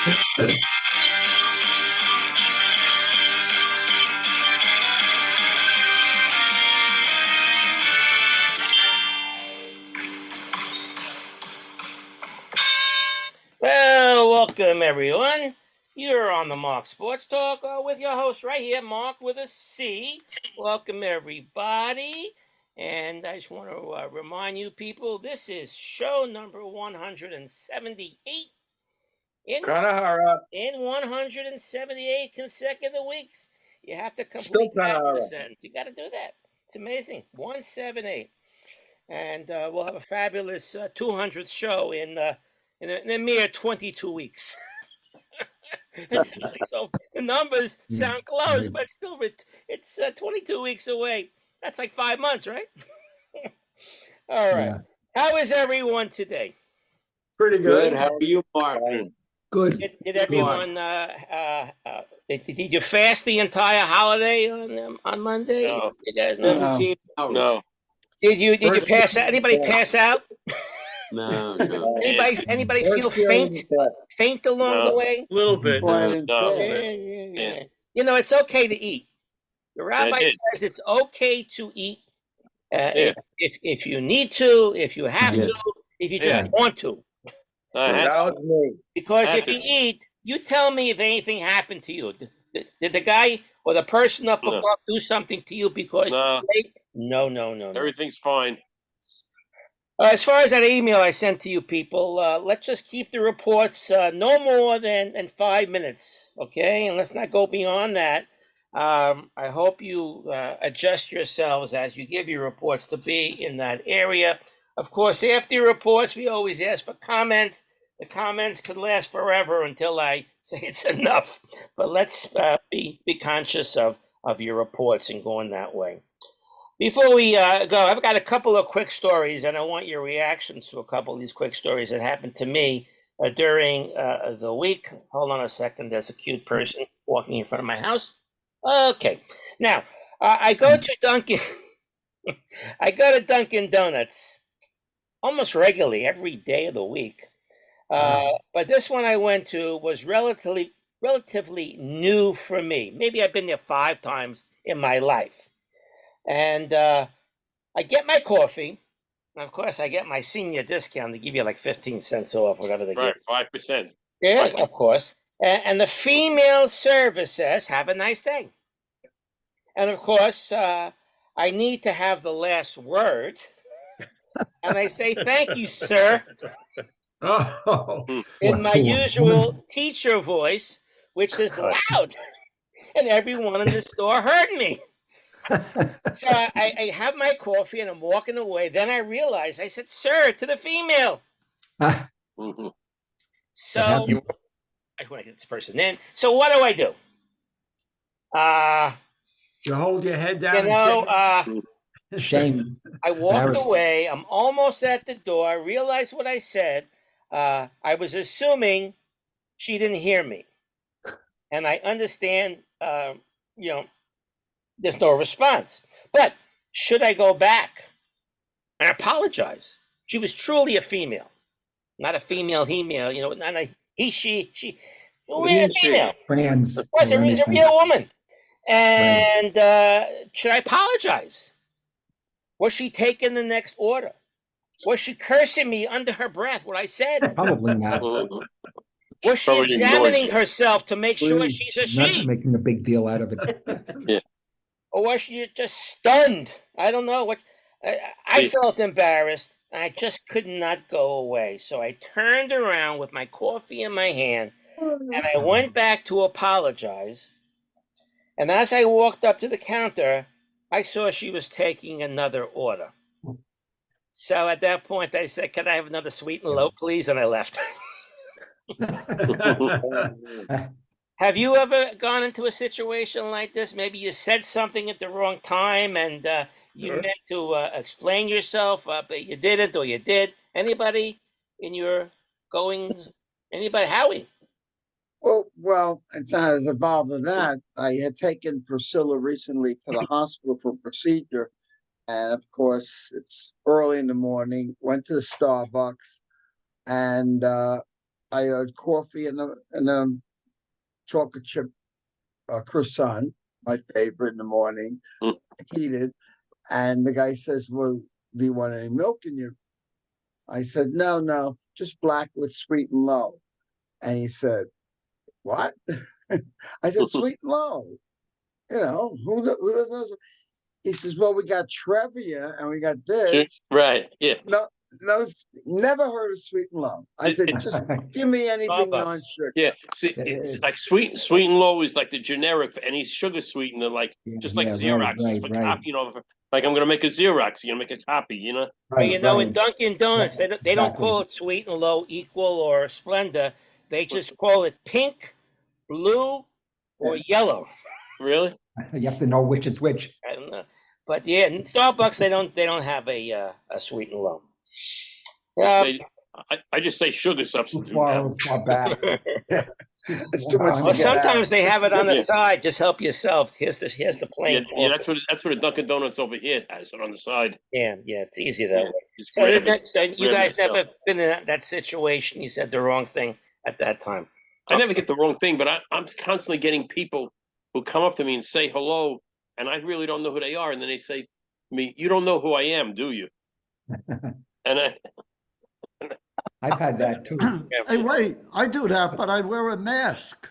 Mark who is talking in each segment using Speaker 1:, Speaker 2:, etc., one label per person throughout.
Speaker 1: Well, welcome everyone. You're on the Marc Sports Talk with your host right here, Marc with a C. Welcome everybody. And I just want to remind you people, this is show number 178 in 178 consecutive weeks. You have to complete half of the sentence. You got to do that. It's amazing. 178. And we'll have a fabulous 200th show in a mere 22 weeks. So the numbers sound close, but still, it's 22 weeks away. That's like 5 months, right? All right. Yeah. How is everyone today?
Speaker 2: Pretty good.
Speaker 3: How are you, Mark?
Speaker 4: Good.
Speaker 1: Did everyone? Did you fast the entire holiday on Monday?
Speaker 3: No.
Speaker 1: No. Did you pass out? Anybody pass out?
Speaker 3: No.
Speaker 1: Anybody feel faint along the way?
Speaker 2: A little bit.
Speaker 3: No.
Speaker 1: Yeah. You know, it's okay to eat. The rabbi says it's okay to eat if you need to, if you have to, if you just want to. Because if you eat, you tell me if anything happened to you. Did the guy or the person up above do something to you because No.
Speaker 3: Everything's fine.
Speaker 1: As far as that email I sent to you people, let's just keep the reports no more than 5 minutes, okay? And let's not go beyond that. I hope you adjust yourselves as you give your reports to be in that area. Of course, after your reports, we always ask for comments. The comments could last forever until I say it's enough. But let's be conscious of your reports and going that way. Before we go, I've got a couple of quick stories, and I want your reactions to a couple of these quick stories that happened to me during the week. Hold on a second. There's a cute person walking in front of my house. Okay. Now, I go to Dunkin'. I go to Dunkin' Donuts almost regularly every day of the week. But this one I went to was relatively new for me. Maybe I've been there 5 times in my life. And I get my coffee. And of course, I get my senior discount. They give you like 15 cents off, whatever they give.
Speaker 3: 5%.
Speaker 1: Yeah, of course. And the female service says, "Have a nice day." And of course, I need to have the last word. And I say, "Thank you, sir." In my usual teacher voice, which is loud. And everyone in the store heard me. So I have my coffee and I'm walking away. Then I realize I said, "Sir," to the female. So I want to get this person in. So what do?
Speaker 2: You hold your head down.
Speaker 1: You know,
Speaker 4: shame.
Speaker 1: I walked away. I'm almost at the door. I realized what I said. I was assuming she didn't hear me. And I understand, there's no response. But should I go back and apologize? She was truly a female, not a female, he-male, not a he, she. We're a female.
Speaker 4: Trans.
Speaker 1: Of course, she's a real woman. And should I apologize? Was she taking the next order? Was she cursing me under her breath, what I said?
Speaker 4: Probably not.
Speaker 1: Was she examining herself to make sure she's a she?
Speaker 4: Not making a big deal out of it.
Speaker 3: Yeah.
Speaker 1: Or was she just stunned? I don't know. I felt embarrassed, and I just could not go away. So I turned around with my coffee in my hand, and I went back to apologize. And as I walked up to the counter, I saw she was taking another order. So at that point, I said, "Can I have another sweet and low, please?" And I left. Have you ever gone into a situation like this? Maybe you said something at the wrong time and you meant to explain yourself, but you didn't, or you did. Anybody in your goings? Anybody? Howie?
Speaker 5: Well, it's not as involved in that. I had taken Priscilla recently to the hospital for a procedure. And of course, it's early in the morning, went to the Starbucks, and I had coffee and a chocolate chip croissant, my favorite in the morning,
Speaker 3: Mm.
Speaker 5: heated. And the guy says, "Well, do you want any milk in your?" I said, "No, just black with sweet and low." And he said, "What?" I said, "Sweet and low. You know, who doesn't know?" He says, "Well, we got Trevia and we got this."
Speaker 3: Right. Yeah.
Speaker 5: No, never heard of sweet and low. I said, "Just give me anything
Speaker 1: Starbucks.
Speaker 5: non-sugar."
Speaker 3: Yeah. See, it's like sweet and low is like the generic for any sugar sweetener, like just like Xerox is for copy. You know, like I'm gonna make a Xerox, you're gonna make a copy. You know.
Speaker 1: But you know, in Dunkin' Donuts,
Speaker 4: Yeah,
Speaker 1: they don't
Speaker 4: exactly.
Speaker 1: call it sweet and low, equal, or Splenda. They just call it pink, blue, or yellow.
Speaker 3: Really?
Speaker 4: You have to know which is which.
Speaker 1: I don't know, but yeah, in Starbucks they don't have a sweet and low.
Speaker 3: I just say sugar substitute now.
Speaker 4: Far back.
Speaker 5: It's too much.
Speaker 1: Well,
Speaker 5: to get out.
Speaker 1: sometimes they have it on the
Speaker 3: Yeah.
Speaker 1: side. Just help yourself. Here's the plain.
Speaker 3: Yeah, that's what a Dunkin' Donuts over here has it on the side.
Speaker 1: Yeah, it's easy that way.
Speaker 3: Just
Speaker 1: So,
Speaker 3: grab it.
Speaker 1: so you
Speaker 3: grab
Speaker 1: guys
Speaker 3: yourself.
Speaker 1: never been in that situation. You said the wrong thing at that time.
Speaker 3: I never get the wrong thing, but I'm constantly getting people who come up to me and say hello, and I really don't know who they are, and then they say to me, "You don't know who I am, do you?" And
Speaker 4: I've had that too.
Speaker 6: Hey, wait, I do that, but I wear a mask.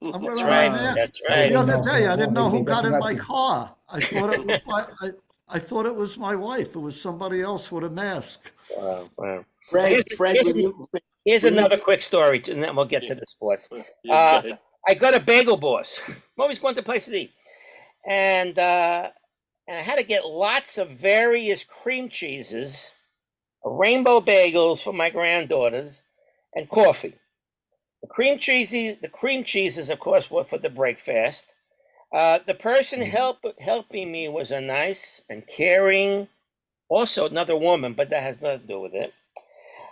Speaker 6: I'm wearing
Speaker 1: That's
Speaker 6: a
Speaker 1: right.
Speaker 6: mask.
Speaker 1: That's right.
Speaker 6: The other day, I didn't know
Speaker 4: They
Speaker 6: who got in my
Speaker 4: recognize
Speaker 6: car. I thought it was I thought it was my wife. It was somebody else with a mask.
Speaker 1: Wow.
Speaker 3: Fred,
Speaker 1: Here's another quick story, and then we'll get to the sports.
Speaker 3: yeah,
Speaker 1: I got a bagel boss. I'm always going to place to eat, and I had to get lots of various cream cheeses, rainbow bagels for my granddaughters, and coffee. The cream cheeses, of course, were for the breakfast. The person helping me was a nice and caring, also another woman, but that has nothing to do with it.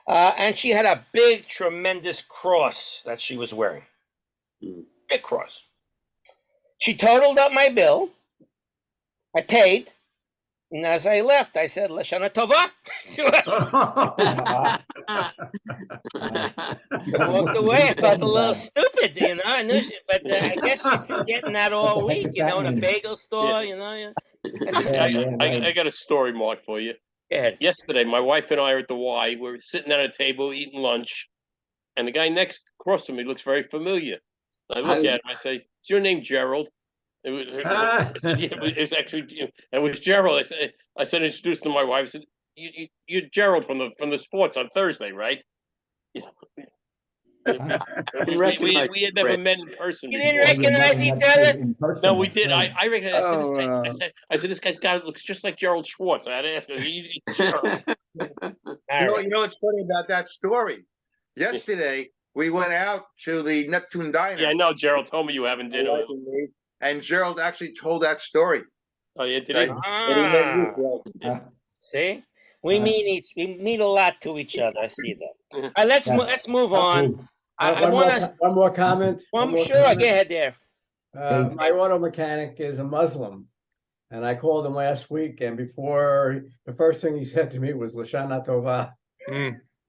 Speaker 1: And she had a big, tremendous cross that she was wearing. Big cross. She totaled up my bill. I paid. And as I left, I said, Lashana Tova. I walked away. I felt a little stupid, you know. I knew but I guess she's been getting that all
Speaker 4: What the heck
Speaker 1: week,
Speaker 4: does
Speaker 1: you
Speaker 4: that
Speaker 1: know, in a
Speaker 4: mean?
Speaker 1: bagel store, you know. Yeah.
Speaker 3: I got a story, Mark, for you.
Speaker 1: Go ahead.
Speaker 3: Yesterday, my wife and I are at the Y. We're sitting at a table eating lunch, and the guy next across from me looks very familiar. I look at him. I say, "Is your name Gerald?" I said, "Yeah, it was actually, it was Gerald." I said, introduced to my wife. I said, "You're Gerald from the sports on Thursday, right?" We had never met in person
Speaker 1: You
Speaker 3: before.
Speaker 1: didn't recognize each other?
Speaker 3: No, we did. I recognized this guy. I said, "This guy's got looks just like Gerald Schwartz." I had to ask him. Gerald.
Speaker 7: You know what's funny about that story? Yesterday, we went out to the Neptune Diner.
Speaker 3: Yeah, I know. Gerald told me you haven't dinner.
Speaker 7: And Gerald actually told that story.
Speaker 3: Oh, yeah, did he?
Speaker 1: See, we mean a lot to each other. I see that. All right, let's move on. I want to
Speaker 2: one more comment.
Speaker 1: Sure, go ahead there.
Speaker 2: My auto mechanic is a Muslim, and I called him last week, and before the first thing he said to me was Lashana Tova.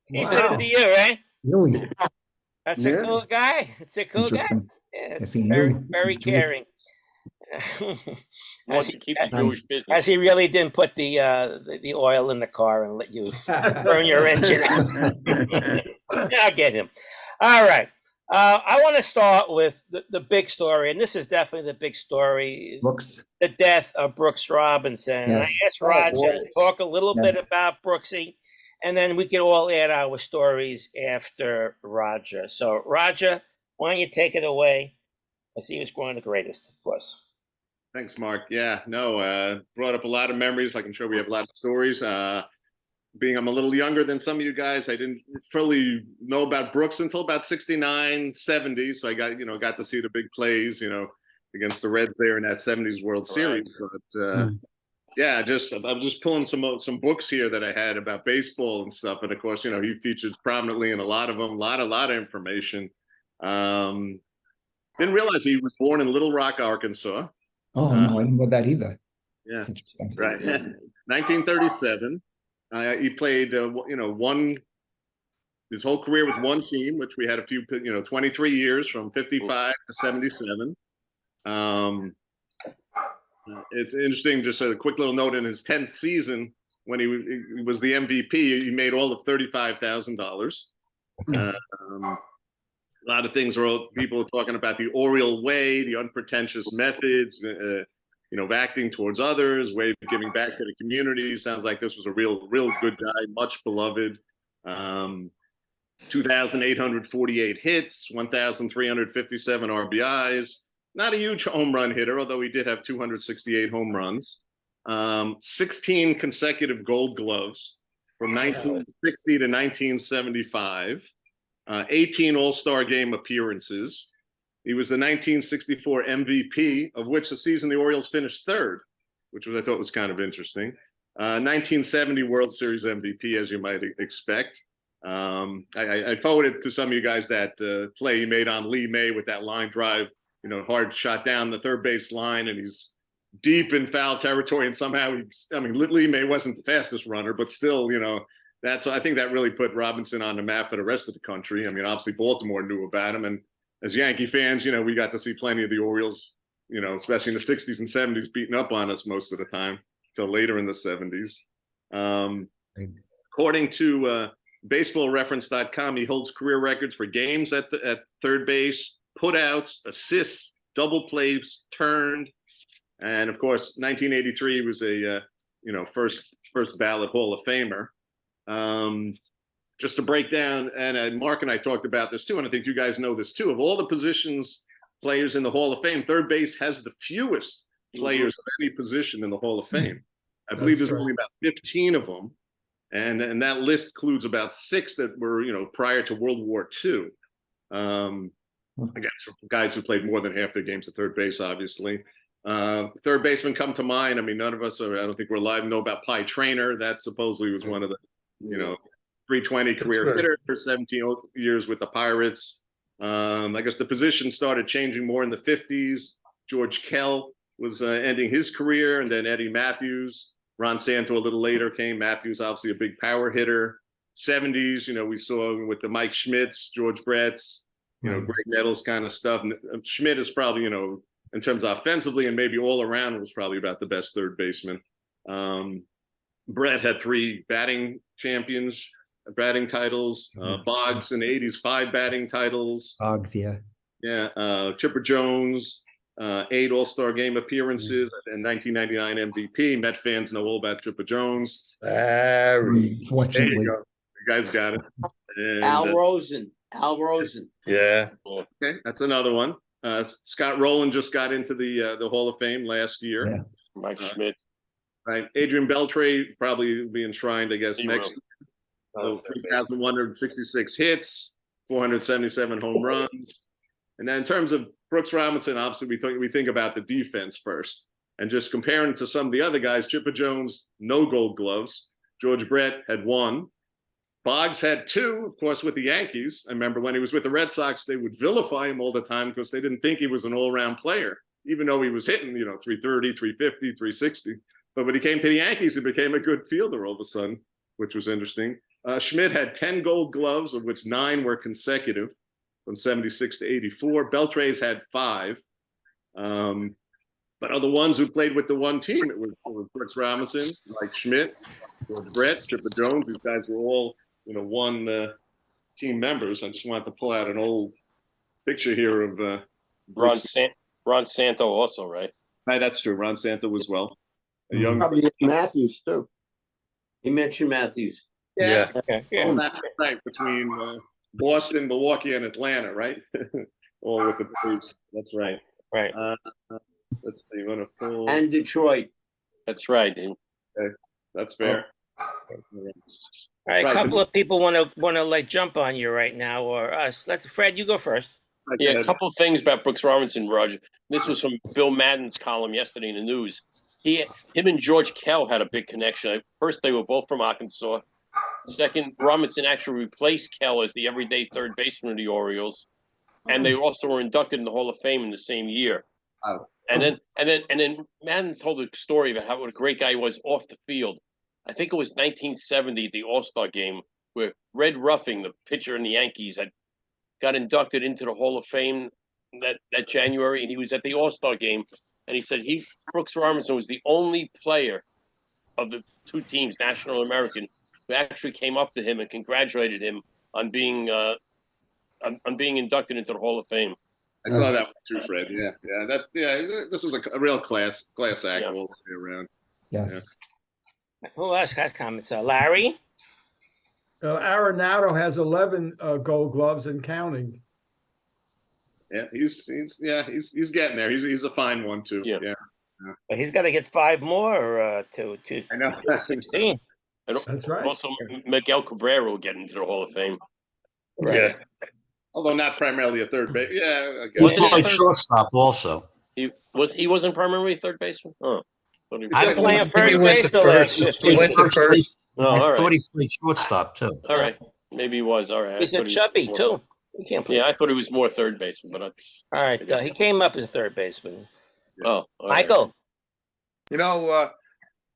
Speaker 1: He said it to you, right?
Speaker 4: Really?
Speaker 1: That's a cool guy. It's a cool guy.
Speaker 4: Interesting.
Speaker 1: Yeah,
Speaker 4: Yes, he
Speaker 1: very,
Speaker 4: knew.
Speaker 1: very
Speaker 4: Jewish.
Speaker 1: caring.
Speaker 3: Wants to keep the Jewish business.
Speaker 1: As he really didn't put the oil in the car and let you burn your engine out. I'll get him. All right. I want to start with the big story, and this is definitely the big story.
Speaker 4: Brooks.
Speaker 1: The death of Brooks Robinson.
Speaker 4: Yes.
Speaker 1: I asked Roger to talk a little bit about Brooksy, and then we can all add our stories after Roger. So, Roger, why don't you take it away? As he was one of the greatest, of course.
Speaker 8: Thanks, Mark. Yeah, no, brought up a lot of memories. Like I'm sure we have a lot of stories. Being I'm a little younger than some of you guys, I didn't fully know about Brooks until about 69, 70. So I got to see the big plays, against the Reds there in that 70s World Series. But yeah, I'm just pulling some books here that I had about baseball and stuff. And of course, he featured prominently in a lot of them, a lot of information. Didn't realize he was born in Little Rock, Arkansas.
Speaker 4: Oh, no, I didn't know that either.
Speaker 8: Yeah,
Speaker 4: that's interesting.
Speaker 8: Right. 1937. He played, his whole career with one team, which we had a few, 23 years from 55 to 77. It's interesting, just a quick little note, in his 10th season, when he was the MVP, he made all of $35,000. A lot of things people are talking about the Oriole way, the unpretentious methods, of acting towards others, way of giving back to the community. Sounds like this was a real good guy, much beloved. 2,848 hits, 1,357 RBIs. Not a huge home run hitter, although he did have 268 home runs. 16 consecutive Gold Gloves from 1960 to 1975. 18 All-Star Game appearances. He was the 1964 MVP, of which the season the Orioles finished third, which I thought was kind of interesting. 1970 World Series MVP, as you might expect. I forwarded to some of you guys that play he made on Lee May with that line drive, hard shot down the third base line, and he's deep in foul territory, and somehow Lee May wasn't the fastest runner, but still, I think that really put Robinson on the map for the rest of the country. I mean, obviously Baltimore knew about him, and as Yankee fans, we got to see plenty of the Orioles, especially in the 60s and 70s, beating up on us most of the time till later in the 70s. According to baseballreference.com, he holds career records for games at third base, putouts, assists, double plays, turned, and of course, 1983 he was a first ballot Hall of Famer. Just to break down, and Mark and I talked about this too, and I think you guys know this too. Of all the positions players in the Hall of Fame, third base has the fewest players of any position in the Hall of Fame. I believe there's only about 15 of them, and that list includes about 6 that were prior to World War II. Again, guys who played more than half their games at third base, obviously. Third baseman come to mind. I mean, none of us I don't think we're alive, know about Pie Traynor. That supposedly was one of the, 320 career hitter for 17 years with the Pirates. I guess the position started changing more in the 50s. George Kell was ending his career, and then Eddie Matthews. Ron Santo a little later came. Matthews, obviously a big power hitter. 70s, we saw with the Mike Schmidts, George Bretts, Greg Nettles kind of stuff. And Schmidt is probably, in terms of offensively and maybe all around, was probably about the best third baseman. Brett had 3 batting titles. Boggs in the 80s, 5 batting titles.
Speaker 4: Boggs, yeah.
Speaker 8: Yeah. Chipper Jones, 8 All-Star Game appearances, and 1999 MVP. Met fans know all about Chipper Jones.
Speaker 4: Fortunately.
Speaker 8: There you go. You guys got it. And,
Speaker 9: Al Rosen.
Speaker 3: Yeah.
Speaker 8: Okay, that's another one. Scott Rowland just got into the Hall of Fame last year.
Speaker 4: Yeah.
Speaker 3: Mike Schmidt.
Speaker 8: Right. Adrian Beltre probably will be enshrined, I guess, next. 3,166 hits, 477 home runs. And then in terms of Brooks Robinson, obviously we think about the defense first. And just comparing to some of the other guys, Chipper Jones, no Gold Gloves. George Brett had 1. Boggs had 2, of course, with the Yankees. I remember when he was with the Red Sox, they would vilify him all the time because they didn't think he was an all-around player, even though he was hitting, 330, 350, 360. But when he came to the Yankees, he became a good fielder all of a sudden, which was interesting. Schmidt had 10 Gold Gloves, of which 9 were consecutive from 76 to 84. Beltre's had 5. But of the ones who played with the one team, it was Brooks Robinson, Mike Schmidt, George Brett, Chipper Jones. These guys were all, one team members. I just wanted to pull out an old picture here of
Speaker 3: Ron Santo also, right?
Speaker 8: Right, that's true. Ron Santo as well. A young
Speaker 9: Probably Matthews too. He mentioned Matthews.
Speaker 3: Yeah.
Speaker 8: right between Boston, Milwaukee, and Atlanta, right? All with the Braves. That's right.
Speaker 3: Right.
Speaker 8: Let's see. Pull...
Speaker 9: And Detroit.
Speaker 3: That's right.
Speaker 8: Okay. That's fair.
Speaker 1: All right, a couple of people want to like jump on you right now, or us. Fred, you go first.
Speaker 3: Yeah, a couple of things about Brooks Robinson, Roger. This was from Bill Madden's column yesterday in the news. Him and George Kell had a big connection. First, they were both from Arkansas. Second, Robinson actually replaced Kell as the everyday third baseman of the Orioles, and they also were inducted in the Hall of Fame in the same year.
Speaker 8: Wow.
Speaker 3: And then Madden told a story about what a great guy he was off the field. I think it was 1970, the All-Star game. where Red Ruffing, the pitcher in the Yankees, got inducted into the Hall of Fame that January, and he was at the All-Star game, and he said Brooks Robinson was the only player of the two teams, National and American, who actually came up to him and congratulated him on being inducted into the Hall of Fame.
Speaker 8: I saw that one too, Fred. This was a real class act all the way around.
Speaker 4: Yes.
Speaker 1: Who else got comments? Larry?
Speaker 2: Arenado has 11 Gold Gloves and counting.
Speaker 8: Yeah, he's getting there. He's a fine one too.
Speaker 3: Yeah.
Speaker 1: But he's got to get 5 more to
Speaker 8: I know.
Speaker 1: 16.
Speaker 2: That's right.
Speaker 3: Also, Miguel Cabrera will get into the Hall of Fame.
Speaker 1: Right.
Speaker 8: Although not primarily a third base. Yeah, I guess.
Speaker 10: He played shortstop also.
Speaker 3: He wasn't primarily a third baseman. Oh,
Speaker 1: He was playing first base the last
Speaker 4: He
Speaker 1: 15
Speaker 4: went to first.
Speaker 3: no,
Speaker 10: I
Speaker 3: all
Speaker 10: thought
Speaker 3: right,
Speaker 10: he played shortstop too.
Speaker 3: all right. Maybe he was. All right.
Speaker 1: He's a chubby too. He can't play.
Speaker 3: Yeah, I thought he was more third baseman, but that's
Speaker 1: All right. He came up as a third baseman.
Speaker 3: all right.
Speaker 1: Michael.
Speaker 7: You know,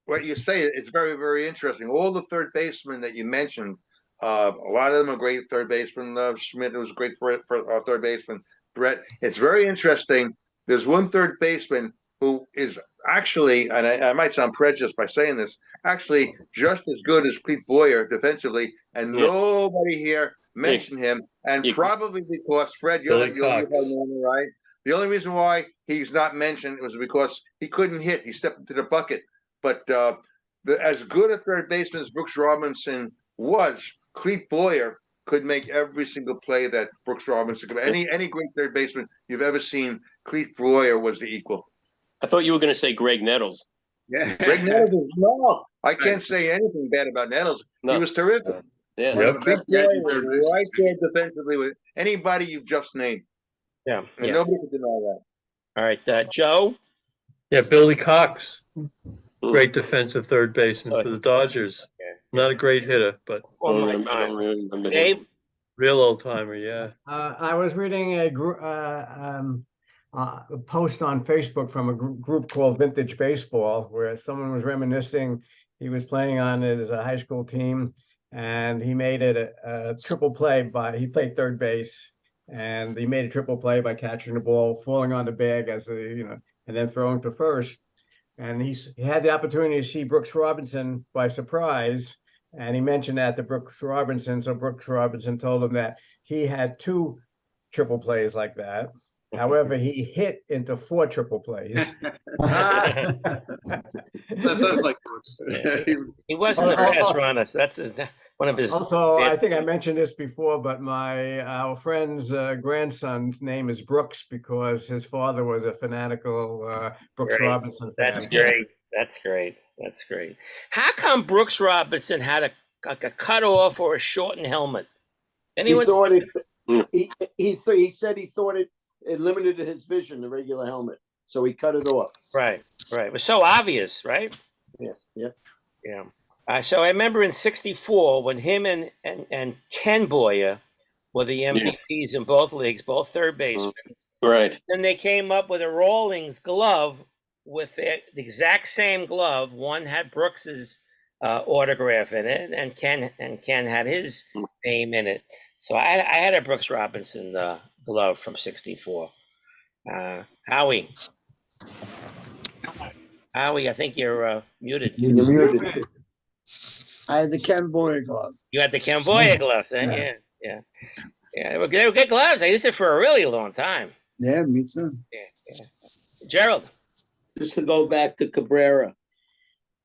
Speaker 7: what you say, it's very, very interesting. All the third basemen that you mentioned, a lot of them are great third basemen. Schmidt was great for third baseman. Brett, it's very interesting. There's one third baseman who is actually, and I might sound prejudiced by saying this, actually just as good as Clete Boyer defensively, and nobody here mentioned him. And probably because, Fred, you're right. The only reason why he's not mentioned was because he couldn't hit. He stepped into the bucket. But as good a third baseman as Brooks Robinson was, Clete Boyer could make every single play that Brooks Robinson could. Any great third baseman you've ever seen, Clete Boyer was the equal.
Speaker 3: I thought you were going to say Greg Nettles.
Speaker 8: Yeah.
Speaker 7: Greg Nettles, no, I can't say anything bad about Nettles.
Speaker 3: No.
Speaker 7: He was terrific.
Speaker 3: Yeah.
Speaker 7: Clete Boyer was right there defensively with anybody you've just named.
Speaker 1: Yeah.
Speaker 7: And nobody could deny that.
Speaker 1: All right. Joe.
Speaker 11: Yeah, Billy Cox, great defensive third baseman for the Dodgers. Not a great hitter, but
Speaker 1: Dave.
Speaker 11: real old timer. Yeah.
Speaker 2: I was reading a post on Facebook from a group called Vintage Baseball, where someone was reminiscing. He was playing on his high school team, and he made it a triple play he played third base, and he made a triple play by catching the ball, falling on the bag and then throwing to first. And he had the opportunity to see Brooks Robinson by surprise, and he mentioned that to Brooks Robinson. So Brooks Robinson told him that he had 2 triple plays like that. However, he hit into 4 triple plays.
Speaker 8: That sounds like Brooks.
Speaker 1: He wasn't a fast runner. So that's one of his.
Speaker 2: Also, I think I mentioned this before, but our friend's grandson's name is Brooks because his father was a fanatical Brooks Robinson fan.
Speaker 1: That's great. That's great. That's great. How come Brooks Robinson had a cutoff or a shortened helmet? Anyone?
Speaker 9: He said he thought it limited his vision, the regular helmet, so he cut it off.
Speaker 1: Right. It was so obvious, right?
Speaker 9: Yeah.
Speaker 1: So I remember in '64 when him and Ken Boyer were the MVPs in both leagues, both third basemen.
Speaker 3: Right.
Speaker 1: Then they came up with a Rawlings glove with the exact same glove. One had Brooks's autograph in it, and Ken had his name in it. So I had a Brooks Robinson glove from '64. Howie, I think you're muted.
Speaker 9: You're muted.
Speaker 5: I had the Ken Boyer glove.
Speaker 1: You had the Ken Boyer gloves, eh? Yeah. They were good gloves. I used it for a really long time.
Speaker 5: Yeah, me too.
Speaker 1: Yeah. Gerald.
Speaker 9: Just to go back to Cabrera.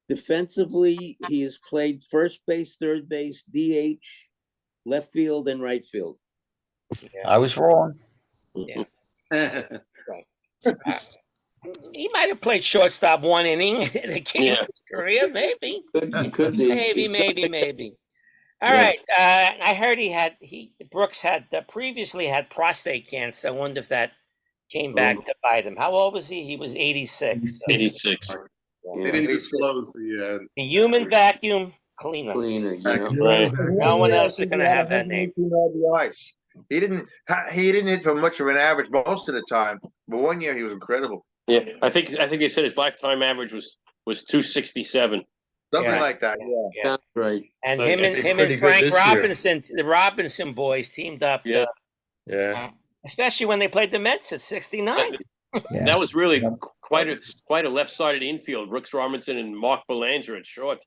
Speaker 9: Defensively, he has played first base, third base, DH, left field, and right field.
Speaker 10: Yeah. I was wrong.
Speaker 1: Yeah. He might have played shortstop 1 inning in the game of his career, maybe.
Speaker 9: Could be.
Speaker 1: Maybe. All right. I heard Brooks had previously had prostate cancer. I wonder if that came back to bite him. How old was he? He was 86. So.
Speaker 3: 86.
Speaker 8: They didn't disclose the
Speaker 1: human vacuum cleaner.
Speaker 3: Right.
Speaker 1: No one else is going to have that name.
Speaker 7: He didn't hit for much of an average most of the time, but one year he was incredible.
Speaker 3: Yeah, I think they said his lifetime average was 267.
Speaker 7: Something
Speaker 1: Yeah.
Speaker 7: like that. Yeah.
Speaker 1: Yeah.
Speaker 9: Sounds great.
Speaker 1: And
Speaker 11: So
Speaker 1: him
Speaker 11: it'd be
Speaker 1: and
Speaker 11: pretty good
Speaker 1: Frank
Speaker 11: this year.
Speaker 1: Robinson, the Robinson boys teamed up.
Speaker 3: Yeah.
Speaker 11: Yeah.
Speaker 1: Especially when they played the Mets at 69.
Speaker 3: That was really quite a left-sided infield. Brooks Robinson and Marc Belanger at short.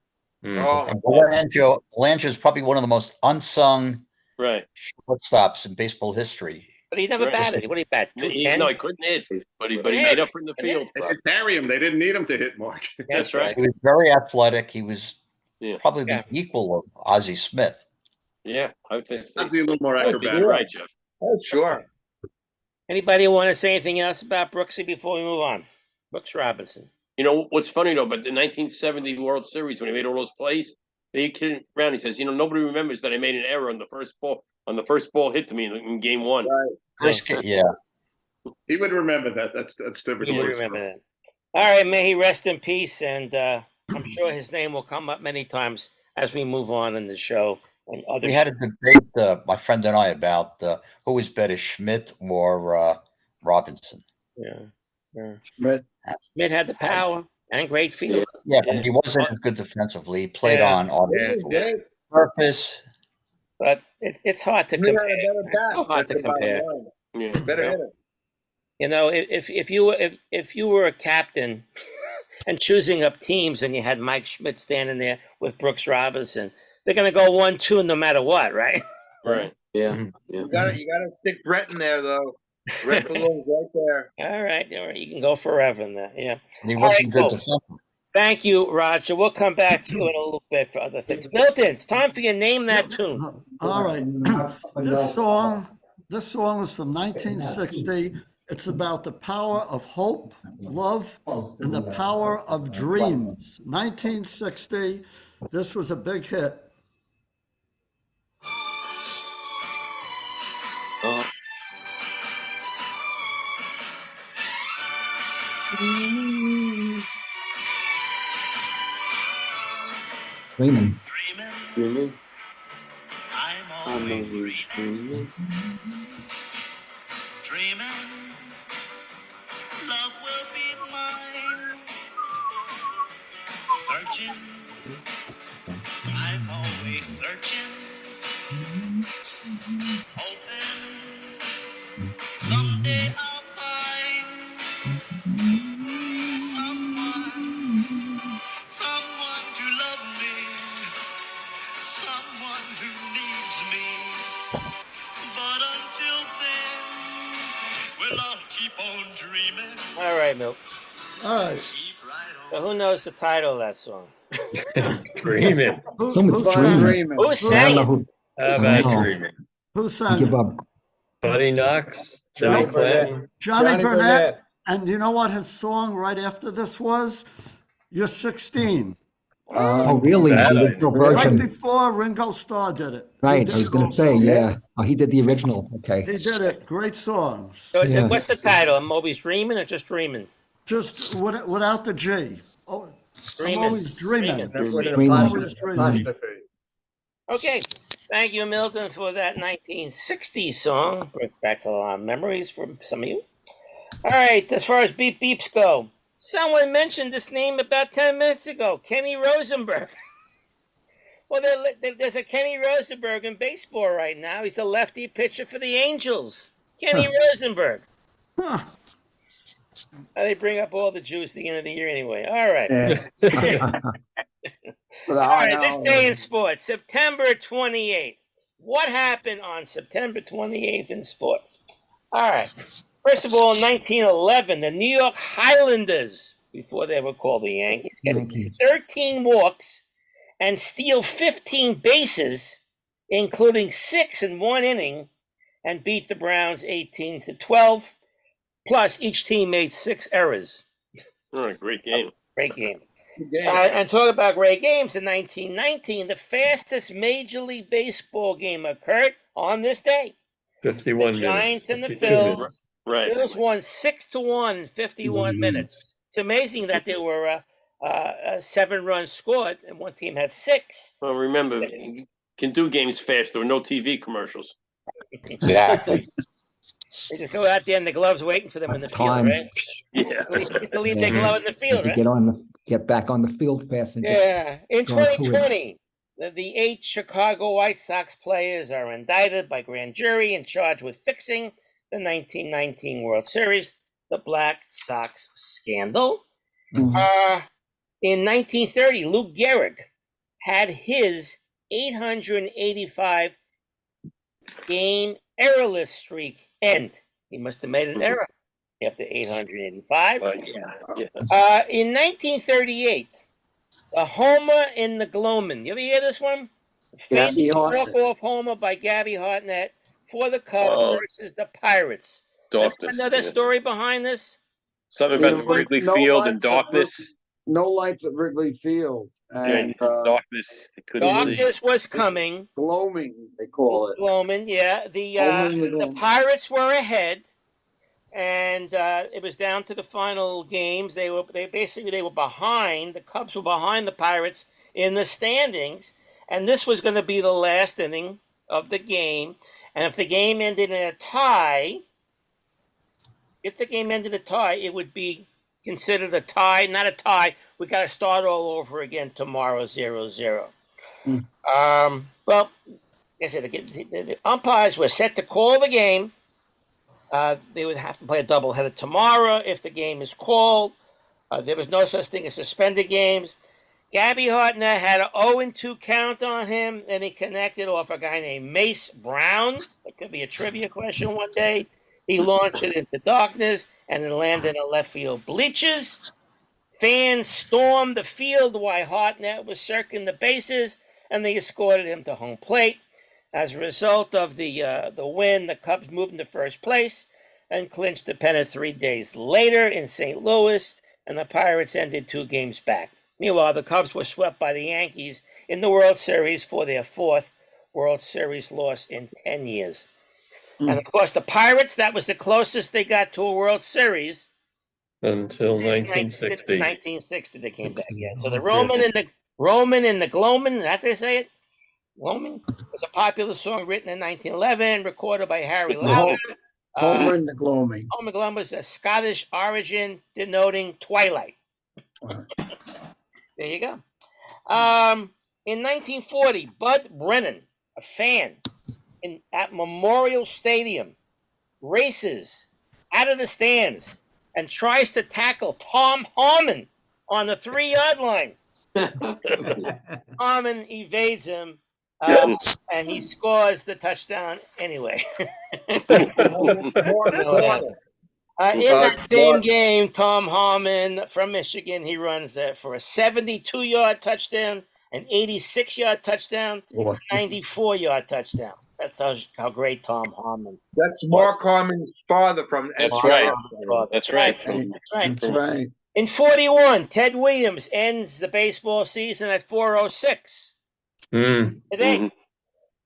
Speaker 7: Oh,
Speaker 10: And Belanger is probably one of the most unsung
Speaker 3: Right.
Speaker 10: shortstops in baseball history.
Speaker 1: But he never
Speaker 3: Right.
Speaker 1: batted. What did he bat?
Speaker 3: No,
Speaker 1: 210?
Speaker 3: he couldn't hit, but he made up in the field.
Speaker 8: They could carry him. They didn't need him to hit, Mark.
Speaker 3: That's right.
Speaker 10: He was very athletic. He was
Speaker 3: Yeah.
Speaker 10: probably the equal of Ozzie Smith.
Speaker 3: Yeah, I would think so.
Speaker 8: I'd be a little more
Speaker 3: I think
Speaker 8: acrobatic.
Speaker 3: you're right, Jeff.
Speaker 7: oh, sure.
Speaker 1: Anybody want to say anything else about Brooksy before we move on? Brooks Robinson.
Speaker 3: You know what's funny though? But the 1970 World Series when he made all those plays, they kidding around. He says, nobody remembers that I made an error on the first ball hit to me in Game 1.
Speaker 10: Chris, yeah.
Speaker 8: He would remember that. That's typical.
Speaker 1: He would remember that. All right, may he rest in peace, and I'm sure his name will come up many times as we move on in the show. And other
Speaker 10: We had a debate, my friend and I, about who was better, Schmidt or Robinson.
Speaker 1: Yeah.
Speaker 5: Schmidt.
Speaker 1: Schmidt had the power and great field.
Speaker 10: Yeah, but he wasn't as good defensively. He played
Speaker 1: Yeah.
Speaker 10: on purpose.
Speaker 1: But it's hard to
Speaker 7: Schmidt had
Speaker 1: compare.
Speaker 7: a better
Speaker 1: It's so
Speaker 7: bat.
Speaker 1: hard to
Speaker 7: That's the bottom
Speaker 1: compare.
Speaker 7: line.
Speaker 3: Yeah.
Speaker 7: Better hitter.
Speaker 1: If you were a captain and choosing up teams and you had Mike Schmidt standing there with Brooks Robinson, they're going to go 1-2 no matter what, right?
Speaker 3: Right.
Speaker 9: Yeah.
Speaker 7: You gotta stick Brett in there though. Brett belongs right there.
Speaker 1: All right. You can go forever in there. Yeah.
Speaker 10: And he wasn't
Speaker 1: All right,
Speaker 10: good defensively.
Speaker 1: Thank you, Roger. We'll come back to you in a little bit for other things. Milton, it's time for you to name that tune.
Speaker 6: All right. This song was from 1960. It's about the power of hope, love, and the power of dreams. 1960. This was a big hit.
Speaker 12: Dreaming.
Speaker 9: Dreaming.
Speaker 13: I'm
Speaker 9: always dreaming.
Speaker 13: Dreaming, love will be mine. Searching, I'm always searching. Hoping someday I'll find someone to love me, someone who needs me. But until then, well, I'll keep on dreaming.
Speaker 1: All right, Milt.
Speaker 6: All right.
Speaker 1: So who knows the title of that song?
Speaker 11: Dreaming.
Speaker 12: Someone's dreaming.
Speaker 1: Who sang it?
Speaker 11: How about dreaming?
Speaker 6: Who sang
Speaker 12: Give
Speaker 6: it?
Speaker 12: up.
Speaker 11: Buddy Knox, Johnny Clanton.
Speaker 6: Johnny Burnett. And you know what his song right after this was? You're 16.
Speaker 12: Oh, really?
Speaker 11: That
Speaker 12: The
Speaker 11: I
Speaker 12: original
Speaker 11: know.
Speaker 6: Right
Speaker 12: version.
Speaker 6: before Ringo Starr did it. He
Speaker 12: Right.
Speaker 6: did
Speaker 12: I was
Speaker 6: it
Speaker 12: going to say,
Speaker 6: also.
Speaker 12: yeah. Oh, he did the original. Okay.
Speaker 6: He did it. Great songs.
Speaker 1: So
Speaker 12: Yeah.
Speaker 1: what's the title? I'm always dreaming or just dreaming?
Speaker 6: Just without the G. Oh, I'm
Speaker 1: Dreaming.
Speaker 6: always dreaming.
Speaker 2: That's what an
Speaker 12: Dreaming.
Speaker 2: apostrophe.
Speaker 1: Okay. Thank you, Milton, for that 1960s song. Brings back a lot of memories for some of you. All right, as far as beep beeps go, someone mentioned this name about 10 minutes ago, Kenny Rosenberg. Well, there's a Kenny Rosenberg in baseball right now. He's a lefty pitcher for the Angels. Kenny Rosenberg.
Speaker 6: Huh.
Speaker 1: They bring up all the Jews at the end of the year anyway. All right.
Speaker 5: Yeah.
Speaker 1: All right, this day in sports, September 28th. What happened on September 28th in sports? All right. First of all, in 1911, the New York Highlanders, before they were called the Yankees, get 13 walks and steal 15 bases, including 6 in one inning, and beat the Browns 18-12. Plus, each team made 6 errors.
Speaker 3: Oh, great game.
Speaker 1: Great game. And talk about great games. In 1919, the fastest Major League Baseball game occurred on this day.
Speaker 11: 51
Speaker 1: The
Speaker 11: minutes.
Speaker 1: Giants and the
Speaker 11: 52
Speaker 1: Phils.
Speaker 11: minutes.
Speaker 3: Right.
Speaker 1: Phils won 6-1 in 51 minutes. It's amazing that there were 7 runs scored and one team had 6.
Speaker 3: Well, remember, you can do games fast. There were no TV commercials.
Speaker 10: Exactly.
Speaker 1: They just go out there and the gloves waiting for them in the field,
Speaker 12: time.
Speaker 1: right?
Speaker 3: Yeah.
Speaker 1: They used to leave their glove in the field,
Speaker 12: To
Speaker 1: right?
Speaker 12: get get back on the field fast and just
Speaker 1: Yeah, in
Speaker 12: go through it.
Speaker 1: 2020, the 8 Chicago White Sox players are indicted by grand jury and charged with fixing the 1919 World Series, the Black Sox scandal. In 1930, Lou Gehrig had his 885 game errorless streak end. He must have made an error after 885. In 1938, a homer in the Gloman. You ever hear this one? Famous
Speaker 9: Gabby Hartnett.
Speaker 1: walk-off homer by Gabby Hartnett for the Cubs versus the Pirates.
Speaker 3: Darkness.
Speaker 1: Another story behind this?
Speaker 3: Something about Wrigley Field and darkness.
Speaker 5: No lights at Wrigley Field. And
Speaker 3: darkness.
Speaker 1: Darkness was coming.
Speaker 5: Gloaming, they call it.
Speaker 1: Gloaming, yeah. The Pirates were ahead, and it was down to the final games. They were behind. The Cubs were behind the Pirates in the standings, and this was going to be the last inning of the game. And if the game ended in a tie, it would be considered a tie, not a tie. We got to start all over again tomorrow, 0-0. Well, like I said, the umpires were set to call the game. They would have to play a doubleheader tomorrow if the game is called. There was no such thing as suspended games. Gabby Hartnett had an 0-2 count on him, and he connected off a guy named Mace Brown. That could be a trivia question one day. He launched it into darkness and then landed in left field bleachers. Fans stormed the field while Hartnett was circling the bases, and they escorted him to home plate. As a result of the win, the Cubs moved into first place and clinched the pennant 3 days later in St. Louis, and the Pirates ended 2 games back. Meanwhile, the Cubs were swept by the Yankees in the World Series for their 4th World Series loss in 10 years. And of course, the Pirates, that was the closest they got to a World Series.
Speaker 11: Until 1960.
Speaker 1: 1960, they came back, yeah. So the Roman and the Gloman, that they say it? Gloaming was a popular song written in 1911, recorded by Harry Lauder.
Speaker 5: Homer and the Gloaming.
Speaker 1: Homer and the Gloaming was a Scottish origin denoting twilight. There you go. In 1940, Bud Brennan, a fan at Memorial Stadium, races out of the stands and tries to tackle Tom Harmon on the 3-yard line. Harmon evades him, and he scores the touchdown anyway. In that same game, Tom Harmon from Michigan, he runs for a 72-yard touchdown, an 86-yard touchdown, a 94-yard touchdown. That's how great Tom Harmon.
Speaker 7: That's Mark Harmon's father from.
Speaker 3: That's right.
Speaker 1: That's right. In 41, Ted Williams ends the baseball season at 406. Today.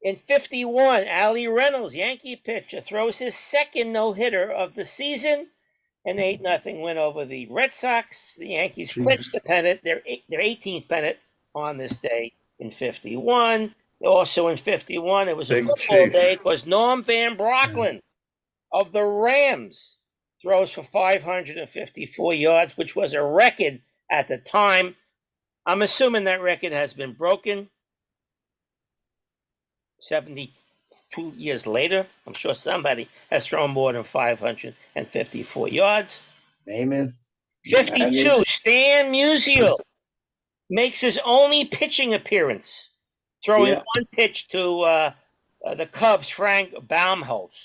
Speaker 1: In 51, Allie Reynolds, Yankee pitcher, throws his second no-hitter of the season. An 8-0 win over the Red Sox. The Yankees clinched the pennant, their 18th pennant on this day in 51. Also in 51, it was a football day because Norm Van Brocklin of the Rams throws for 554 yards, which was a record at the time. I'm assuming that record has been broken 72 years later. I'm sure somebody has thrown more than 554 yards.
Speaker 5: Namath.
Speaker 1: 52, Stan Musial makes his only pitching appearance, throwing one pitch to the Cubs' Frank Baumholtz.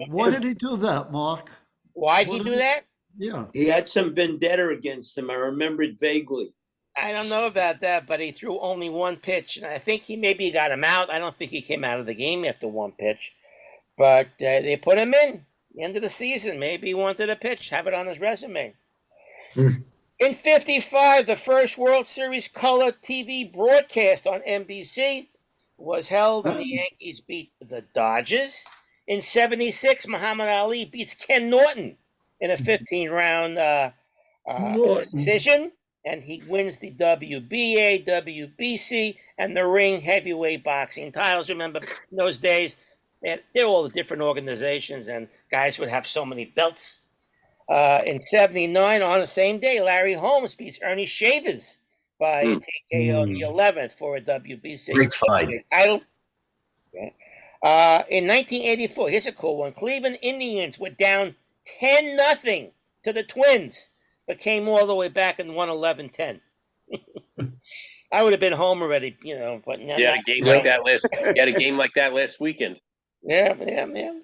Speaker 6: Why did he do that, Mark?
Speaker 1: Why did he do that?
Speaker 6: Yeah.
Speaker 9: He had some vendetta against him. I remember it vaguely.
Speaker 1: I don't know about that, but he threw only one pitch, and I think he maybe got him out. I don't think he came out of the game after one pitch, but they put him in the end of the season. Maybe he wanted a pitch, have it on his resume. In 55, the first World Series color TV broadcast on NBC was held, and the Yankees beat the Dodgers. In 76, Muhammad Ali beats Ken Norton in a 15-round decision, and he wins the WBA, WBC, and the ring heavyweight boxing titles. Remember, in those days, they're all the different organizations, and guys would have so many belts. In 79, on the same day, Larry Holmes beats Ernie Shavers by TKO in the 11th for a WBC
Speaker 10: Great fight.
Speaker 1: title. Okay. In 1984, here's a cool one. Cleveland Indians were down 10-0 to the Twins, but came all the way back and won 11-10. I would have been home already, but
Speaker 3: You had a game like that last weekend.
Speaker 1: Yeah. In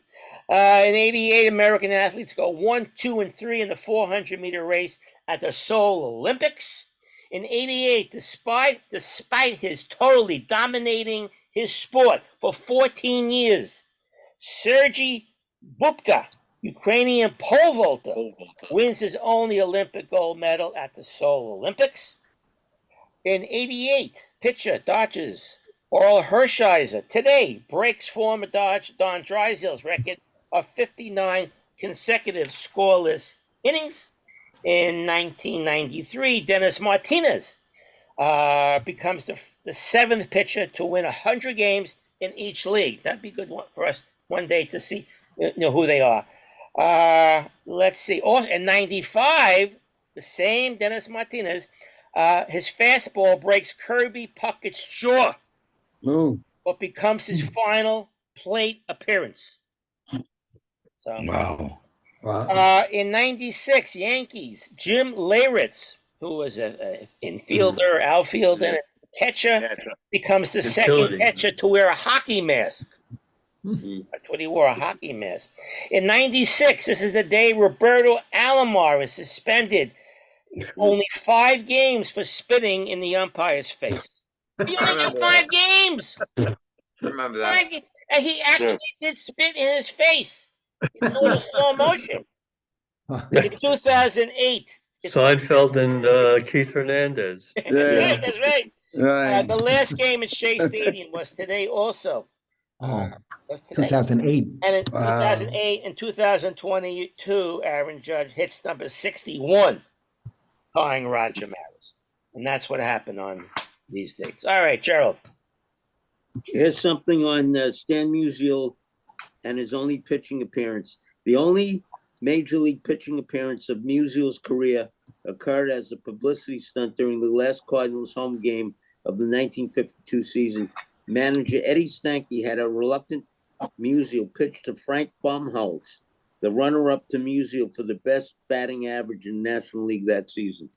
Speaker 1: 88, American athletes go 1, 2, and 3 in the 400-meter race at the Seoul Olympics. In 88, despite his totally dominating his sport for 14 years, Sergei Bubka, Ukrainian pole vaulter, wins his only Olympic gold medal at the Seoul Olympics. In 88, pitcher Dodgers Oral Hershiser today breaks former Don Drysdale's record of 59 consecutive scoreless innings. In 1993, Dennis Martinez becomes the seventh pitcher to win 100 games in each league. That'd be good for us one day to see who they are. Let's see. Also, in 95, the same Dennis Martinez, his fastball breaks Kirby Puckett's jaw. What becomes his final plate appearance. So,
Speaker 10: Wow.
Speaker 1: in 96, Yankees, Jim Leyritz, who was an infielder, outfielder, and catcher, becomes the second catcher to wear a hockey mask. That's what he wore, a hockey mask. In 96, this is the day Roberto Alomar is suspended only 5 games for spitting in the umpire's face. He only got 5 games.
Speaker 7: Remember that.
Speaker 1: And he actually did spit in his face. It's all in slow motion. In 2008.
Speaker 11: Seinfeld and Keith Hernandez.
Speaker 1: Yeah, that's right. The last game at Shea Stadium was today also.
Speaker 12: Oh,
Speaker 1: Was today.
Speaker 12: 2008.
Speaker 1: And in 2008 and 2022, Aaron Judge hits number 61, tying Roger Maris. And that's what happened on these dates. All right, Gerald.
Speaker 9: Here's something on Stan Musial and his only pitching appearance. The only major league pitching appearance of Musial's career occurred as a publicity stunt during the last Cardinals home game of the 1952 season. Manager Eddie Stanky had a reluctant Musial pitch to Frank Baumholtz, the runner-up to Musial for the best batting average in the National League that season.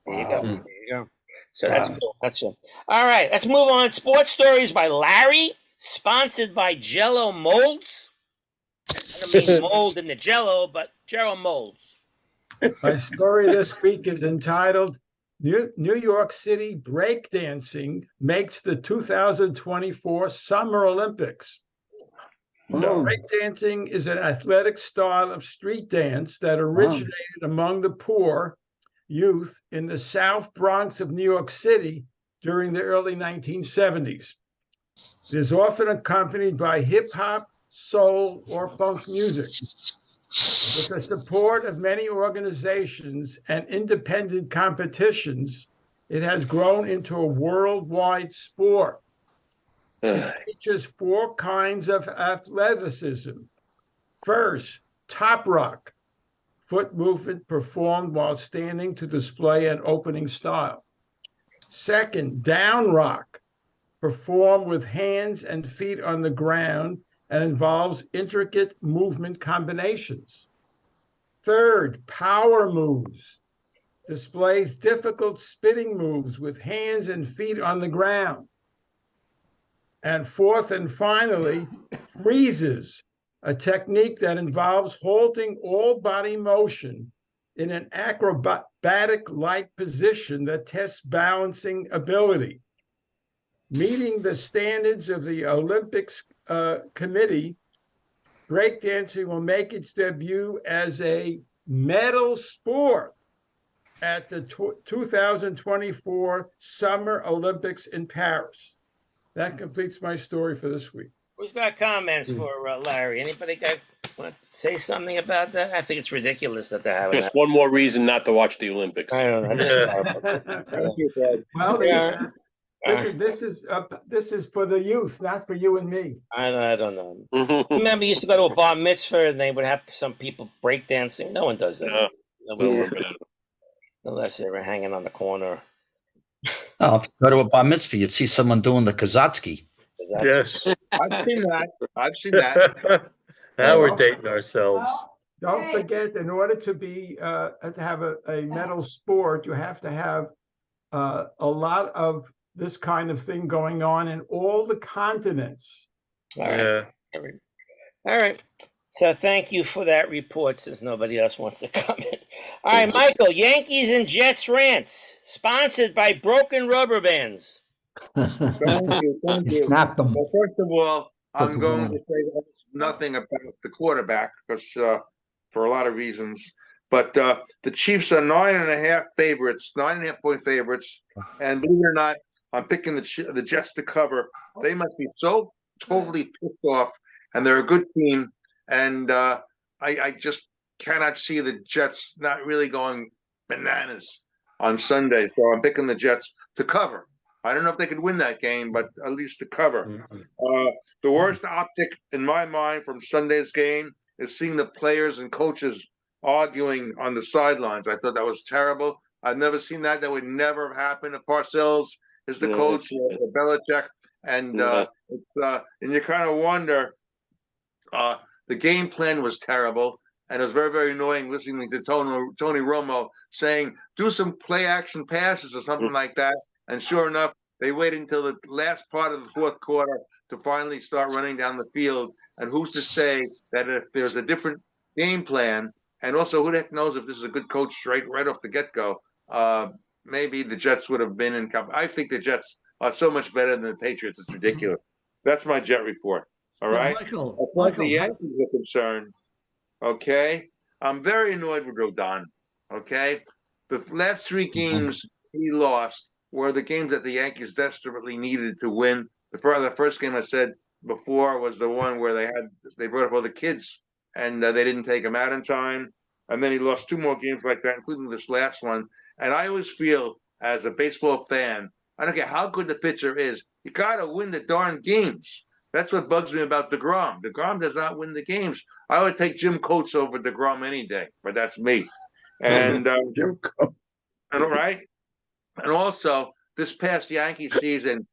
Speaker 1: There you go. There you go. So that's cool. That's it. All right, let's move on. Sports Stories by Larry, sponsored by Jello Molds. I don't mean mold in the Jello, but Jello Molds.
Speaker 14: My story this week is entitled New York City Breakdancing Makes the 2024 Summer Olympics. Breakdancing is an athletic style of street dance that originated among the poor youth in the South Bronx of New York City during the early 1970s. It is often accompanied by hip hop, soul, or funk music. With the support of many organizations and independent competitions, it has grown into a worldwide sport. It features 4 kinds of athleticism. First, top rock, foot movement performed while standing to display an opening style. Second, down rock, performed with hands and feet on the ground and involves intricate movement combinations. Third, power moves, displays difficult spinning moves with hands and feet on the ground. And fourth and finally, freezes, a technique that involves halting all body motion in an acrobatic-like position that tests balancing ability. Meeting the standards of the Olympics Committee, breakdancing will make its debut as a medal sport at the 2024 Summer Olympics in Paris. That completes my story for this week.
Speaker 1: Who's got comments for Larry? Anybody want to say something about that? I think it's ridiculous that they're having
Speaker 3: Just one more reason not to watch the Olympics.
Speaker 1: I don't know.
Speaker 14: Well, this is for the youth, not for you and me.
Speaker 1: I don't know. Remember, you used to go to a bar mitzvah and they would have some people breakdancing. No one does that.
Speaker 9: Yeah.
Speaker 1: Unless they were hanging on the corner.
Speaker 10: Oh, if you go to a bar mitzvah, you'd see someone doing the Kazatsky.
Speaker 11: Yes.
Speaker 7: I've seen that. I've seen that.
Speaker 11: Now we're dating ourselves.
Speaker 14: Don't forget, in order to be to have a medal sport, you have to have a lot of this kind of thing going on in all the continents.
Speaker 1: All right.
Speaker 11: Yeah.
Speaker 1: All right. So thank you for that report, since nobody else wants to comment. All right, Michael, Yankees and Jets rants, sponsored by Broken Rubber Bands.
Speaker 7: Thank you. Thank you.
Speaker 12: Snap them.
Speaker 7: Well, first of all, I'm
Speaker 12: Put
Speaker 7: going
Speaker 12: them
Speaker 7: to say nothing about the quarterback because for a lot of reasons. But the Chiefs are 9.5 favorites, 9.5-point favorites, and believe it or not, I'm picking the Jets to cover. They must be so totally pissed off, and they're a good team. And I just cannot see the Jets not really going bananas on Sunday. So I'm picking the Jets to cover. I don't know if they could win that game, but at least to cover. The worst optic in my mind from Sunday's game is seeing the players and coaches arguing on the sidelines. I thought that was terrible. I've never seen that. That would never have happened. If Parcells is the coach, Belichick, and you kind of wonder. The game plan was terrible, and it was very, very annoying listening to Tony Romo saying, "Do some play action passes" or something like that. And sure enough, they waited until the last part of the fourth quarter to finally start running down the field. And who's to say that if there's a different game plan, and also who the heck knows if this is a good coach right off the get-go, maybe the Jets would have been in company. I think the Jets are so much better than the Patriots. It's ridiculous. That's my Jet report. All right.
Speaker 6: Michael,
Speaker 7: As far as the Yankees are concerned, okay, I'm very annoyed with Rodon. Okay, the last 3 games he lost were the games that the Yankees desperately needed to win. The first game I said before was the one where they brought up all the kids and they didn't take him out in time, and then he lost 2 more games like that, including this last one. And I always feel, as a baseball fan, I don't care how good the pitcher is, you gotta win the darn games. That's what bugs me about DeGrom. DeGrom does not win the games. I would take Jim Coates over DeGrom any day, but that's me. And all right. And also, this past Yankee season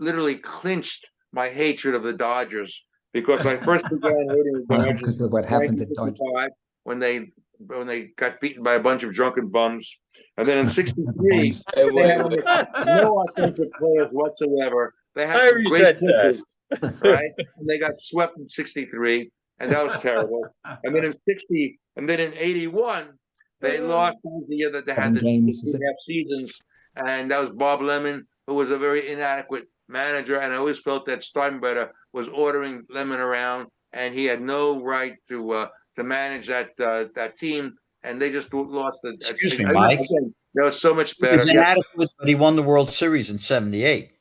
Speaker 7: literally clinched my hatred of the Dodgers because I first began hating the Dodgers
Speaker 12: because of what happened to Dodgers
Speaker 7: when they got beaten by a bunch of drunken bums. And then in '63, they had no offensive players whatsoever. They had some great pitchers, right? And they got swept in '63, and that was terrible. And then in '81, they lost the year that they had the 2.5 seasons, and that was Bob Lemon, who was a very inadequate manager. And I always felt that Steinbrenner was ordering Lemon around, and he had no right to manage that team. And they just lost the.
Speaker 10: Excuse me, Mike.
Speaker 7: Again, they were so much better.
Speaker 10: He was inadequate, but he won the World Series in '78.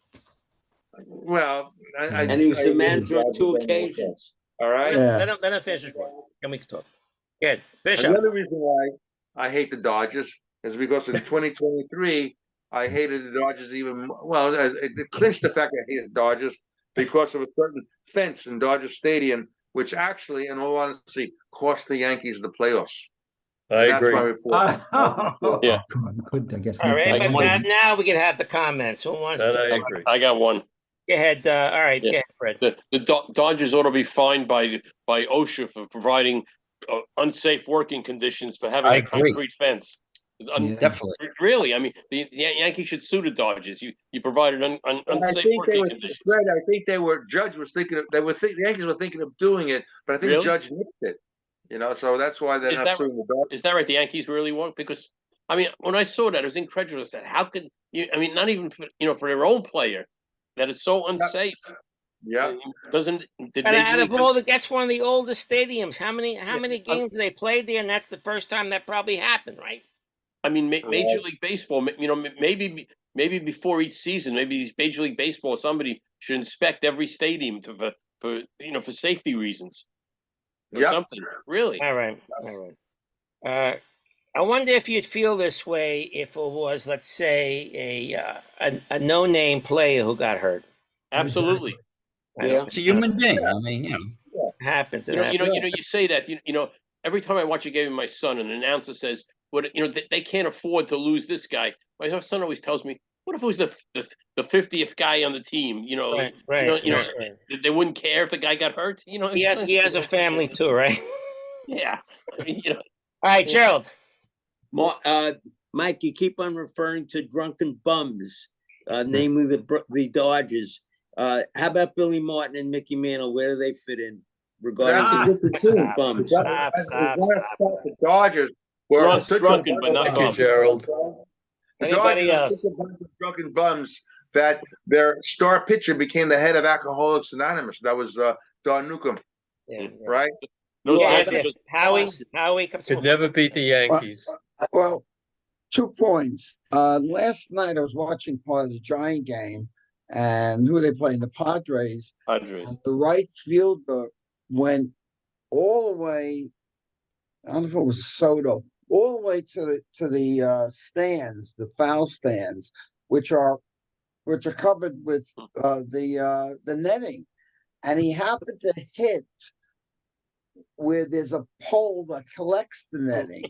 Speaker 7: Well,
Speaker 9: and he was the manager on 2 occasions.
Speaker 7: All right.
Speaker 1: Let him finish his point. Then we can talk. Good. Finish up.
Speaker 7: Another reason why I hate the Dodgers is because in 2023 I hated the Dodgers even. Well, it clinched the fact that I hated the Dodgers because of a certain fence in Dodger Stadium, which actually, in all honesty, cost the Yankees the playoffs.
Speaker 11: I agree.
Speaker 7: That's my report.
Speaker 3: Yeah.
Speaker 12: Could, I guess.
Speaker 1: All right, but now we can have the comments. Who wants
Speaker 11: That
Speaker 1: to?
Speaker 11: I agree.
Speaker 3: I got one.
Speaker 1: Go ahead. All right,
Speaker 3: Yeah.
Speaker 1: go ahead, Fred.
Speaker 3: The Dodgers ought to be fined by OSHA for providing unsafe working conditions for having
Speaker 10: I
Speaker 3: a
Speaker 10: agree.
Speaker 3: concrete fence.
Speaker 10: Definitely.
Speaker 3: Really, I mean, the Yankees should sue the Dodgers. You provided unsafe working conditions.
Speaker 7: Fred, I think Judge was thinking of, the Yankees were thinking of doing it, but I think
Speaker 3: Really?
Speaker 7: Judge nixed it. So that's why they're not suing the Dodgers.
Speaker 3: Is that right? The Yankees really won't? Because I mean, when I saw that, I was incredulous. That how could you? I mean, not even for their own player, that is so unsafe.
Speaker 7: Yeah.
Speaker 3: Doesn't
Speaker 1: And out of all that's one of the oldest stadiums. How many games they played there, and that's the first time that probably happened, right?
Speaker 3: I mean, Major League Baseball. Maybe before each season, maybe Major League Baseball, somebody should inspect every stadium for safety reasons.
Speaker 7: Yeah.
Speaker 3: Something really.
Speaker 1: All right. I wonder if you'd feel this way if it was, let's say, a no-name player who got hurt.
Speaker 3: Absolutely.
Speaker 9: Yeah.
Speaker 10: It's a human being. I mean,
Speaker 1: Happens.
Speaker 3: You say that. Every time I watch a game with my son, an announcer says, what they can't afford to lose this guy. My son always tells me, what if it was the 50th guy on the team? They wouldn't care if the guy got hurt.
Speaker 1: He has a family too, right?
Speaker 3: Yeah.
Speaker 1: All right, Gerald.
Speaker 9: Mike, you keep on referring to drunken bums, namely the Dodgers. How about Billy Martin and Mickey Mantle? Where do they fit in regarding the bums?
Speaker 1: Stop.
Speaker 7: The Dodgers were
Speaker 3: drunken, but not bums.
Speaker 11: Gerald.
Speaker 7: The
Speaker 1: Anybody
Speaker 7: Dodgers
Speaker 1: else?
Speaker 7: were such a bunch of drunken bums that their star pitcher became the head of Alcoholics Anonymous. That was Don Newcomb, right?
Speaker 3: Those
Speaker 1: Yeah,
Speaker 3: guys were just
Speaker 1: Howie
Speaker 11: Could never beat the Yankees.
Speaker 5: Well, 2 points. Last night I was watching part of the Giant game, and who are they playing? The Padres.
Speaker 3: Padres.
Speaker 5: The right fielder went all the way. I don't know if it was Soto, all the way to the stands, the foul stands, which are covered with the netting, and he happened to hit where there's a pole that collects the netting.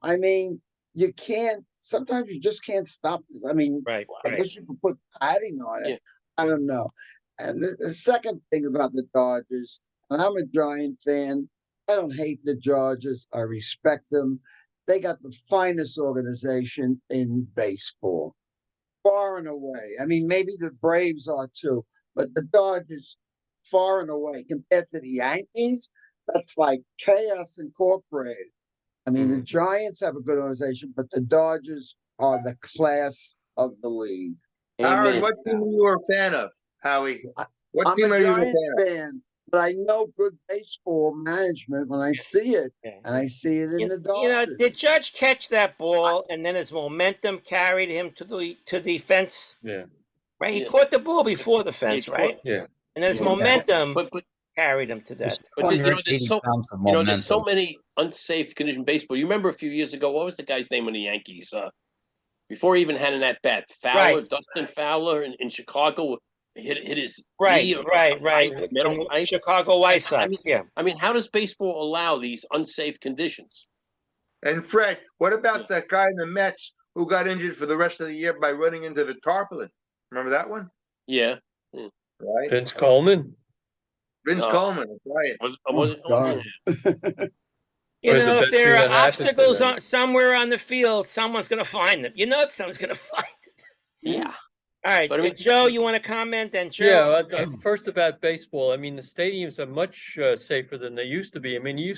Speaker 5: I mean, you can't. Sometimes you just can't stop this. I mean,
Speaker 1: right.
Speaker 5: I guess you can put padding on it. Yeah. I don't know. And the second thing about the Dodgers, and I'm a Giant fan. I don't hate the Dodgers. I respect them. They got the finest organization in baseball, far and away. I mean, maybe the Braves are too, but the Dodgers, far and away, compared to the Yankees, that's like chaos incorporated. I mean, the Giants have a good organization, but the Dodgers are the class of the league.
Speaker 7: Howard, what team are you a fan of, Howie? What team
Speaker 5: I'm
Speaker 7: are
Speaker 5: a
Speaker 7: you
Speaker 5: Giant fan, but I know good baseball management when I see it, and I see it in the Dodgers.
Speaker 1: Did Judge catch that ball, and then his momentum carried him to the fence?
Speaker 11: Yeah.
Speaker 1: Right? He caught the ball before the fence, right?
Speaker 11: Yeah.
Speaker 1: And then his momentum carried him to that.
Speaker 3: But there's so many unsafe condition baseball. You remember a few years ago, what was the guy's name on the Yankees? Before he even had an at bat, Fowler, Dustin Fowler in Chicago hit his knee.
Speaker 1: Right. In Chicago White Sox.
Speaker 3: I mean, how does baseball allow these unsafe conditions?
Speaker 7: And Fred, what about that guy in the Mets who got injured for the rest of the year by running into the tarpaulin? Remember that one?
Speaker 3: Yeah.
Speaker 7: Right.
Speaker 11: Vince Coleman.
Speaker 7: Coleman, that's right.
Speaker 3: Was it Coleman?
Speaker 1: If there are obstacles somewhere on the field, someone's going to find them. Someone's going to find it.
Speaker 3: Yeah.
Speaker 1: All right, but Joe, you want to comment? And Joe?
Speaker 11: Yeah, first about baseball. I mean, the stadiums are much safer than they used to be. I mean, you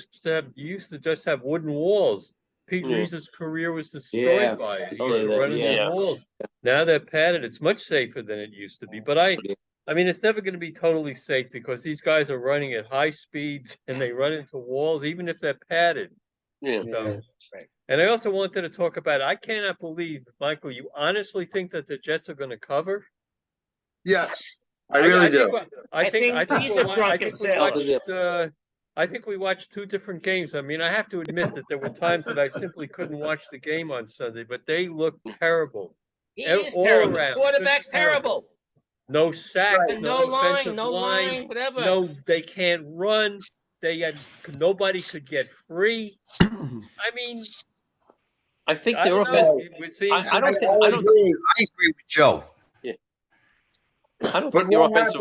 Speaker 11: used to just have wooden walls. Pete Reese's career was destroyed by it. He used to run into walls. Now they're padded. It's much safer than it used to be. But I mean, it's never going to be totally safe because these guys are running at high speeds and they run into walls, even if they're padded.
Speaker 3: Yeah.
Speaker 11: So, and I also wanted to talk about, I cannot believe, Michael, you honestly think that the Jets are going to cover?
Speaker 7: Yes, I really do.
Speaker 11: I think we watched 2 different games. I mean, I have to admit that there were times that I simply couldn't watch the game on Sunday, but they looked terrible.
Speaker 1: He is terrible. The quarterback's terrible.
Speaker 11: No sack,
Speaker 1: no line, whatever.
Speaker 11: No, they can't run. Nobody could get free. I mean,
Speaker 3: I think their offense. I agree
Speaker 10: with Joe.
Speaker 3: Yeah. I don't think their offensive.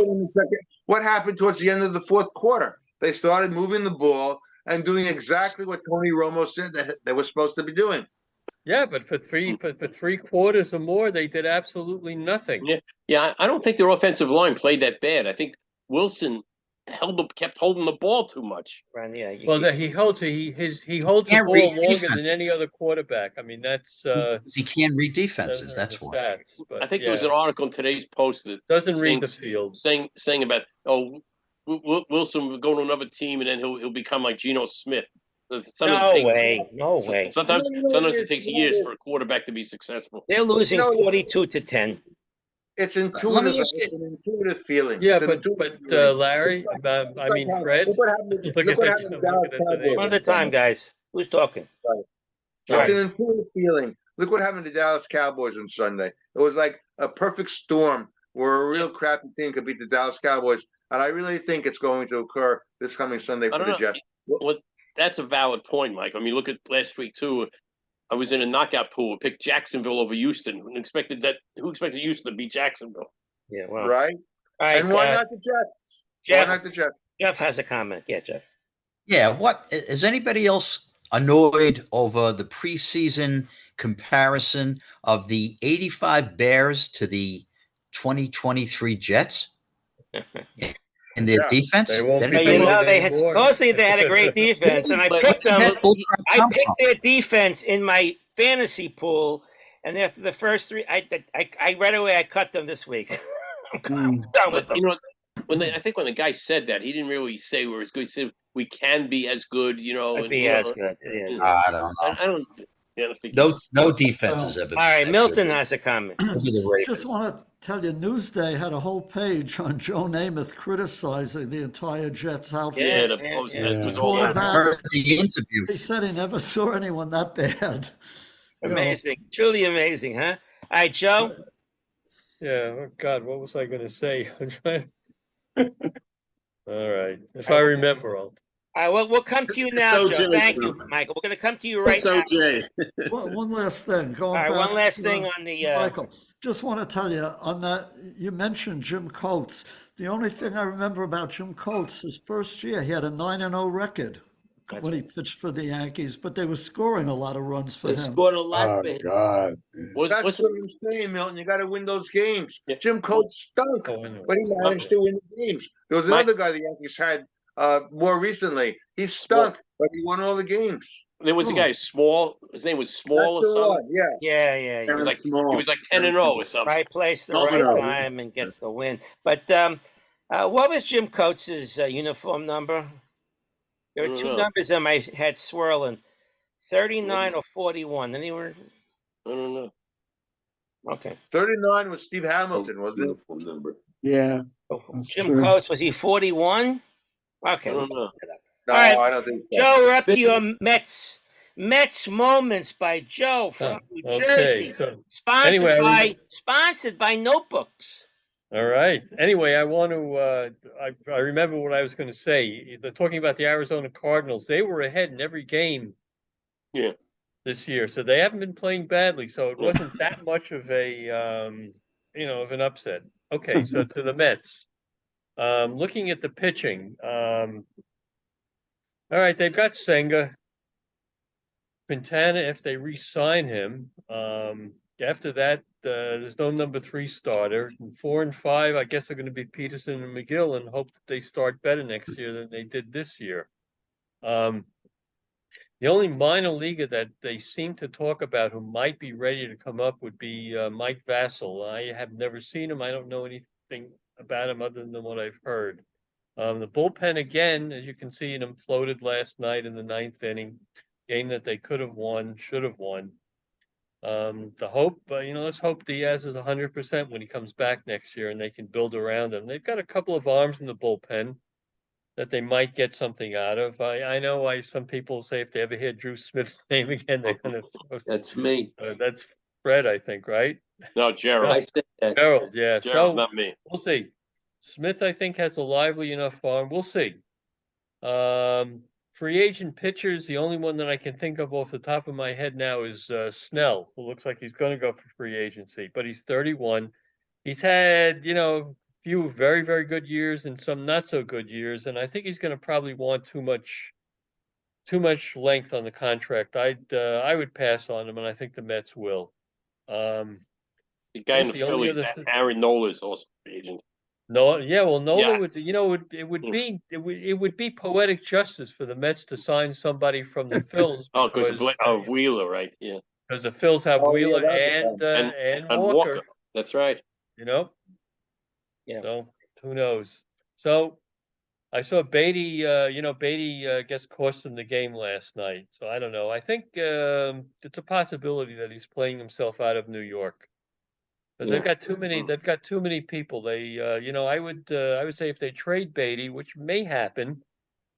Speaker 7: What happened towards the end of the fourth quarter? They started moving the ball and doing exactly what Tony Romo said that they were supposed to be doing.
Speaker 11: Yeah, but for three quarters or more, they did absolutely nothing.
Speaker 3: Yeah. I don't think their offensive line played that bad. I think Wilson kept holding the ball too much.
Speaker 11: He holds the ball longer than any other quarterback. I mean, that's
Speaker 10: he can't read defenses. That's why.
Speaker 11: Stats,
Speaker 3: I think there was an article in today's Post that
Speaker 11: doesn't read the field,
Speaker 3: saying about Wilson will go to another team and then he'll become like Geno Smith.
Speaker 1: No way.
Speaker 3: Sometimes it takes years for a quarterback to be successful.
Speaker 1: They're losing 42-10.
Speaker 7: It's intuitive. It's an intuitive feeling.
Speaker 11: Yeah, but Larry, I mean Fred.
Speaker 7: Look what happened to Dallas Cowboys.
Speaker 1: One at a time, guys. Who's talking?
Speaker 7: It's an intuitive feeling. Look what happened to Dallas Cowboys on Sunday. It was like a perfect storm where a real crappy team could beat the Dallas Cowboys, and I really think it's going to occur this coming Sunday for the Jets.
Speaker 3: Well, that's a valid point, Mike. I mean, look at last week too. I was in a knockout pool. Picked Jacksonville over Houston. Who expected Houston to beat Jacksonville?
Speaker 1: Yeah, well,
Speaker 7: Right?
Speaker 1: all right.
Speaker 7: And why not the Jets?
Speaker 1: Jeff,
Speaker 7: Why not the Jets?
Speaker 1: Jeff has a comment. Yeah, Jeff.
Speaker 10: Yeah, what is anybody else annoyed over the preseason comparison of the 85 Bears to the 2023 Jets in their
Speaker 7: Yeah.
Speaker 10: defense?
Speaker 11: They won't be
Speaker 1: You
Speaker 10: Anybody?
Speaker 11: doing
Speaker 1: know,
Speaker 11: it
Speaker 1: they had,
Speaker 11: anymore.
Speaker 1: supposedly they had a great defense, and I picked them.
Speaker 10: That bullcrap
Speaker 1: I
Speaker 10: come
Speaker 1: picked
Speaker 10: from?
Speaker 1: their defense in my fantasy pool, and after the first three, I right away I cut them this week. I'm done with
Speaker 3: But
Speaker 1: them.
Speaker 3: you know, I think when the guy said that, he didn't really say we're as good. He said we can be as good. You know,
Speaker 1: I'd
Speaker 3: and,
Speaker 1: be
Speaker 3: you
Speaker 1: as
Speaker 3: know,
Speaker 1: good. Yeah.
Speaker 10: I don't know.
Speaker 3: I don't. Yeah, I don't think
Speaker 10: No,
Speaker 3: he's-
Speaker 10: no defense has ever
Speaker 1: All right,
Speaker 10: been that
Speaker 1: Milton
Speaker 10: good.
Speaker 1: has a comment.
Speaker 10: Maybe the Ravens.
Speaker 6: Just want to tell you, Newsday had a whole page on Joe Namath criticizing the entire Jets outfit.
Speaker 3: Yeah,
Speaker 1: Yeah,
Speaker 3: the post
Speaker 1: yeah.
Speaker 3: that was all
Speaker 6: Quarterback.
Speaker 3: over.
Speaker 10: I heard the interview.
Speaker 6: He said he never saw anyone that bad. You know,
Speaker 1: Amazing, truly amazing, huh? All right, Joe.
Speaker 11: Yeah, oh God, what was I gonna say? I'm trying. All right, if I remember, I'll.
Speaker 1: All right, we'll come to you now,
Speaker 8: It's
Speaker 1: Joe.
Speaker 8: OJ,
Speaker 1: Thank
Speaker 8: bro.
Speaker 1: you, Michael. We're going to come to you right
Speaker 8: It's
Speaker 1: now.
Speaker 8: OJ.
Speaker 6: one last thing,
Speaker 1: All
Speaker 6: going
Speaker 1: right,
Speaker 6: back.
Speaker 1: one last
Speaker 6: to,
Speaker 1: thing on the.
Speaker 6: Michael, just want to tell you on that, you mentioned Jim Coates. The only thing I remember about Jim Coates, his first year, he had a 9-0 record when he pitched for the Yankees, but they were scoring a lot of runs for
Speaker 9: They
Speaker 6: him.
Speaker 9: scored a lot for him.
Speaker 5: God.
Speaker 7: That's what I'm saying, Milton. You got to win those games.
Speaker 3: Yeah.
Speaker 7: Jim Coates stunk,
Speaker 11: Oh, I know.
Speaker 7: but he managed to win the games. There was
Speaker 3: Mike-
Speaker 7: another guy the Yankees had more recently. He stunk, but he won all the games.
Speaker 3: There was a guy Small. His name was Small
Speaker 7: That's
Speaker 3: or
Speaker 7: the
Speaker 3: something.
Speaker 7: one, yeah.
Speaker 1: Yeah, yeah,
Speaker 3: He
Speaker 1: yeah.
Speaker 3: was like
Speaker 8: Small.
Speaker 3: he was like 10-0 or something.
Speaker 1: Right place, the
Speaker 8: Not
Speaker 1: right
Speaker 8: at all.
Speaker 1: time, and gets the win. But what was Jim Coates's uniform number? There
Speaker 3: I
Speaker 1: were
Speaker 3: don't
Speaker 1: two
Speaker 3: know.
Speaker 1: numbers in my head swirling, 39 or 41. Anywhere?
Speaker 3: I don't know.
Speaker 1: Okay.
Speaker 7: 39 was Steve Hamilton, wasn't it?
Speaker 9: Uniform number.
Speaker 5: Yeah.
Speaker 1: Jim
Speaker 5: true.
Speaker 1: Coates, was he 41? Okay.
Speaker 3: I don't know.
Speaker 7: No,
Speaker 1: All right.
Speaker 7: I don't think so.
Speaker 1: Joe, we're up to your Mets moments by Joe from New
Speaker 11: Okay,
Speaker 1: Jersey.
Speaker 11: so
Speaker 1: Sponsored
Speaker 11: anyway,
Speaker 1: by Notebooks.
Speaker 11: all right. Anyway, I want to. I remember what I was going to say. They're talking about the Arizona Cardinals. They were ahead in every game.
Speaker 3: Yeah.
Speaker 11: This year, so they haven't been playing badly. So it wasn't that much of a, of an upset. Okay, so to the Mets. Looking at the pitching. All right, they've got Senga. Quintana, if they re-sign him. After that, there's no number 3 starter. And 4 and 5, I guess, are going to be Peterson and McGill, and hope that they start better next year than they did this year. The only minor leaguer that they seem to talk about who might be ready to come up would be Mike Vassell. I have never seen him. I don't know anything about him other than what I've heard. The bullpen, again, as you can see, imploded last night in the 9th inning. Game that they could have won, should have won. The hope, let's hope Diaz is 100% when he comes back next year and they can build around him. They've got a couple of arms in the bullpen that they might get something out of. I know why some people say if they ever hear Drew Smith's name again, they're going to.
Speaker 9: That's me.
Speaker 11: That's Fred, I think, right?
Speaker 3: No, Gerald.
Speaker 9: I said that.
Speaker 11: Gerald, yeah.
Speaker 3: Gerald,
Speaker 11: So
Speaker 3: not me.
Speaker 11: we'll see. Smith, I think, has a lively enough farm. We'll see. Free agent pitchers, the only one that I can think of off the top of my head now is Snell, who looks like he's going to go for free agency, but he's 31. He's had, few very, very good years and some not so good years, and I think he's going to probably want too much length on the contract. I would pass on him, and I think the Mets will.
Speaker 3: The guy in the
Speaker 11: only
Speaker 3: Phillies,
Speaker 11: other
Speaker 3: Aaron Nola, is also free agent.
Speaker 11: No, yeah, well, Nola
Speaker 3: Yeah.
Speaker 11: would, it would be poetic justice for the Mets to sign somebody from the Phils
Speaker 3: Because of Wheeler, right? Yeah.
Speaker 11: because the Phils have
Speaker 7: Oh, yeah,
Speaker 11: Wheeler
Speaker 7: that's
Speaker 11: and Walker.
Speaker 3: That's right.
Speaker 11: Yeah. So who knows? So I saw Beatty. Beatty gets cost him the game last night. So I don't know. I think it's a possibility that he's playing himself out of New York because they've got too many. They've got too many people. They, I would say if they trade Beatty, which may happen,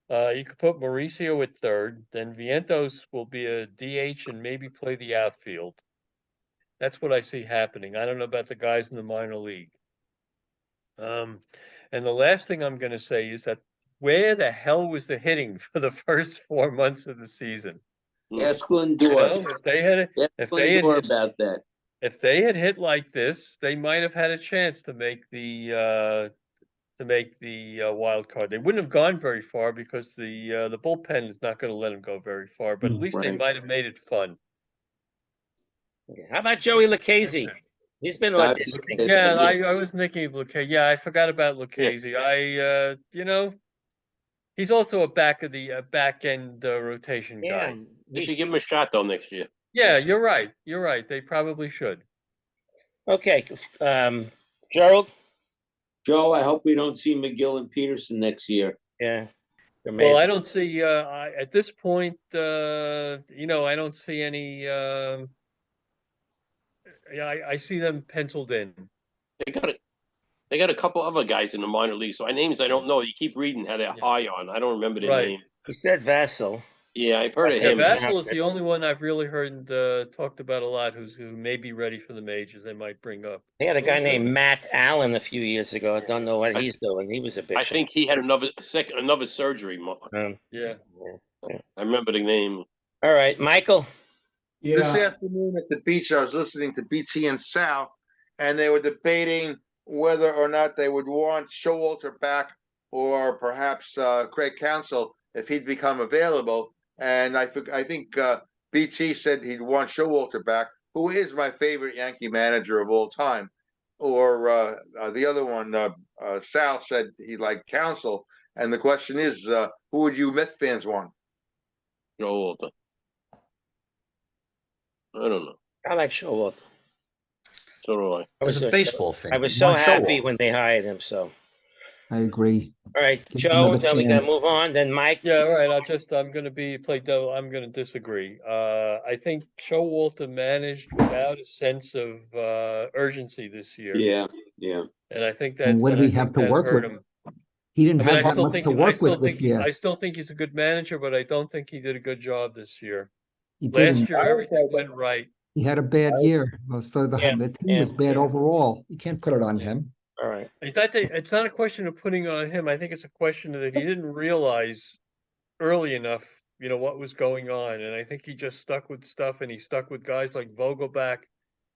Speaker 11: you could put Mauricio at third. Then Vientos will be a DH and maybe play the outfield. That's what I see happening. I don't know about the guys in the minor league. And the last thing I'm going to say is that where the hell was the hitting for the first 4 months of the season?
Speaker 9: Ask
Speaker 11: You
Speaker 9: Lindor.
Speaker 11: know, if they had,
Speaker 9: Ask
Speaker 11: if they had,
Speaker 9: Lindor
Speaker 11: hit-
Speaker 9: about that.
Speaker 11: if they had hit like this, they might have had a chance to make the wild card. They wouldn't have gone very far because the bullpen is not going to let them go very far. But at least they
Speaker 9: Right.
Speaker 11: might have made it fun.
Speaker 1: How about Joey Lucchese? He's been
Speaker 9: That's-
Speaker 1: auditioning.
Speaker 11: Yeah, I was thinking of Lucchese. Yeah, I forgot about Lucchese. He's also a back end rotation
Speaker 1: Yeah,
Speaker 11: guy.
Speaker 3: They should give him a shot though next year.
Speaker 11: Yeah, you're right. You're right. They probably should.
Speaker 1: Okay, Gerald.
Speaker 9: Joe, I hope we don't see McGill and Peterson next year.
Speaker 1: Yeah.
Speaker 11: Well, I don't see at this point. I don't see any. Yeah, I see them penciled in.
Speaker 3: They got a couple other guys in the minor leagues. So names I don't know. You keep reading how they're high on. I don't remember their names.
Speaker 1: He said Vassell.
Speaker 3: Yeah, I've heard of
Speaker 11: Yeah,
Speaker 3: him.
Speaker 11: Vassell is the only one I've really heard talked about a lot. Who may be ready for the majors. They might bring up.
Speaker 1: They had a guy named Matt Allen a few years ago. I don't know what he's doing. He was a big.
Speaker 3: I think he had another surgery.
Speaker 11: Yeah.
Speaker 3: I remember the name.
Speaker 1: All right, Michael.
Speaker 7: This afternoon at the beach, I was listening to BT and Sal, and they were debating whether or not they would want Showalter back or perhaps Craig Counsell if he'd become available. And I think BT said he'd want Showalter back, who is my favorite Yankee manager of all time. Or the other one, Sal said he liked Counsell. And the question is, who would you Met fans want?
Speaker 3: Showalter. I don't know.
Speaker 1: I like Showalter.
Speaker 3: So do I.
Speaker 10: It's a baseball thing.
Speaker 1: I was
Speaker 10: You
Speaker 1: so
Speaker 10: want
Speaker 1: happy
Speaker 10: Showalter.
Speaker 1: when they hired him. So.
Speaker 12: I agree.
Speaker 1: All right,
Speaker 12: Give him
Speaker 1: Joe.
Speaker 12: another
Speaker 1: Then we gotta
Speaker 12: chance.
Speaker 1: move on. Then Mike.
Speaker 11: Yeah, all right. I'm going to play devil. I'm going to disagree. I think Showalter managed without a sense of urgency this year.
Speaker 9: Yeah.
Speaker 11: And I think that.
Speaker 12: And what did he have to work
Speaker 11: hurt
Speaker 12: with?
Speaker 11: him.
Speaker 12: He didn't
Speaker 11: I mean,
Speaker 12: have
Speaker 11: I
Speaker 12: that
Speaker 11: still
Speaker 12: much
Speaker 11: think
Speaker 12: to work with this year.
Speaker 11: I still think he's a good manager, but I don't think he did a good job this year.
Speaker 12: He
Speaker 11: Last
Speaker 12: didn't.
Speaker 11: year, everything went right.
Speaker 12: He had a bad year. So the team was bad overall. You can't put it on him.
Speaker 1: All right.
Speaker 11: It's not a question of putting it on him. I think it's a question that he didn't realize early enough, what was going on. And I think he just stuck with stuff, and he stuck with guys like Vogelback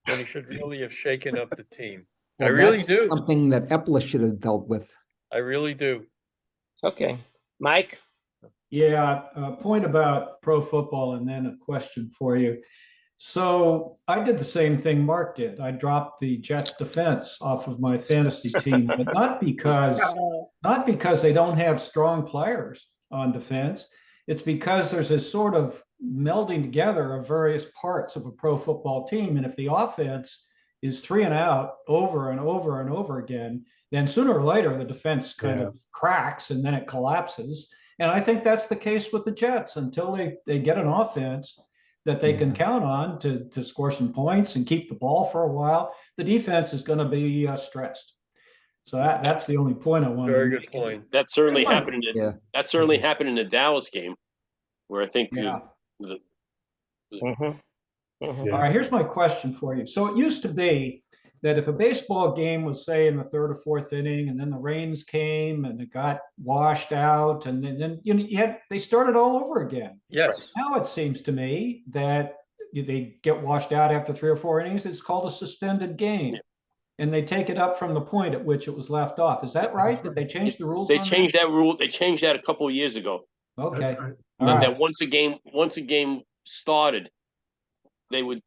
Speaker 11: when he should really have shaken up the team.
Speaker 12: Well,
Speaker 11: I really
Speaker 12: that's
Speaker 11: do.
Speaker 12: something that Epler should have dealt with.
Speaker 11: I really do.
Speaker 1: Okay, Mike.
Speaker 14: Yeah, a point about pro football and then a question for you. So I did the same thing Mark did. I dropped the Jets defense off of my fantasy team, but not because they don't have strong players on defense. It's because there's this sort of melding together of various parts of a pro football team. And if the offense is 3 and out over and over and over again, then sooner or later the defense kind of cracks and then it collapses. And I think that's the case with the Jets until they get an offense that they can count on to score some points and keep the ball for a while. The defense is going to be stressed. So that's the only point I wanted.
Speaker 11: Very good point.
Speaker 3: That certainly happened. That certainly happened in the Dallas game, where I think
Speaker 14: All right, here's my question for you. So it used to be that if a baseball game was, say, in the 3rd or 4th inning, and then the rains came and it got washed out, and then they started all over again.
Speaker 11: Yes.
Speaker 14: Now it seems to me that they get washed out after 3 or 4 innings. It's called a suspended game, and they take it up from the point at which it was left off. Is that right? Did they change the rules?
Speaker 3: They changed that rule. They changed that a couple of years ago.
Speaker 14: Okay.
Speaker 3: That once a game started, they would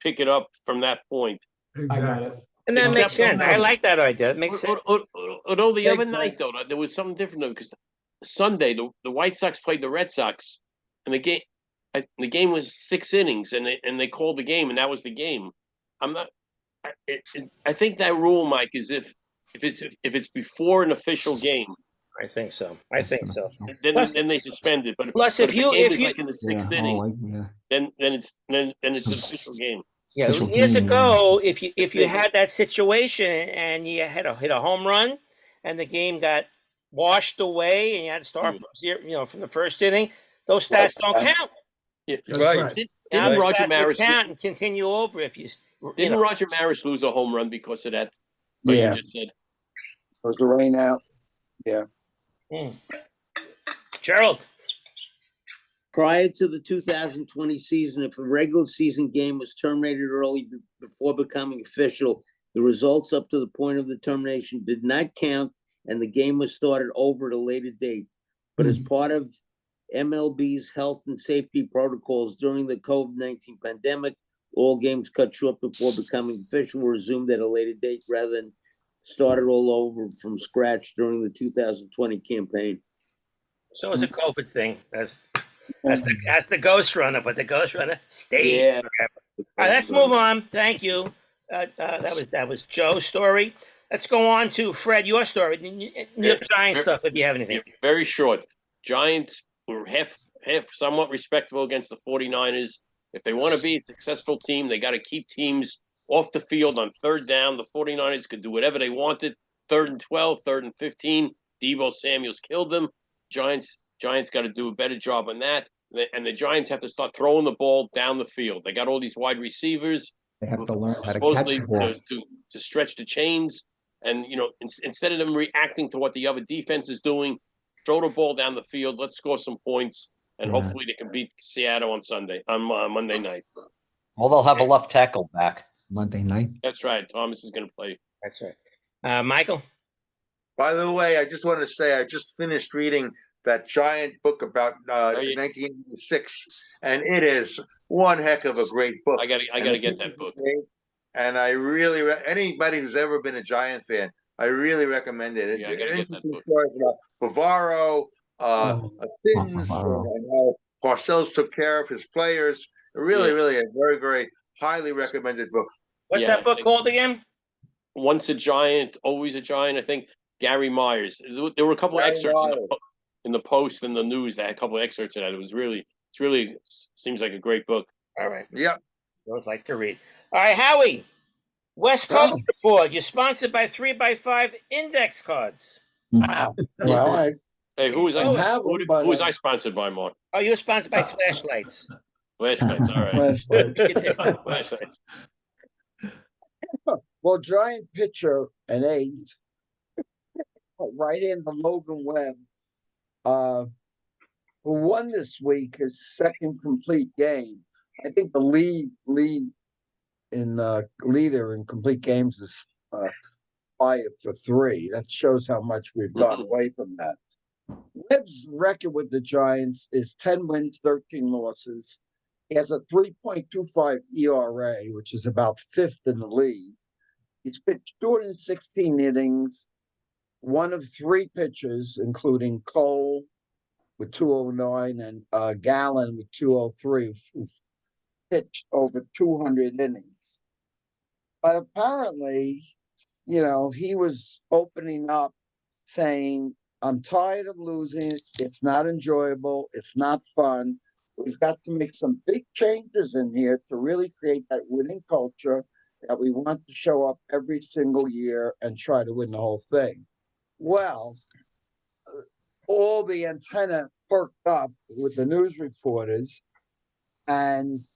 Speaker 3: pick it up from that point.
Speaker 14: I got it.
Speaker 1: And that makes sense. I like that idea. It makes sense.
Speaker 3: Although the other night, though, there was something different, though, because Sunday, the White Sox played the Red Sox, and the game was 6 innings, and they called the game, and that was the game. I think that rule, Mike, is if it's before an official game.
Speaker 1: I think so.
Speaker 3: Then they suspend it. But
Speaker 1: plus,
Speaker 3: but
Speaker 1: if you
Speaker 3: like in the 6th inning, then it's an official game.
Speaker 1: Yeah, years ago, if you had that situation and you had hit a home run, and the game got washed away, and you had to start from zero, from the 1st inning, those stats don't count.
Speaker 3: Yeah,
Speaker 11: right.
Speaker 3: Didn't Roger Maris
Speaker 1: count and continue over if you?
Speaker 3: Didn't Roger Maris lose a home run because of that?
Speaker 5: Yeah.
Speaker 3: You just said.
Speaker 5: Was the rain out? Yeah.
Speaker 1: Gerald.
Speaker 9: Prior to the 2020 season, if a regular season game was terminated early before becoming official, the results up to the point of the termination did not count, and the game was started over at a later date. But as part of MLB's health and safety protocols during the COVID-19 pandemic, all games cut short before becoming official were resumed at a later date rather than started all over from scratch during the 2020 campaign.
Speaker 1: So it's a COVID thing. That's the Ghost Runner, but the Ghost Runner stays forever. All right, let's move on. Thank you. That was Joe's story. Let's go on to Fred, your story, New York Giants stuff, if you have anything.
Speaker 3: Very short. Giants were half somewhat respectable against the 49ers. If they want to be a successful team, they got to keep teams off the field on third down. The 49ers could do whatever they wanted. 3rd and 12, 3rd and 15. Deebo Samuels killed them. Giants got to do a better job on that. And the Giants have to start throwing the ball down the field. They got all these wide receivers.
Speaker 12: They have to learn how to catch
Speaker 3: supposedly
Speaker 12: the ball.
Speaker 3: to stretch the chains. And, instead of them reacting to what the other defense is doing, throw the ball down the field. Let's score some points. And hopefully they can beat Seattle on Monday night.
Speaker 10: Well, they'll have a left tackle back.
Speaker 12: Monday night.
Speaker 3: That's right. Thomas is going to play.
Speaker 1: That's right. Michael?
Speaker 7: By the way, I just wanted to say I just finished reading that giant book about 1986, and it is one heck of a great book.
Speaker 3: I gotta get that book.
Speaker 7: And I really, anybody who's ever been a Giant fan, I really recommend it.
Speaker 3: Yeah, I gotta get that book.
Speaker 7: Stories about Bavaro, Sims, and how Parcells took care of his players. Really a very, very highly recommended book.
Speaker 1: What's that book called again?
Speaker 3: Once a Giant, Always a Giant. I think Gary Myers. There were a couple of excerpts in the Post and the News that had a couple of excerpts in that. It's really seems like a great book.
Speaker 1: All right.
Speaker 7: Yeah.
Speaker 1: I would like to read. All right, Howie. West Coast Report. You're sponsored by 3x5 index cards.
Speaker 5: Wow. Well,
Speaker 3: Hey, who was I sponsored by, Mark?
Speaker 1: Oh, you were sponsored by flashlights.
Speaker 3: Flashlights, all right. Flashlights.
Speaker 5: Well, giant pitcher and 8, right into Logan Webb, who won this week his second complete game. I think the leader in complete games is 5 for 3. That shows how much we've gone away from that. Webb's record with the Giants is 10 wins, 13 losses. He has a 3.25 ERA, which is about 5th in the league. He's pitched 216 innings, one of 3 pitchers, including Cole with 209 and Gallen with 203, who pitched over 200 innings. But apparently, he was opening up saying, I'm tired of losing. It's not enjoyable. It's not fun. We've got to make some big changes in here to really create that winning culture that we want to show up every single year and try to win the whole thing. Well, all the antenna perked up with the news reporters, and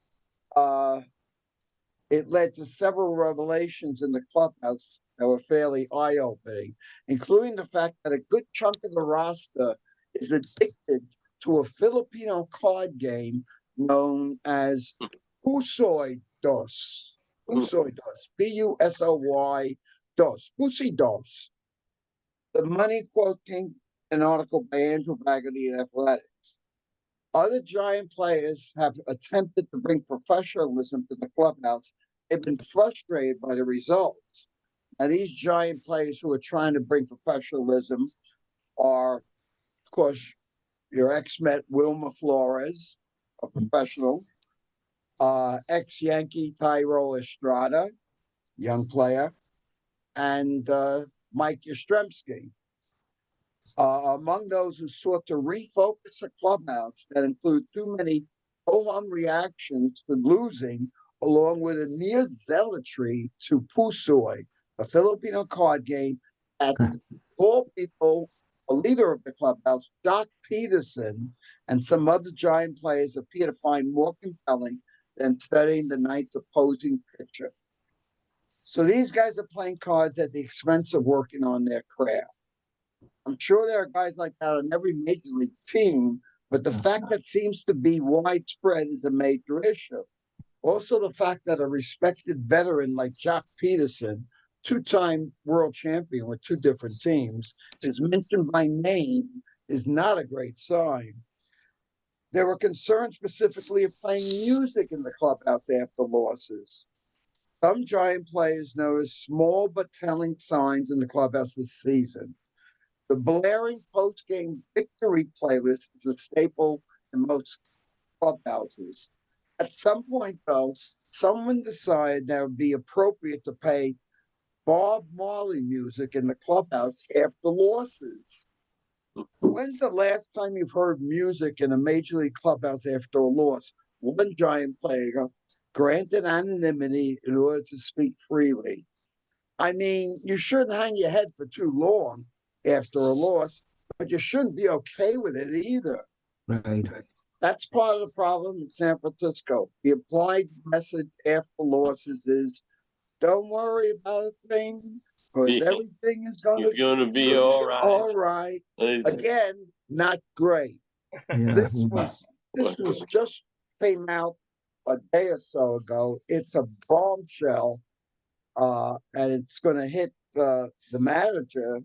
Speaker 5: it led to several revelations in the clubhouse that were fairly eye-opening, including the fact that a good chunk of the roster is addicted to a Filipino card game known as Pusoy Dos. Pusoy Dos. Pusoy Dos. Pusoy Dos. The money quote came in an article by Andrew Baggity in Athletics. Other Giant players have attempted to bring professionalism to the clubhouse. They've been frustrated by the results. Now, these Giant players who are trying to bring professionalism are, of course, your ex-Met Wilmer Flores, a professional, ex-Yankee Thairo Estrada, young player, and Mike Yastrzemski. Among those who sought to refocus a clubhouse that include too many ho-hum reactions to losing, along with a near zealotry to Pusoy, a Filipino card game, at 4 people, a leader of the clubhouse, Doc Peterson, and some other Giant players appear to find more compelling than studying the night's opposing pitcher. So these guys are playing cards at the expense of working on their craft. I'm sure there are guys like that on every major league team, But the fact that seems to be widespread is a major issue. Also, the fact that a respected veteran like Jock Peterson, two-time world champion with two different teams, is mentioned by name is not a great sign. There were concerns specifically of playing music in the clubhouse after losses. Some Giant players noticed small but telling signs in the clubhouse this season. The blaring post-game victory playlist is a staple in most clubhouses. At some point, though, someone decided that it would be appropriate to play Bob Marley music in the clubhouse after losses. When's the last time you've heard music in a major league clubhouse after a loss? One Giant player granted anonymity in order to speak freely. I mean, you shouldn't hang your head for too long after a loss, but you shouldn't be okay with it either.
Speaker 12: Right.
Speaker 5: That's part of the problem in San Francisco. The applied message after losses is, don't worry about a thing, because everything is going
Speaker 3: to be all right.
Speaker 5: All right. Again, not great.
Speaker 12: Yeah.
Speaker 5: This was just came out a day or so ago. It's a bombshell, and it's going to hit the manager,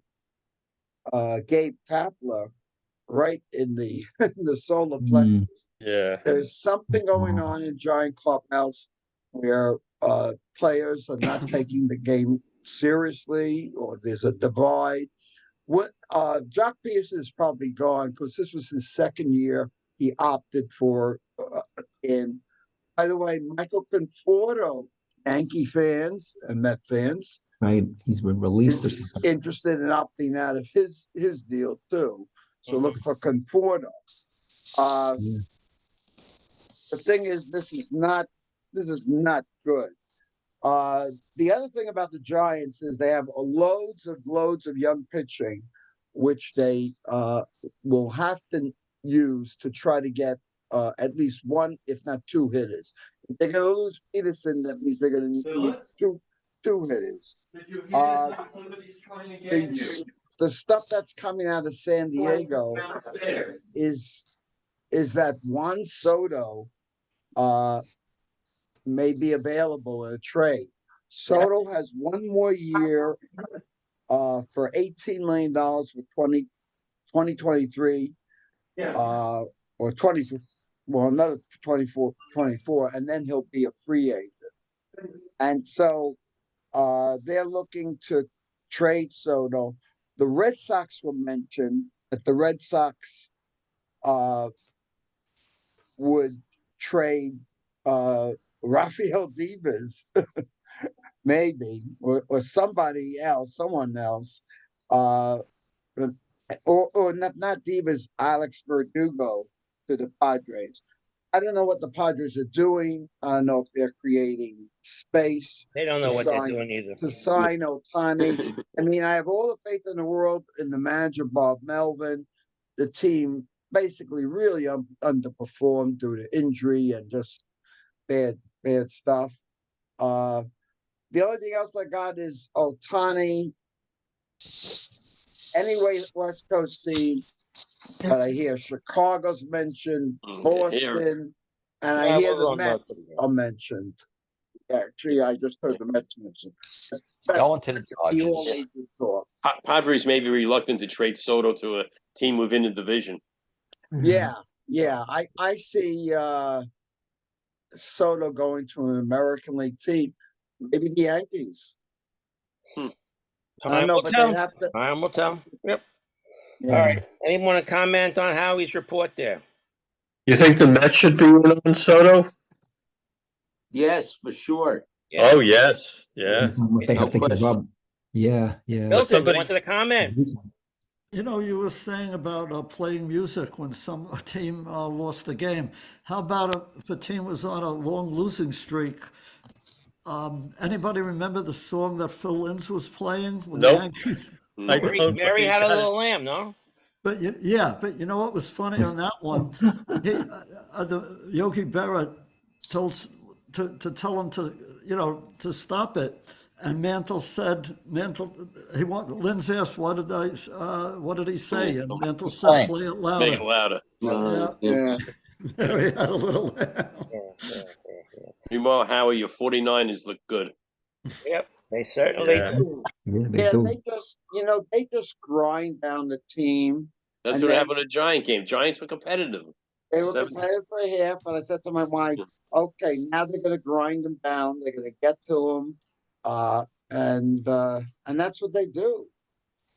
Speaker 5: Gabe Kapler, right in the the solar plexus.
Speaker 11: Yeah.
Speaker 5: There's something going on in Giant Clubhouse where players are not taking the game seriously, or there's a divide. What Jock Pearson is probably gone because this was his second year. He opted for in. By the way, Michael Conforto, Yankee fans and Met fans,
Speaker 12: Right. He's been released.
Speaker 5: is interested in opting out of his deal too. So look for Conforto. The thing is, this is not good. The other thing about the Giants is they have loads of young pitching, which they will have to use to try to get at least one, if not two hitters. If they're going to lose Peterson, that means they're going to need two hitters. The stuff that's coming out of San Diego is that Juan Soto may be available in a trade. Soto has one more year for $18 million for 2023 or 24, well, another 24, and then he'll be a free agent. And so they're looking to trade Soto. The Red Sox were mentioned, that the Red Sox would trade Rafael Devers, maybe, or somebody else, someone else, or not Devers, Alex Verdugo to the Padres. I don't know what the Padres are doing. I don't know if they're creating space.
Speaker 1: They don't know what they're doing either.
Speaker 5: To sign Ohtani. I mean, I have all the faith in the world in the manager, Bob Melvin. The team basically really underperformed due to injury and just bad stuff. The only thing else I got is Ohtani. Anyway, West Coast team. But I hear Chicago's mentioned, Boston, and I hear the Mets are mentioned. Actually, I just heard the Mets mentioned.
Speaker 10: Going to the Dodgers.
Speaker 3: Padres may be reluctant to trade Soto to a team within the division.
Speaker 5: Yeah. I see Soto going to an American League team, maybe the Yankees. I know, but they have to.
Speaker 1: Time will tell. Yep.
Speaker 5: Yeah.
Speaker 1: All right. Anyone want to comment on Howie's report there?
Speaker 4: You think the Mets should be in on Soto?
Speaker 9: Yes, for sure.
Speaker 11: Oh, yes. Yeah.
Speaker 12: What they have to give up. Yeah.
Speaker 1: Milton, you wanted to comment?
Speaker 6: You know, you were saying about playing music when some team lost the game. How about if a team was on a long losing streak? Anybody remember the song that Phil Linz was playing when the Yankees?
Speaker 1: Mary had a little lamb, no?
Speaker 6: But you know what was funny on that one? The Yogi Berra told to tell him to stop it, And Mantle said, Lynn's asked, what did he say? And Mantle said, play it louder.
Speaker 3: Make it louder.
Speaker 6: Yeah. There he had a little.
Speaker 3: Meanwhile, Howie, your 49ers look good.
Speaker 1: Yep, they certainly do.
Speaker 5: They just grind down the team.
Speaker 3: That's what happened to the Giant game. Giants were competitive.
Speaker 5: They were competitive for a half, and I said to my wife, okay, now they're going to grind them down. They're going to get to them. And that's what they do.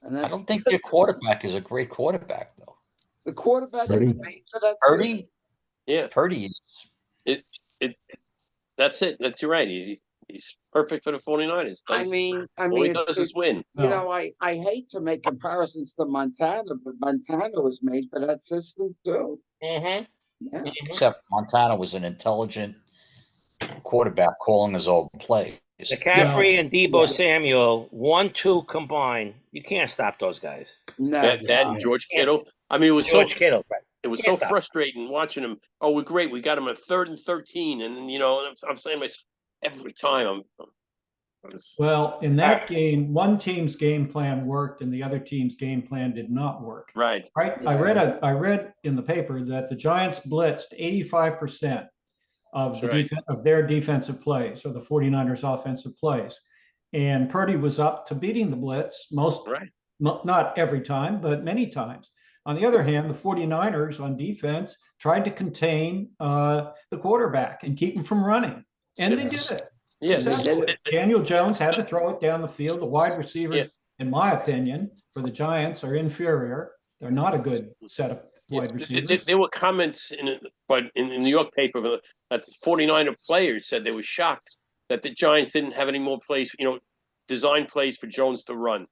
Speaker 5: And
Speaker 10: I don't think their quarterback is a great quarterback, though.
Speaker 5: The quarterback is made for that.
Speaker 10: Purdy?
Speaker 3: Yeah.
Speaker 10: Purdy is.
Speaker 3: That's it. That's right. He's perfect for the 49ers. All he does is win.
Speaker 5: I hate to make comparisons to Montana, but Montana was made for that system too.
Speaker 1: Mm-hmm.
Speaker 5: Yeah.
Speaker 10: Except Montana was an intelligent quarterback calling his own plays.
Speaker 1: McCaffrey and Debo Samuel, 1-2 combined. You can't stop those guys.
Speaker 5: No,
Speaker 3: that and George Kittle. I mean, it was
Speaker 1: George Kittle. Right.
Speaker 3: It was so frustrating watching him. Oh, we're great. We got him at 3rd and 13, and I'm saying myself every time.
Speaker 15: Well, in that game, one team's game plan worked, and the other team's game plan did not work.
Speaker 3: Right.
Speaker 15: Right. Yeah. I read in the paper that the Giants blitzed 85% of their defensive plays, or the 49ers offensive plays. And Purdy was up to beating the blitz not every time, but many times. On the other hand, the 49ers on defense tried to contain the quarterback and keep him from running. And they did it.
Speaker 3: Yes.
Speaker 15: Daniel Jones had to throw it down the field. The wide receivers, in my opinion, for the Giants are inferior. They're not a good set of wide receivers.
Speaker 3: There were comments in the New York paper that 49er players said they were shocked that the Giants didn't have any more plays, design plays for Jones to run.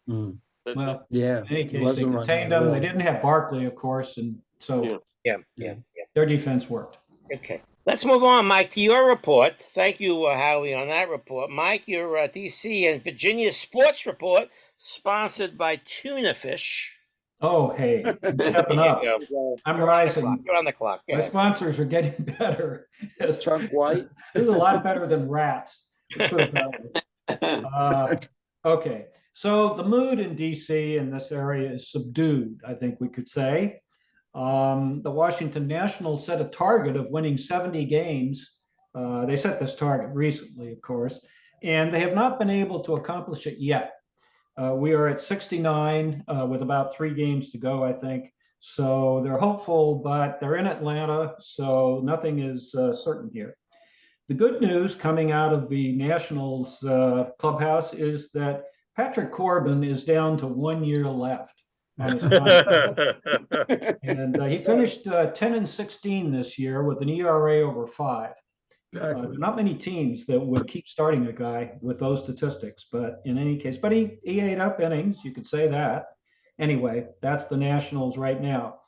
Speaker 15: Well, in any case, they contained them. They didn't have Barkley, of course, and so their defense worked.
Speaker 1: Okay. Let's move on, Mike, to your report. Thank you, Howie, on that report. Mike, your D.C. and Virginia sports report, sponsored by Tuna Fish.
Speaker 15: Oh, hey, I'm stepping up. I'm rising.
Speaker 1: You're on the clock.
Speaker 15: My sponsors are getting better.
Speaker 5: Chuck White.
Speaker 15: This is a lot better than rats. Let's put it that way. Okay, so the mood in D.C. in this area is subdued, I think we could say. The Washington Nationals set a target of winning 70 games. They set this target recently, of course, and they have not been able to accomplish it yet. We are at 69 with about 3 games to go, I think. So they're hopeful, but they're in Atlanta, so nothing is certain here. The good news coming out of the Nationals clubhouse is that Patrick Corbin is down to 1 year left. And he finished 10-16 this year with an ERA over 5. Not many teams that would keep starting a guy with those statistics, but in any case, he ate up innings, you could say that. Anyway, that's the Nationals right now.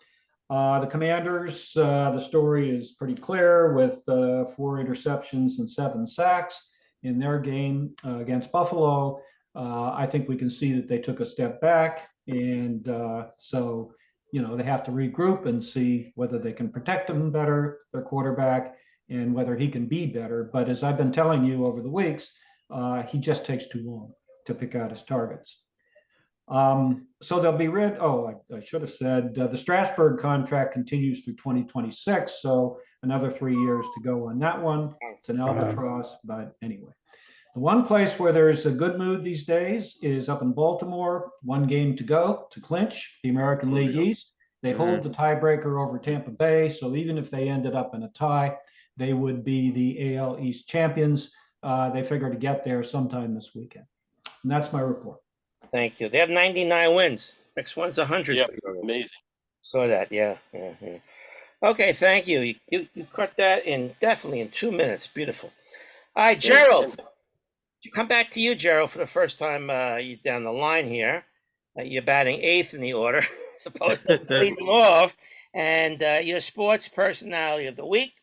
Speaker 15: The Commanders, the story is pretty clear with 4 interceptions and 7 sacks in their game against Buffalo. I think we can see that they took a step back. And so, they have to regroup and see whether they can protect him better, their quarterback, and whether he can be better. But as I've been telling you over the weeks, he just takes too long to pick out his targets. So they'll be rid. Oh, I should have said the Strasburg contract continues through 2026. So another 3 years to go on that one. It's an albatross, but anyway. The one place where there's a good mood these days is up in Baltimore. 1 game to go to clinch the American League East. They hold the tiebreaker over Tampa Bay. So even if they ended up in a tie, they would be the AL East champions. They figure to get there sometime this weekend. And that's my report.
Speaker 1: Thank you. They have 99 wins. Next one's 100.
Speaker 3: Yeah, amazing.
Speaker 1: Saw that. Yeah. Okay, thank you. You cut that definitely in 2 minutes. Beautiful. All right, Gerald. Come back to you, Gerald, for the first time you're down the line here. You're batting 8th in the order, supposed to lead them off. And your sports personality of the week.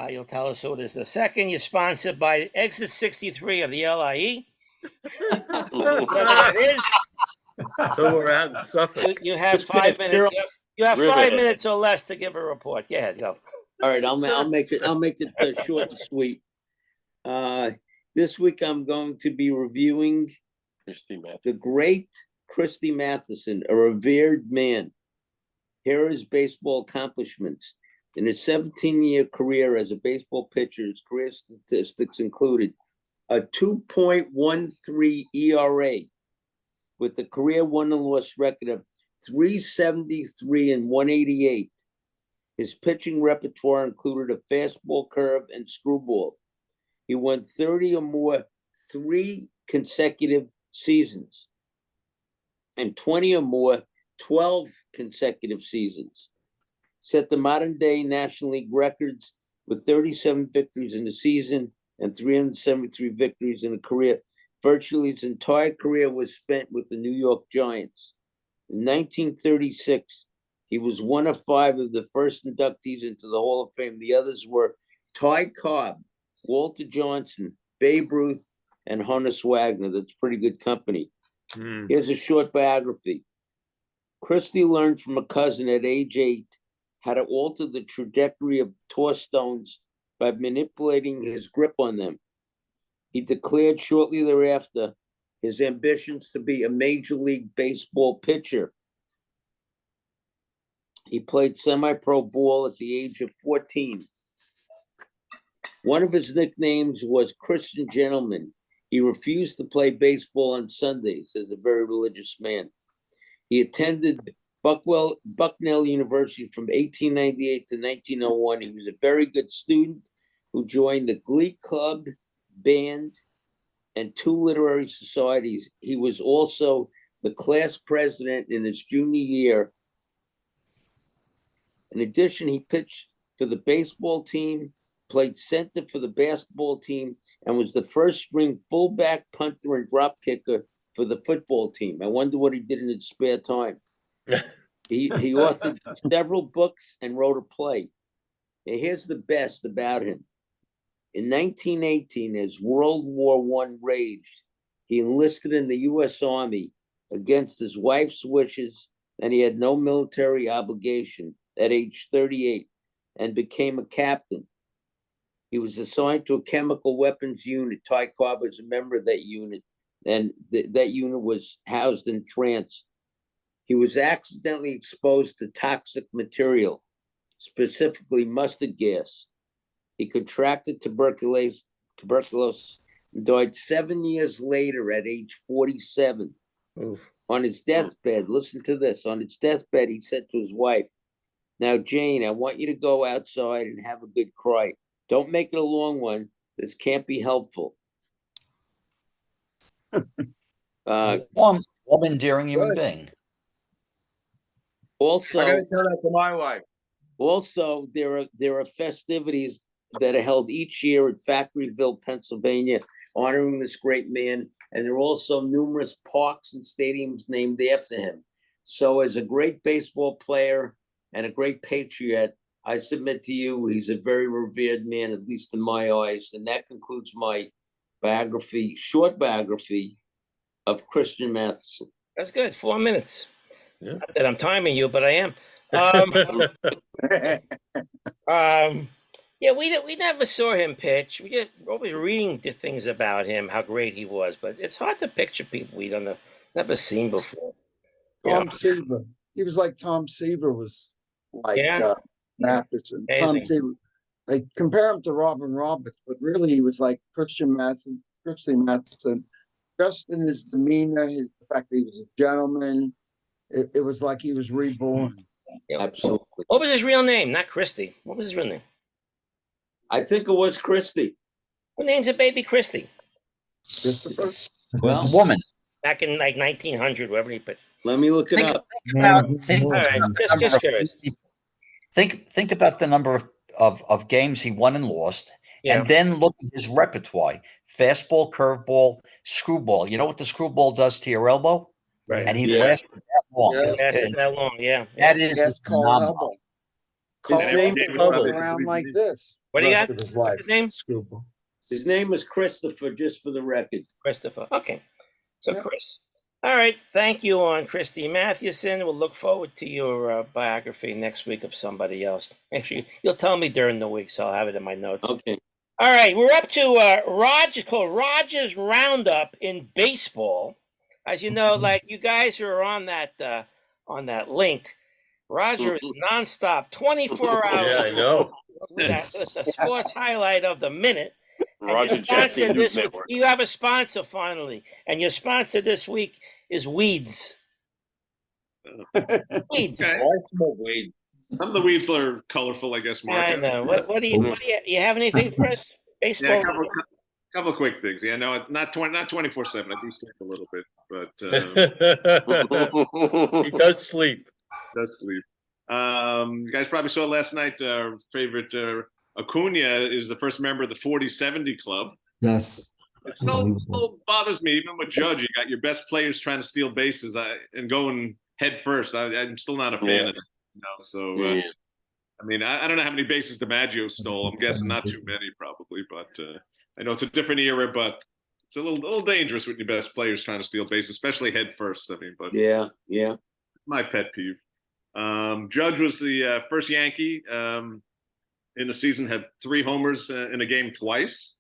Speaker 1: You'll tell us who it is the second. You're sponsored by Exit 63 of the LIE. That's what it is.
Speaker 11: Somewhere out in Suffolk.
Speaker 1: You have 5 minutes. You have 5 minutes or less to give a report. Yeah, go.
Speaker 9: All right, I'll make it short and sweet. This week I'm going to be reviewing the great Christy Mathewson, a revered man. Here are his baseball accomplishments. In his 17-year career as a baseball pitcher, his career statistics included a 2.13 ERA with a career won and loss record of 373 and 188. His pitching repertoire included a fastball, curve, and screwball. He won 30 or more 3 consecutive seasons and 20 or more 12 consecutive seasons. Set the modern day National League records with 37 victories in the season and 373 victories in a career. Virtually his entire career was spent with the New York Giants. In 1936, he was one of 5 of the first inductees into the Hall of Fame. The others were Ty Cobb, Walter Johnson, Babe Ruth, and Honus Wagner. That's pretty good company. Here's a short biography. Christy learned from a cousin at age 8 how to alter the trajectory of toss stones by manipulating his grip on them. He declared shortly thereafter his ambitions to be a Major League Baseball pitcher. He played semi-pro ball at the age of 14. One of his nicknames was Christian Gentleman. He refused to play baseball on Sundays as a very religious man. He attended Bucknell University from 1898 to 1901. He was a very good student who joined the Glee Club, band, and 2 literary societies. He was also the class president in his junior year. In addition, he pitched for the baseball team, played center for the basketball team, and was the first string fullback, punter, and drop kicker for the football team. I wonder what he did in his spare time. He authored several books and wrote a play. And here's the best about him. In 1918, as World War I raged, he enlisted in the U.S. Army against his wife's wishes, and he had no military obligation at age 38 and became a captain. He was assigned to a chemical weapons unit. Ty Cobb was a member of that unit, and that unit was housed in France. He was accidentally exposed to toxic material, specifically mustard gas. He contracted tuberculosis and died 7 years later at age 47.
Speaker 1: Oof.
Speaker 9: On his deathbed, listen to this, on his deathbed, he said to his wife, "Now, Jane, I want you to go outside and have a good cry. Don't make it a long one. This can't be helpful."
Speaker 10: Warm, endearing human being.
Speaker 9: Also,
Speaker 7: I gotta tell that to my wife.
Speaker 9: Also, there are festivities that are held each year at Factoryville, Pennsylvania, honoring this great man. And there are also numerous parks and stadiums named after him. So as a great baseball player and a great patriot, I submit to you, he's a very revered man, at least in my eyes. And that concludes my biography, short biography of Christian Mathewson.
Speaker 1: That's good. 4 minutes.
Speaker 11: Yeah.
Speaker 1: Not that I'm timing you, but I am. Yeah, we never saw him pitch. We just always reading the things about him, how great he was. But it's hard to picture people we don't know, never seen before.
Speaker 5: Tom Seaver. He was like Tom Seaver was like Matheson. Tom Seaver. They compare him to Robin Roberts, but really he was like Christian Matheson, just in his demeanor, the fact that he was a gentleman. It was like he was reborn.
Speaker 1: Yeah.
Speaker 9: Absolutely.
Speaker 1: What was his real name? Not Christy. What was his real name?
Speaker 9: I think it was Christy.
Speaker 1: What name's a baby Christy?
Speaker 5: Christopher?
Speaker 10: Well, the woman.
Speaker 1: Back in like 1900, wherever he pitched.
Speaker 9: Let me look it up.
Speaker 1: All right, just curious.
Speaker 10: Think about the number of games he won and lost, and then look at his repertoire: fastball, curveball, screwball. You know what the screwball does to your elbow?
Speaker 1: Right.
Speaker 10: And he lasted that long.
Speaker 1: Lasted that long, yeah.
Speaker 10: That is
Speaker 5: phenomenal. His name
Speaker 9: was
Speaker 5: around like this.
Speaker 1: What do you got?
Speaker 5: His
Speaker 1: What's his name?
Speaker 5: Screwball.
Speaker 9: His name was Christopher, just for the record.
Speaker 1: Christopher. Okay. So Chris. All right. Thank you on Christy Mathewson. We'll look forward to your biography next week of somebody else. Actually, you'll tell me during the week, so I'll have it in my notes.
Speaker 9: Okay.
Speaker 1: All right, we're up to Roger, called Rogers Roundup in baseball. As you know, like you guys who are on that link, Roger is nonstop, 24 hours.
Speaker 11: Yeah, I know.
Speaker 1: With the sports highlight of the minute.
Speaker 3: Roger Jesse News Network.
Speaker 1: You have a sponsor finally, and your sponsor this week is Weeds. Weeds.
Speaker 8: Okay.
Speaker 3: Weed.
Speaker 8: Some of the weeds are colorful, I guess, Mark.
Speaker 1: I know. What do you have anything for us? Baseball.
Speaker 8: Yeah, couple of quick things. Yeah, no, not 24/7. I do sleep a little bit, but
Speaker 11: He does sleep.
Speaker 8: You guys probably saw last night. Favorite Acuña is the first member of the 40-70 club.
Speaker 12: Yes.
Speaker 8: It still bothers me, even with Judge. You got your best players trying to steal bases and going head first. I'm still not a fan of it. So, I mean, I don't know how many bases DiMaggio stole. I'm guessing not too many, probably. But I know it's a different era, but it's a little dangerous with your best players trying to steal bases, especially head first. I mean, but
Speaker 9: yeah,
Speaker 8: my pet peeve. Judge was the first Yankee in the season, had 3 homers in a game twice.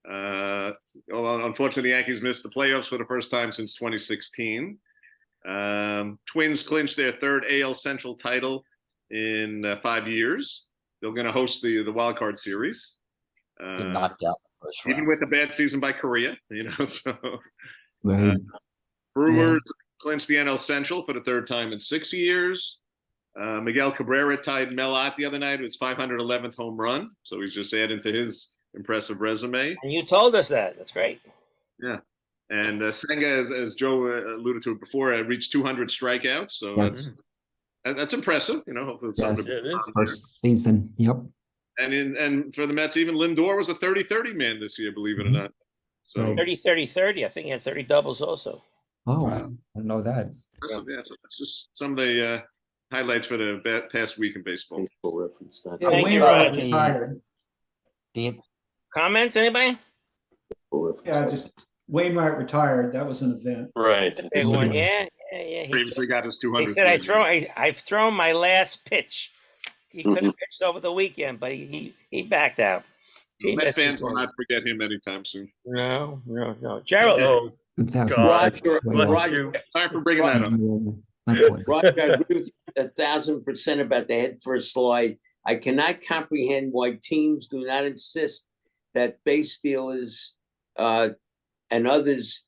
Speaker 8: Unfortunately, the Yankees missed the playoffs for the first time since 2016. Twins clinched their 3rd AL Central title in 5 years. They're going to host the wild card series.
Speaker 10: Knocked out first round.
Speaker 8: Even with a bad season by Korea, So
Speaker 12: Right.
Speaker 8: Brewers clinched the NL Central for the 3rd time in 6 years. Miguel Cabrera tied Mel Ott the other night with his 511th home run. So he's just adding to his impressive resume.
Speaker 1: And you told us that. That's great.
Speaker 8: Yeah. And Senga, as Joe alluded to it before, reached 200 strikeouts. So that's impressive. Hopefully
Speaker 12: First season. Yep.
Speaker 8: And for the Mets, even Lindor was a 30-30 man this year, believe it or not. So
Speaker 1: 30-30-30. I think he had 30 doubles also.
Speaker 12: Oh, I didn't know that.
Speaker 8: So that's just some of the highlights for the past week in baseball.
Speaker 9: Reference that.
Speaker 1: Thank you,
Speaker 15: Wainwright
Speaker 1: Roger.
Speaker 15: retired.
Speaker 1: Comments, anybody?
Speaker 15: Yeah, just Wainwright retired. That was an event.
Speaker 3: Right.
Speaker 1: Big one. Yeah.
Speaker 8: Previously got his 200.
Speaker 1: He said, I've thrown my last pitch. He could have pitched over the weekend, but he backed out.
Speaker 8: Met fans will not forget him anytime soon.
Speaker 1: No. Gerald.
Speaker 11: Oh,
Speaker 9: Roger,
Speaker 8: sorry for bringing that up.
Speaker 9: Roger, I agree with you 1,000% about the head first slide. I cannot comprehend why teams do not insist that base stealers and others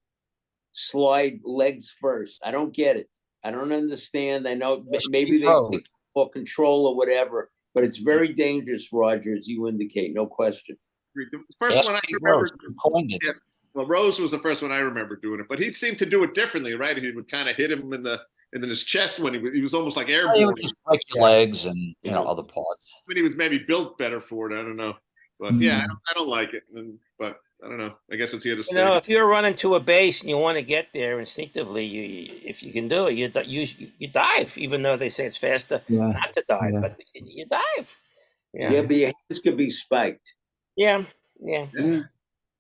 Speaker 9: slide legs first. I don't get it. I don't understand. I know maybe they think for control or whatever, but it's very dangerous, Roger, as you indicate, no question.
Speaker 8: The first one I remember, well, Rose was the first one I remember doing it, but he seemed to do it differently, right? He would kind of hit him in his chest when he was almost like airborne.
Speaker 10: He would just break your legs and other parts.
Speaker 8: I mean, he was maybe built better for it. I don't know, but yeah, I don't like it. But I don't know. I guess it's here to stay.
Speaker 1: If you're running to a base and you want to get there instinctively, if you can do it, you dive. Even though they say it's faster not to dive, but you dive.
Speaker 9: Yeah, but your hands could be spiked.
Speaker 1: Yeah.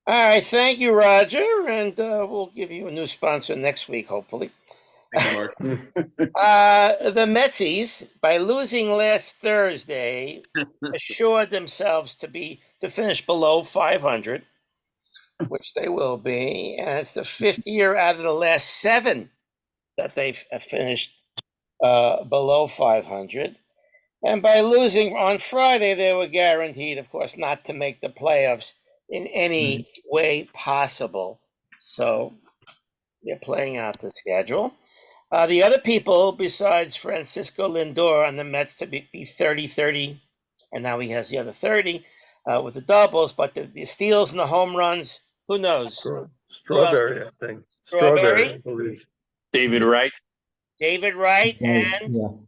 Speaker 1: All right, thank you, Roger, and we'll give you a new sponsor next week, hopefully.
Speaker 8: Thank you, Mark.
Speaker 1: The Metsies, by losing last Thursday, assured themselves to finish below 500, which they will be, and it's the 5th year out of the last 7 that they've finished below 500. And by losing on Friday, they were guaranteed, of course, not to make the playoffs in any way possible. So they're playing out the schedule. The other people, besides Francisco Lindor on the Mets, to be 30-30, and now he has the other 30 with the doubles, but the steals and the home runs, who knows?
Speaker 11: Strawberry, I think. Strawberry, I believe.
Speaker 3: David Wright.
Speaker 1: David Wright and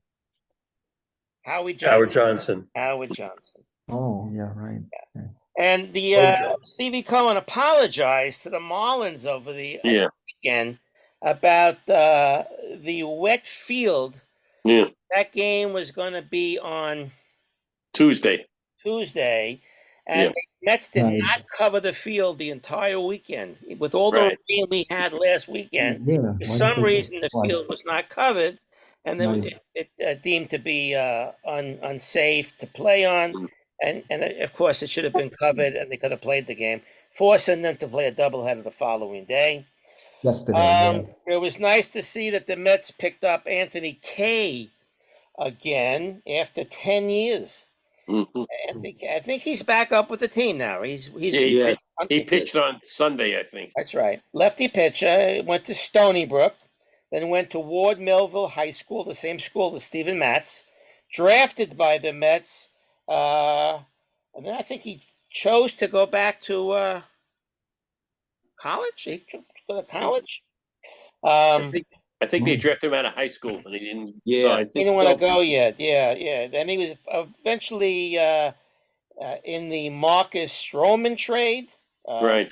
Speaker 1: Howard Johnson.
Speaker 12: Oh, yeah, right.
Speaker 1: Yeah. And the Stevie Cohen apologized to the Marlins over the weekend about the wet field.
Speaker 3: Yeah.
Speaker 1: That game was going to be on
Speaker 3: Tuesday.
Speaker 1: And the Mets did not cover the field the entire weekend. With all the rain we had last weekend, for some reason the field was not covered, and then it deemed to be unsafe to play on. And of course, it should have been covered, and they could have played the game, forcing them to play a doubleheader the following day.
Speaker 12: Yesterday,
Speaker 1: It was nice to see that the Mets picked up Anthony Kay again after 10 years. I think he's back up with the team now.
Speaker 3: He pitched on Sunday, I think.
Speaker 1: That's right. Lefty pitcher, went to Stony Brook, then went to Ward Melville High School, the same school as Steven Matz, drafted by the Mets, and then I think he chose to go back to college. He chose to go to college.
Speaker 3: I think they drafted him out of high school, and he didn't.
Speaker 9: Yeah,
Speaker 3: sign.
Speaker 1: He didn't want to go yet. Yeah. Then he was eventually in the Marcus Stroman trade.
Speaker 3: Right.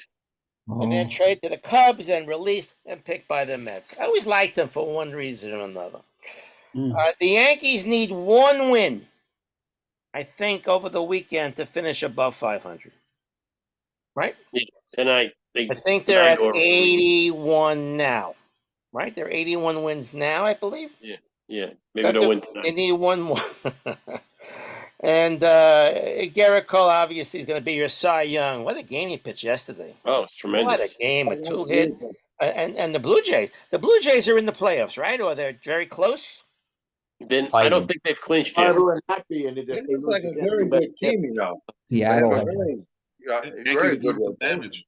Speaker 1: And then trade to the Cubs and released and picked by the Mets. I always liked them for one reason or another. The Yankees need one win, I think, over the weekend to finish above 500. Right?
Speaker 3: Yeah, tonight.
Speaker 1: I think they're at 81 now. Right? They're 81 wins now, I believe.
Speaker 3: Yeah. Maybe they'll win tonight.
Speaker 1: They need one more. And Garrett Cole obviously is going to be your Cy Young. What a game he pitched yesterday!
Speaker 3: Oh, it's tremendous.
Speaker 1: What a game! A 2-hit. And the Blue Jays. The Blue Jays are in the playoffs, right? Or they're very close.
Speaker 3: Then I don't think they've clinched yet.
Speaker 5: They look like a very good team, you know.
Speaker 12: Seattle.
Speaker 8: Very good damage.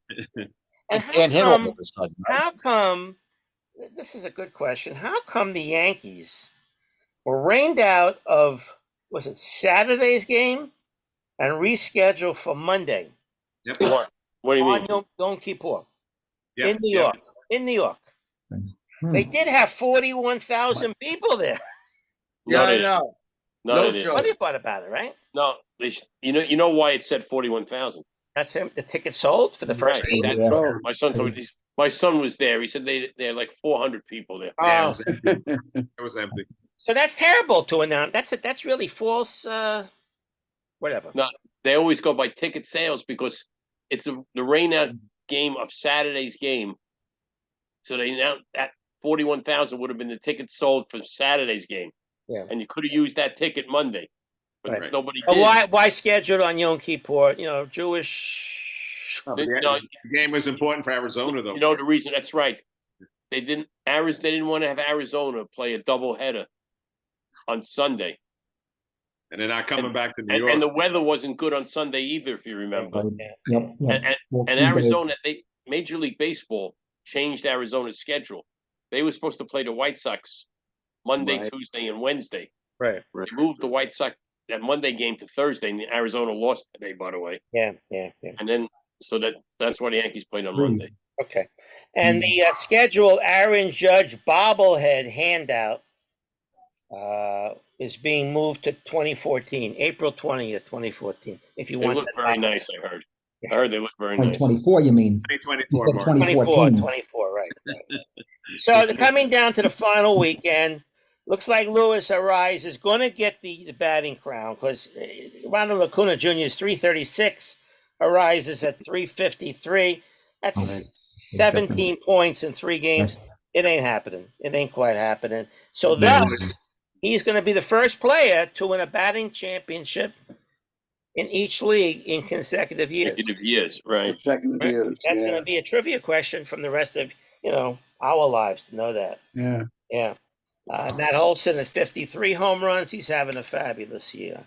Speaker 1: And how come? This is a good question. How come the Yankees were rained out of? Was it Saturday's game and rescheduled for Monday?
Speaker 8: Yep.
Speaker 3: What do you mean?
Speaker 1: On Yom Kippur.
Speaker 8: Yep.
Speaker 1: In New York. In New York. They did have 41,000 people there.
Speaker 7: Yeah, I know.
Speaker 3: No,
Speaker 1: Funny part about it, right?
Speaker 3: No, you know why it said 41,000?
Speaker 1: That's him. The ticket sold for the first game.
Speaker 3: My son told me. My son was there. He said they had like 400 people there.
Speaker 1: Oh.
Speaker 8: It was empty.
Speaker 1: So that's terrible to announce. That's really false. Whatever.
Speaker 3: No, they always go by ticket sales because it's the rainout game of Saturday's game. So they now that 41,000 would have been the tickets sold for Saturday's game.
Speaker 1: Yeah.
Speaker 3: And you could have used that ticket Monday, but nobody did.
Speaker 1: Why schedule on Yom Kippur? You know, Jewish.
Speaker 8: The game was important for Arizona, though.
Speaker 3: You know the reason? That's right. They didn't want to have Arizona play a doubleheader on Sunday.
Speaker 8: And they're not coming back to New York.
Speaker 3: And the weather wasn't good on Sunday either, if you remember.
Speaker 12: Yep.
Speaker 3: And Arizona, Major League Baseball changed Arizona's schedule. They were supposed to play the White Sox Monday, Tuesday, and Wednesday.
Speaker 1: Right.
Speaker 3: They moved the White Sox that Monday game to Thursday, and Arizona lost today, by the way.
Speaker 1: Yeah.
Speaker 3: And then, so that's why the Yankees played on Monday.
Speaker 1: Okay. And the scheduled Aaron Judge bobblehead handout is being moved to 2014, April 20th, 2014. If you want,
Speaker 3: they look very nice. I heard they look very nice.
Speaker 12: 2024, you mean?
Speaker 8: 2024.
Speaker 1: 24, right. So coming down to the final weekend, looks like Luis Ariz is going to get the batting crown because Ronald Acuna Jr. is 336. Ariz is at 353. That's 17 points in 3 games. It ain't happening. It ain't quite happening. So thus, he's going to be the first player to win a batting championship in each league in consecutive years.
Speaker 3: Consecutive years, right.
Speaker 5: Consecutive years.
Speaker 1: That's going to be a trivia question from the rest of, our lives to know that.
Speaker 5: Yeah.
Speaker 1: Matt Olson at 53 home runs. He's having a fabulous year.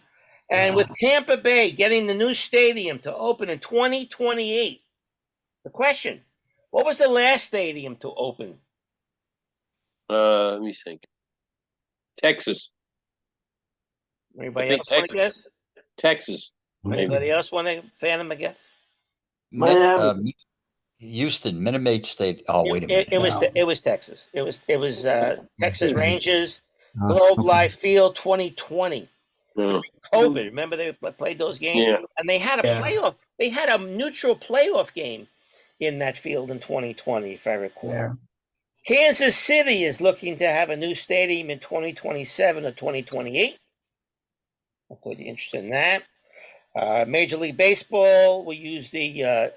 Speaker 1: And with Tampa Bay getting the new stadium to open in 2028, the question, what was the last stadium to open?
Speaker 3: Let me think. Texas.
Speaker 1: Anybody else want to guess?
Speaker 3: Texas.
Speaker 1: Anybody else want to fan him a guess?
Speaker 10: Houston, Minute Maid State. Oh, wait a minute.
Speaker 1: It was Texas. It was Texas Rangers, Globe Life Field 2020. COVID. Remember they played those games, and they had a playoff. They had a neutral playoff game in that field in 2020, if I recall.
Speaker 5: Yeah.
Speaker 1: Kansas City is looking to have a new stadium in 2027 or 2028. I thought you're interested in that. Major League Baseball will use a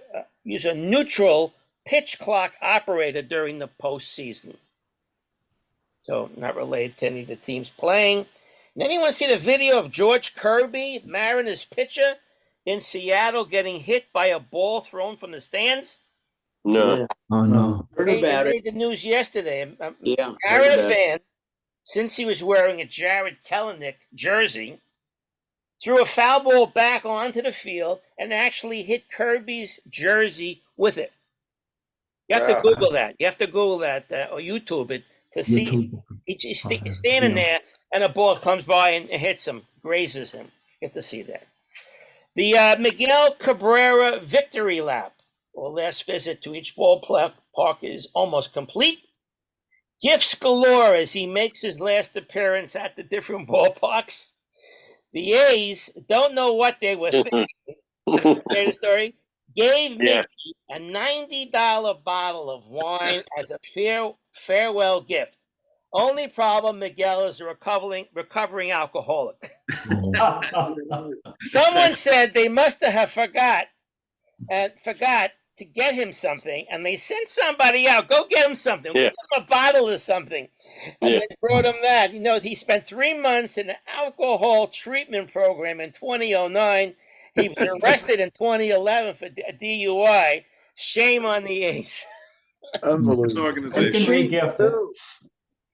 Speaker 1: neutral pitch clock operator during the postseason. So not related to any of the teams playing. Did anyone see the video of George Kirby, Mariners pitcher, in Seattle getting hit by a ball thrown from the stands?
Speaker 3: No.
Speaker 12: Oh, no.
Speaker 9: Heard
Speaker 1: It
Speaker 9: about it.
Speaker 1: made the news yesterday.
Speaker 9: Yeah, heard
Speaker 1: Mariner
Speaker 9: about it.
Speaker 1: fan, since he was wearing a Jared Kelenic jersey, threw a foul ball back onto the field and actually hit Kirby's jersey with it. You have to Google that. You have to Google that or YouTube it to see.
Speaker 12: YouTube.
Speaker 1: He's standing there, and a ball comes by and hits him, grazes him. You have to see that. The Miguel Cabrera victory lap, or last visit to each ballpark, is almost complete. Gifts galore as he makes his last appearance at the different ballparks. The A's don't know what they were thinking. Hear the story? Gave Mickey a $90 bottle of wine as a farewell gift. Only problem, Miguel is a recovering alcoholic. Someone said they must have forgot to get him something, and they sent somebody out. Go get him something. Give him a bottle of something. And they brought him that. You know, he spent 3 months in an alcohol treatment program in 2009. He was arrested in 2011 for DUI. Shame on the A's.
Speaker 5: Unbelievable.
Speaker 8: Organization.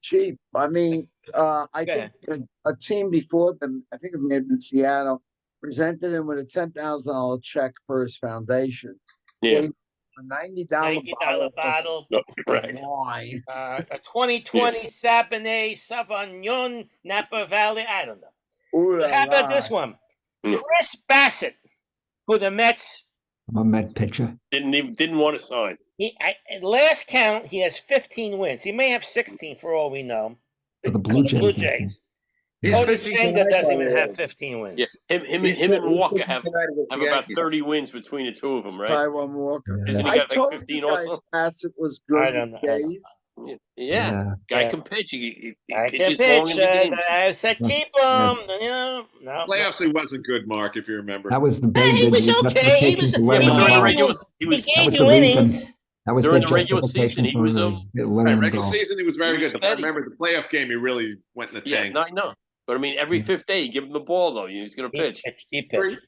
Speaker 5: Cheap. I mean, I think a team before them, I think it may have been Seattle, presented him with a $10,000 check for his foundation.
Speaker 3: Yeah.
Speaker 5: Gave a $90
Speaker 1: bottle
Speaker 5: of wine.
Speaker 1: A 2020 Cabernet Sauvignon Napa Valley. I don't know.
Speaker 5: Ooh,
Speaker 1: How about this one? Chris Bassett, who the Mets
Speaker 12: I'm a Met pitcher.
Speaker 3: Didn't want to sign.
Speaker 1: At last count, he has 15 wins. He may have 16 for all we know.
Speaker 12: For the Blue Jays.
Speaker 1: Cody Senga doesn't even have 15 wins.
Speaker 3: Yeah, him and Walker have about 30 wins between the two of them, right?
Speaker 5: Taiwan Walker.
Speaker 3: Isn't he
Speaker 5: I
Speaker 3: got
Speaker 5: told
Speaker 3: like 15
Speaker 5: you guys
Speaker 3: also?
Speaker 5: Bassett was good with Jays.
Speaker 3: Yeah. Guy can pitch. He
Speaker 1: I can
Speaker 3: pitches long
Speaker 1: pitch.
Speaker 3: in the games.
Speaker 1: I said keep him.
Speaker 12: Yes.
Speaker 1: No.
Speaker 8: Playoffs, he wasn't good, Mark, if you remember.
Speaker 12: That was the big
Speaker 1: He was okay. He was.
Speaker 3: He
Speaker 1: gave you innings.
Speaker 12: That was
Speaker 3: during
Speaker 12: the
Speaker 3: the regular season. He was
Speaker 8: regular season, he was very
Speaker 3: He was
Speaker 8: good. But I
Speaker 3: steady.
Speaker 8: remember the playoff game, he really went in the tank.
Speaker 3: I know. But I mean, every fifth day, you give him the ball though. He's going to pitch.
Speaker 1: He pitched.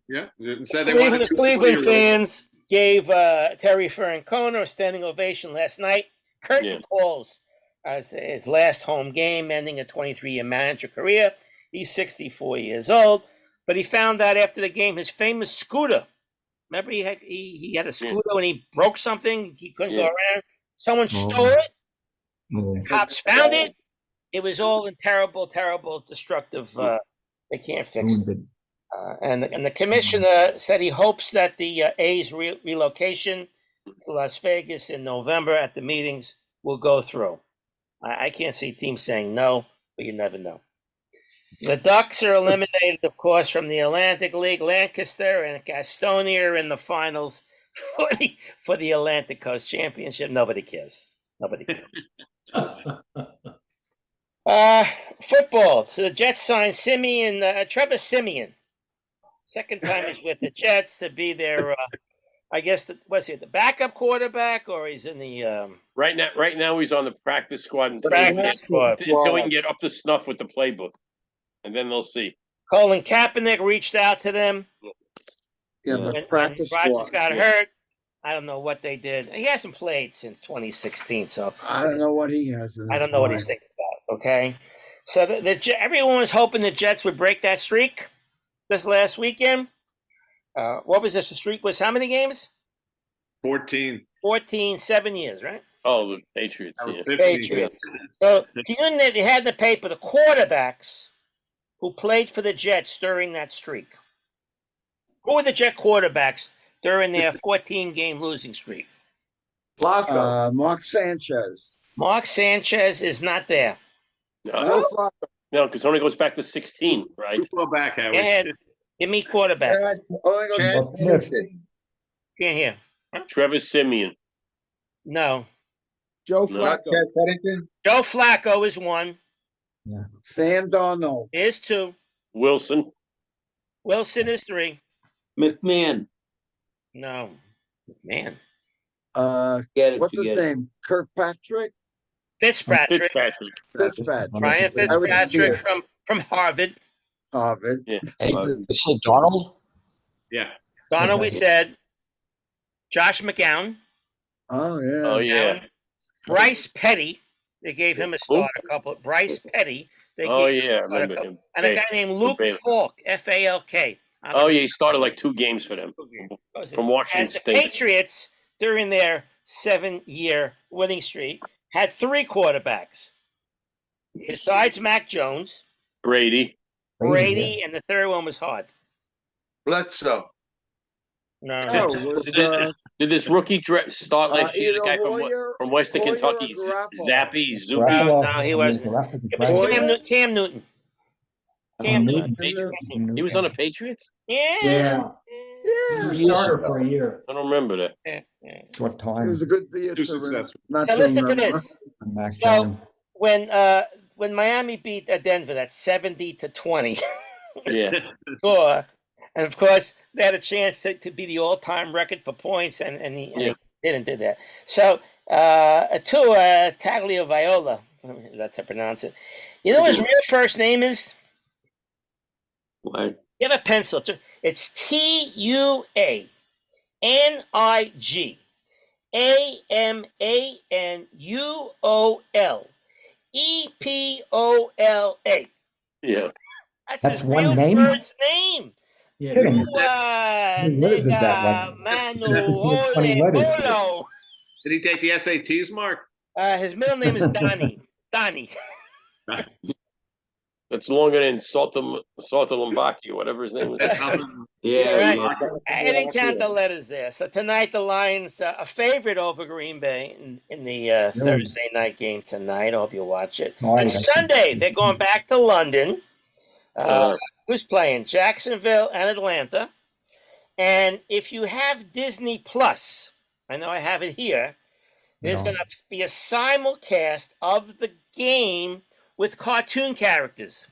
Speaker 8: Yeah, and said they wanted
Speaker 1: The
Speaker 8: two
Speaker 1: Cleveland
Speaker 8: 20-year-olds.
Speaker 1: fans gave Terry Francona a standing ovation last night. Curtain calls as his last home game, ending a 23-year manager career. He's 64 years old, but he found out after the game his famous scooter. Remember, he had a scooter and he broke something. He couldn't go around. Someone stole it. Cops found it. It was all in terrible, destructive. They can't fix it. And the commissioner said he hopes that the A's relocation to Las Vegas in November at the meetings will go through. I can't see teams saying no, but you never know. The Ducks are eliminated, of course, from the Atlantic League. Lancaster and Gastonia are in the finals for the Atlantic Coast Championship. Nobody cares. Football. So the Jets signed Trevor Siemian. Second time he's with the Jets to be their, I guess, was he the backup quarterback or he's in the
Speaker 3: Right now he's on the practice squad until he can get up to snuff with the playbook, and then they'll see.
Speaker 1: Colin Kaepernick reached out to them.
Speaker 5: Yeah,
Speaker 1: When
Speaker 5: practice
Speaker 1: Rodgers
Speaker 5: squad.
Speaker 1: got hurt. I don't know what they did. He hasn't played since 2016, so
Speaker 5: I don't know what he has.
Speaker 1: I don't know what he's thinking about. Okay, so everyone was hoping the Jets would break that streak this last weekend. What was this? The streak was how many games?
Speaker 8: 14.
Speaker 1: 7 years, right?
Speaker 3: Oh, the Patriots. Yeah.
Speaker 1: Patriots. So you had in the paper the quarterbacks who played for the Jets during that streak. Who were the Jet quarterbacks during their 14-game losing streak?
Speaker 5: Mark Sanchez.
Speaker 1: Mark Sanchez is not there.
Speaker 3: No, because it only goes back to 16, right?
Speaker 8: Football back, Howard.
Speaker 1: Go ahead. Give me quarterbacks. Can't hear.
Speaker 3: Trevor Siemian.
Speaker 1: No.
Speaker 5: Joe Flacco.
Speaker 1: Joe Flacco is one.
Speaker 12: Yeah.
Speaker 5: Sam Darnold
Speaker 1: is two.
Speaker 3: Wilson
Speaker 1: is three.
Speaker 9: McMahon.
Speaker 1: No. McMahon.
Speaker 5: What's his name? Kirkpatrick?
Speaker 1: Fitzpatrick.
Speaker 5: Fitzpatrick.
Speaker 1: Ryan Fitzpatrick from from Harvard.
Speaker 5: Harvard.
Speaker 3: Yeah.
Speaker 10: Hey, you said Donald?
Speaker 8: Yeah.
Speaker 1: Donald, we said. Josh McGowan.
Speaker 5: Oh yeah.
Speaker 3: Oh yeah.
Speaker 1: Bryce Petty. They gave him a start a couple. Bryce Petty. They
Speaker 3: Oh
Speaker 1: gave
Speaker 3: yeah, I
Speaker 1: him a start a
Speaker 3: remember
Speaker 1: couple.
Speaker 3: him.
Speaker 1: And a guy named Luke Falk, Falk.
Speaker 3: Oh yeah, he started like 2 games for them from Washington
Speaker 1: And the
Speaker 3: State.
Speaker 1: Patriots, during their 7-year winning streak, had 3 quarterbacks. Besides Mac Jones,
Speaker 3: Brady,
Speaker 1: and the third one was hard.
Speaker 7: Bledsoe.
Speaker 1: No.
Speaker 5: Oh, was
Speaker 3: Did this rookie start last year? The guy from Western
Speaker 5: Hoyer
Speaker 3: Kentucky,
Speaker 5: or Garofalo?
Speaker 3: Zappy, Zuppy.
Speaker 1: No, he wasn't. It was Cam Newton. Cam Newton.
Speaker 3: He was on the Patriots?
Speaker 1: Yeah.
Speaker 15: He was a starter for a year.
Speaker 3: I don't remember that.
Speaker 1: Yeah.
Speaker 12: What
Speaker 5: It
Speaker 12: time?
Speaker 5: was a good year
Speaker 8: Too
Speaker 5: to
Speaker 8: successful.
Speaker 5: not
Speaker 1: So
Speaker 5: to
Speaker 1: listen to
Speaker 5: remember.
Speaker 1: this.
Speaker 12: Mac
Speaker 1: So
Speaker 12: Jones.
Speaker 1: when Miami beat Denver, that 70-20
Speaker 3: Yeah.
Speaker 1: score, and of course they had a chance to be the all-time record for points, and he didn't do that. So Atua Tagliaviola, that's how to pronounce it. You know what his real first name is?
Speaker 9: What?
Speaker 1: You have a pencil. It's TUANIGAMANUOLEPOLA.
Speaker 3: Yeah.
Speaker 12: That's
Speaker 1: his
Speaker 12: one
Speaker 1: real
Speaker 12: name?
Speaker 1: first name.
Speaker 15: Yeah.
Speaker 12: Kidding. How many letters is that, like?
Speaker 1: Manuole
Speaker 12: 20 letters.
Speaker 1: Polo.
Speaker 8: Did he take the SATs, Mark?
Speaker 1: His middle name is Donnie. Donnie.
Speaker 3: That's longer than Saltalumbaki, whatever his name is.
Speaker 9: Yeah,
Speaker 1: Right. I didn't count the letters there. So tonight the Lions are a favorite over Green Bay in the Thursday night game tonight. I hope you watch it.
Speaker 12: Oh,
Speaker 1: And
Speaker 12: yeah.
Speaker 1: Sunday they're going back to London. Who's playing? Jacksonville and Atlanta. And if you have Disney Plus, I know I have it here. There's going to be a simulcast of the game with cartoon characters.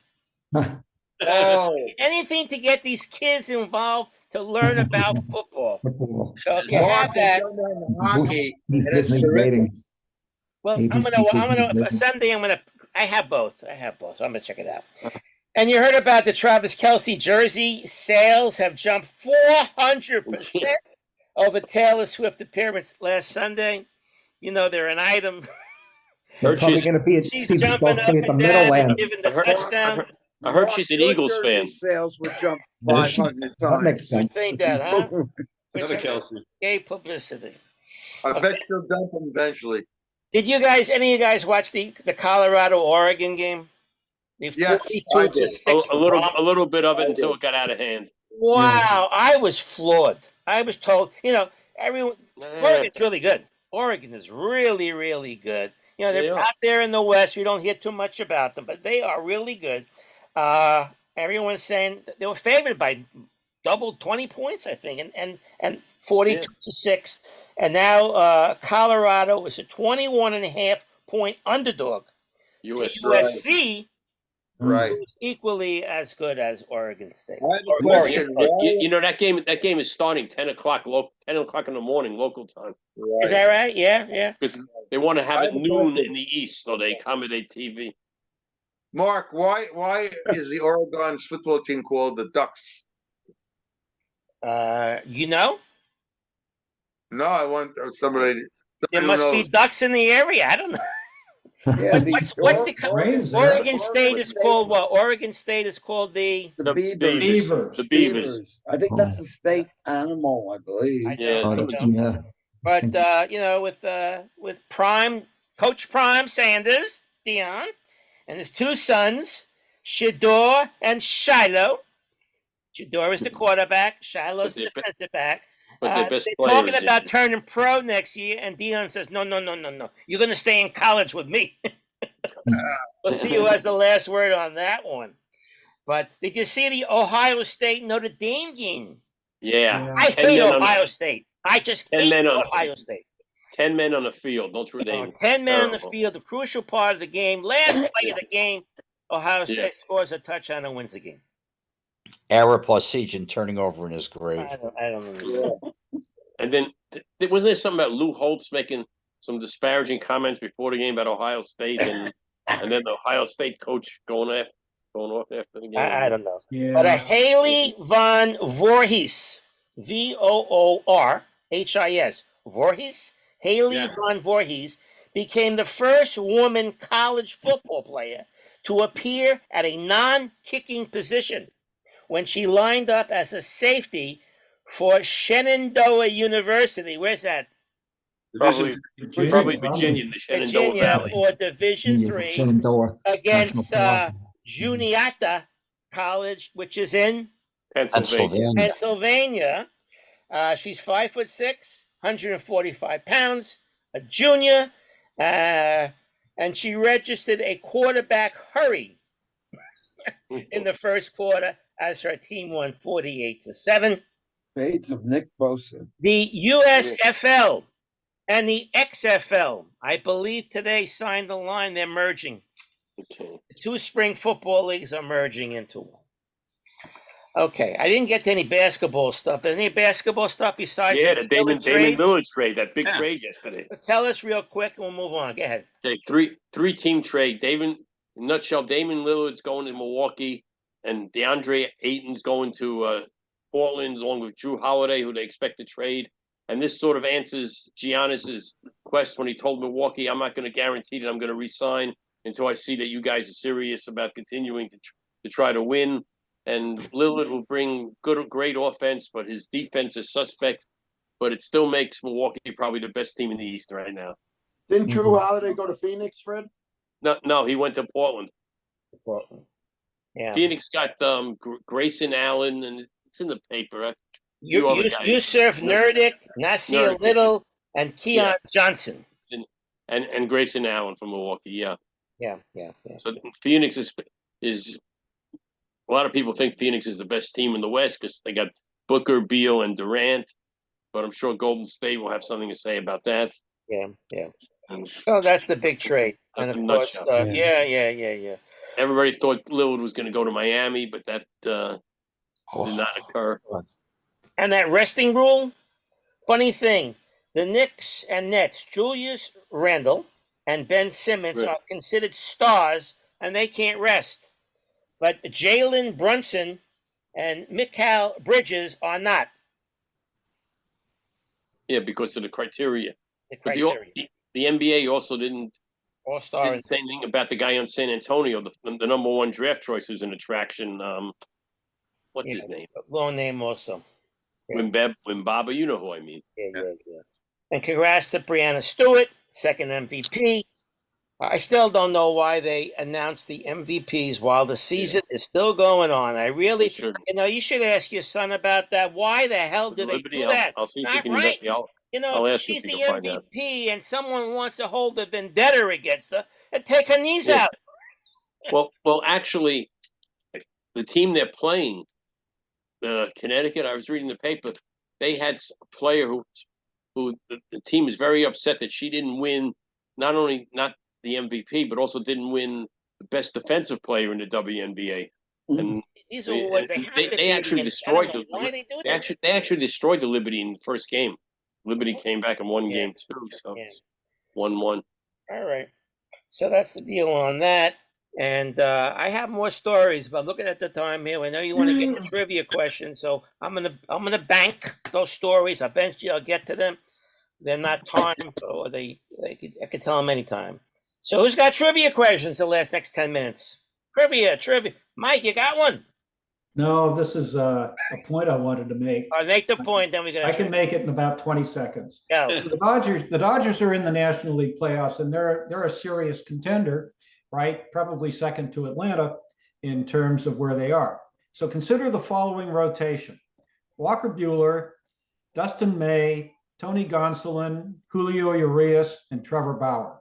Speaker 7: Oh,
Speaker 1: Anything to get these kids involved to learn about football.
Speaker 12: Football.
Speaker 1: So if you have that,
Speaker 7: hockey.
Speaker 12: These
Speaker 7: and it's
Speaker 12: Disney's
Speaker 7: terrific.
Speaker 12: ratings.
Speaker 1: well,
Speaker 12: ABC
Speaker 1: Sunday I have both. So I'm gonna check it out. And you heard about the Travis Kelce jersey sales have jumped 400% over Taylor Swift appearance last Sunday. You know they're an item.
Speaker 12: They're probably going to be at
Speaker 1: She's
Speaker 12: see
Speaker 1: jumping
Speaker 12: people
Speaker 1: up
Speaker 12: at the
Speaker 1: and
Speaker 12: middle
Speaker 1: down and
Speaker 12: end.
Speaker 1: giving the touchdown.
Speaker 3: I heard she's an
Speaker 5: Your
Speaker 3: Eagles
Speaker 5: jersey
Speaker 3: fan.
Speaker 5: Sales would jump 500
Speaker 12: That
Speaker 5: times.
Speaker 12: makes sense.
Speaker 1: Think that, huh?
Speaker 8: Another Kelsey.
Speaker 1: Gay publicity.
Speaker 7: I bet she'll dump him eventually.
Speaker 1: Did you guys, any of you guys, watch the Colorado-Oregon game? The
Speaker 7: Yes,
Speaker 1: 42
Speaker 7: I
Speaker 1: to
Speaker 7: did.
Speaker 1: 6
Speaker 3: A little bit of it until it got out of hand.
Speaker 1: Wow, I was floored. I was told, everyone, Oregon's really good. Oregon is really, really good. They're out there in the West. We don't hear too much about them, but they are really good. Everyone's saying they were favored by double 20 points, I think, and 42 to 6. And now Colorado is a 21.5 point underdog. USC
Speaker 7: Right.
Speaker 1: is equally as good as Oregon State.
Speaker 7: I have a question.
Speaker 3: That game is starting 10 o'clock in the morning local time.
Speaker 1: Is that right? Yeah.
Speaker 3: Because they want to have it noon in the East, so they accommodate TV.
Speaker 7: Mark, why is the Oregon football team called the Ducks?
Speaker 1: No,
Speaker 7: I want somebody.
Speaker 1: there must be ducks in the area. I don't know.
Speaker 5: Yeah,
Speaker 1: Oregon State is called what? Oregon State is called the
Speaker 5: Beavers.
Speaker 3: The Beavers.
Speaker 5: I think that's the state animal, I believe.
Speaker 1: But with Coach Prime Sanders, Dion, and his 2 sons, Shador and Shiloh. Shador is the quarterback. Shiloh's the defensive back.
Speaker 3: But they're
Speaker 1: talking about turning pro next year, and Dion says, no. You're going to stay in college with me. We'll see who has the last word on that one. But did you see the Ohio State Notre Dame game?
Speaker 3: Yeah.
Speaker 1: I hate Ohio State. I just hate Ohio State.
Speaker 3: 10 men on the field. Don't you name
Speaker 1: 10 men on the field, the crucial part of the game. Last play of the game, Ohio State scores a touchdown and wins the game.
Speaker 10: Ara Parsegian turning over in his grave.
Speaker 1: I don't understand.
Speaker 3: And then, wasn't there something about Lou Holtz making some disparaging comments before the game about Ohio State, and then the Ohio State coach going after? going off after the game.
Speaker 1: I don't know.
Speaker 15: Yeah.
Speaker 1: But a Haley von Voorhees, Voorhis, Voorhees, Haley
Speaker 8: Yeah.
Speaker 1: von Voorhees became the first woman college football player to appear at a non-kicking position when she lined up as a safety for Shenandoah University. Where's that?
Speaker 3: Probably Virginia, in the Shenandoah
Speaker 1: Virginia
Speaker 3: Valley.
Speaker 1: for Division
Speaker 12: Yeah,
Speaker 1: III
Speaker 12: Shenandoah
Speaker 1: against
Speaker 12: National Park.
Speaker 1: Juniata College, which is in
Speaker 3: Pennsylvania.
Speaker 1: Pennsylvania. She's 5'6", 145 pounds, a junior, and she registered a quarterback hurry in the first quarter as her team won 48-7.
Speaker 5: Fades of Nick Bosa.
Speaker 1: The USFL and the XFL, I believe today signed the line. They're merging.
Speaker 3: Okay.
Speaker 1: The two spring football leagues are merging into one. Okay, I didn't get to any basketball stuff. Any basketball stuff besides
Speaker 3: The Damon
Speaker 1: trade?
Speaker 3: Lillard trade, that big trade yesterday.
Speaker 1: Tell us real quick and we'll move on. Go ahead.
Speaker 3: Okay, three-team trade. In a nutshell, Damon Lillard's going to Milwaukee, and DeAndre Ayton's going to Portland, along with Drew Holiday, who they expect to trade. And this sort of answers Giannis's quest when he told Milwaukee, "I'm not going to guarantee that I'm going to re-sign until I see that you guys are serious about continuing to try to win." And Lillard will bring great offense, but his defense is suspect. But it still makes Milwaukee probably the best team in the East right now.
Speaker 16: Didn't Drew Holiday go to Phoenix, Fred?
Speaker 3: No, he went to Portland.
Speaker 1: Yeah.
Speaker 3: Phoenix got Grayson Allen, and it's in the paper.
Speaker 1: Yusuf Nurkic, Nasir Little, and Keon Johnson.
Speaker 3: And Grayson Allen from Milwaukee, yeah. So Phoenix is a lot of people think Phoenix is the best team in the West because they got Booker, Beal, and Durant. But I'm sure Golden State will have something to say about that.
Speaker 1: Yeah. So that's the big trade.
Speaker 3: That's
Speaker 1: and
Speaker 3: a
Speaker 1: of course,
Speaker 3: nutshell.
Speaker 1: Yeah.
Speaker 3: Everybody thought Lillard was going to go to Miami, but that did not occur.
Speaker 1: And that resting rule, funny thing, the Knicks and Nets, Julius Randle and Ben Simmons are considered stars, and they can't rest. But Jalen Brunson and Mikal Bridges are not.
Speaker 3: Yeah, because of the criteria.
Speaker 1: But
Speaker 3: the NBA also didn't say anything about the guy on San Antonio, the number one draft choice, who's an attraction. What's his name?
Speaker 1: Long name also.
Speaker 3: Wimbaba, you know who I mean.
Speaker 1: Yeah. And congrats to Breanna Stewart, second MVP. I still don't know why they announced the MVPs while the season is still going on. I really, you should ask your son about that. Why the hell do they do that?
Speaker 3: I'll see if
Speaker 1: Not
Speaker 3: he can
Speaker 1: right.
Speaker 3: investigate. I'll ask
Speaker 1: She's
Speaker 3: if he
Speaker 1: the
Speaker 3: can find out.
Speaker 1: MVP and someone wants to hold a vendetta against her and take her knees out.
Speaker 3: Well, actually, the team they're playing, Connecticut, I was reading the paper, they had a player who the team is very upset that she didn't win, not the MVP, but also didn't win the best defensive player in the WNBA. And
Speaker 1: these awards,
Speaker 3: they actually destroyed they actually destroyed the Liberty in the first game. Liberty came back and won game 2, so it's 1-1.
Speaker 1: All right, so that's the deal on that. And I have more stories, but looking at the time here, I know you want to get the trivia questions, so I'm gonna bank those stories. Eventually, I'll get to them. They're not timed, or I could tell them anytime. So who's got trivia questions the next 10 minutes? Trivia. Mike, you got one?
Speaker 15: No, this is a point I wanted to make.
Speaker 1: I'll make the point, then we got.
Speaker 15: I can make it in about 20 seconds.
Speaker 1: Go.
Speaker 15: So the Dodgers are in the National League playoffs, and they're a serious contender, right? Probably second to Atlanta in terms of where they are. So consider the following rotation: Walker Buehler, Dustin May, Tony Gonsolin, Julio Urias, and Trevor Bauer.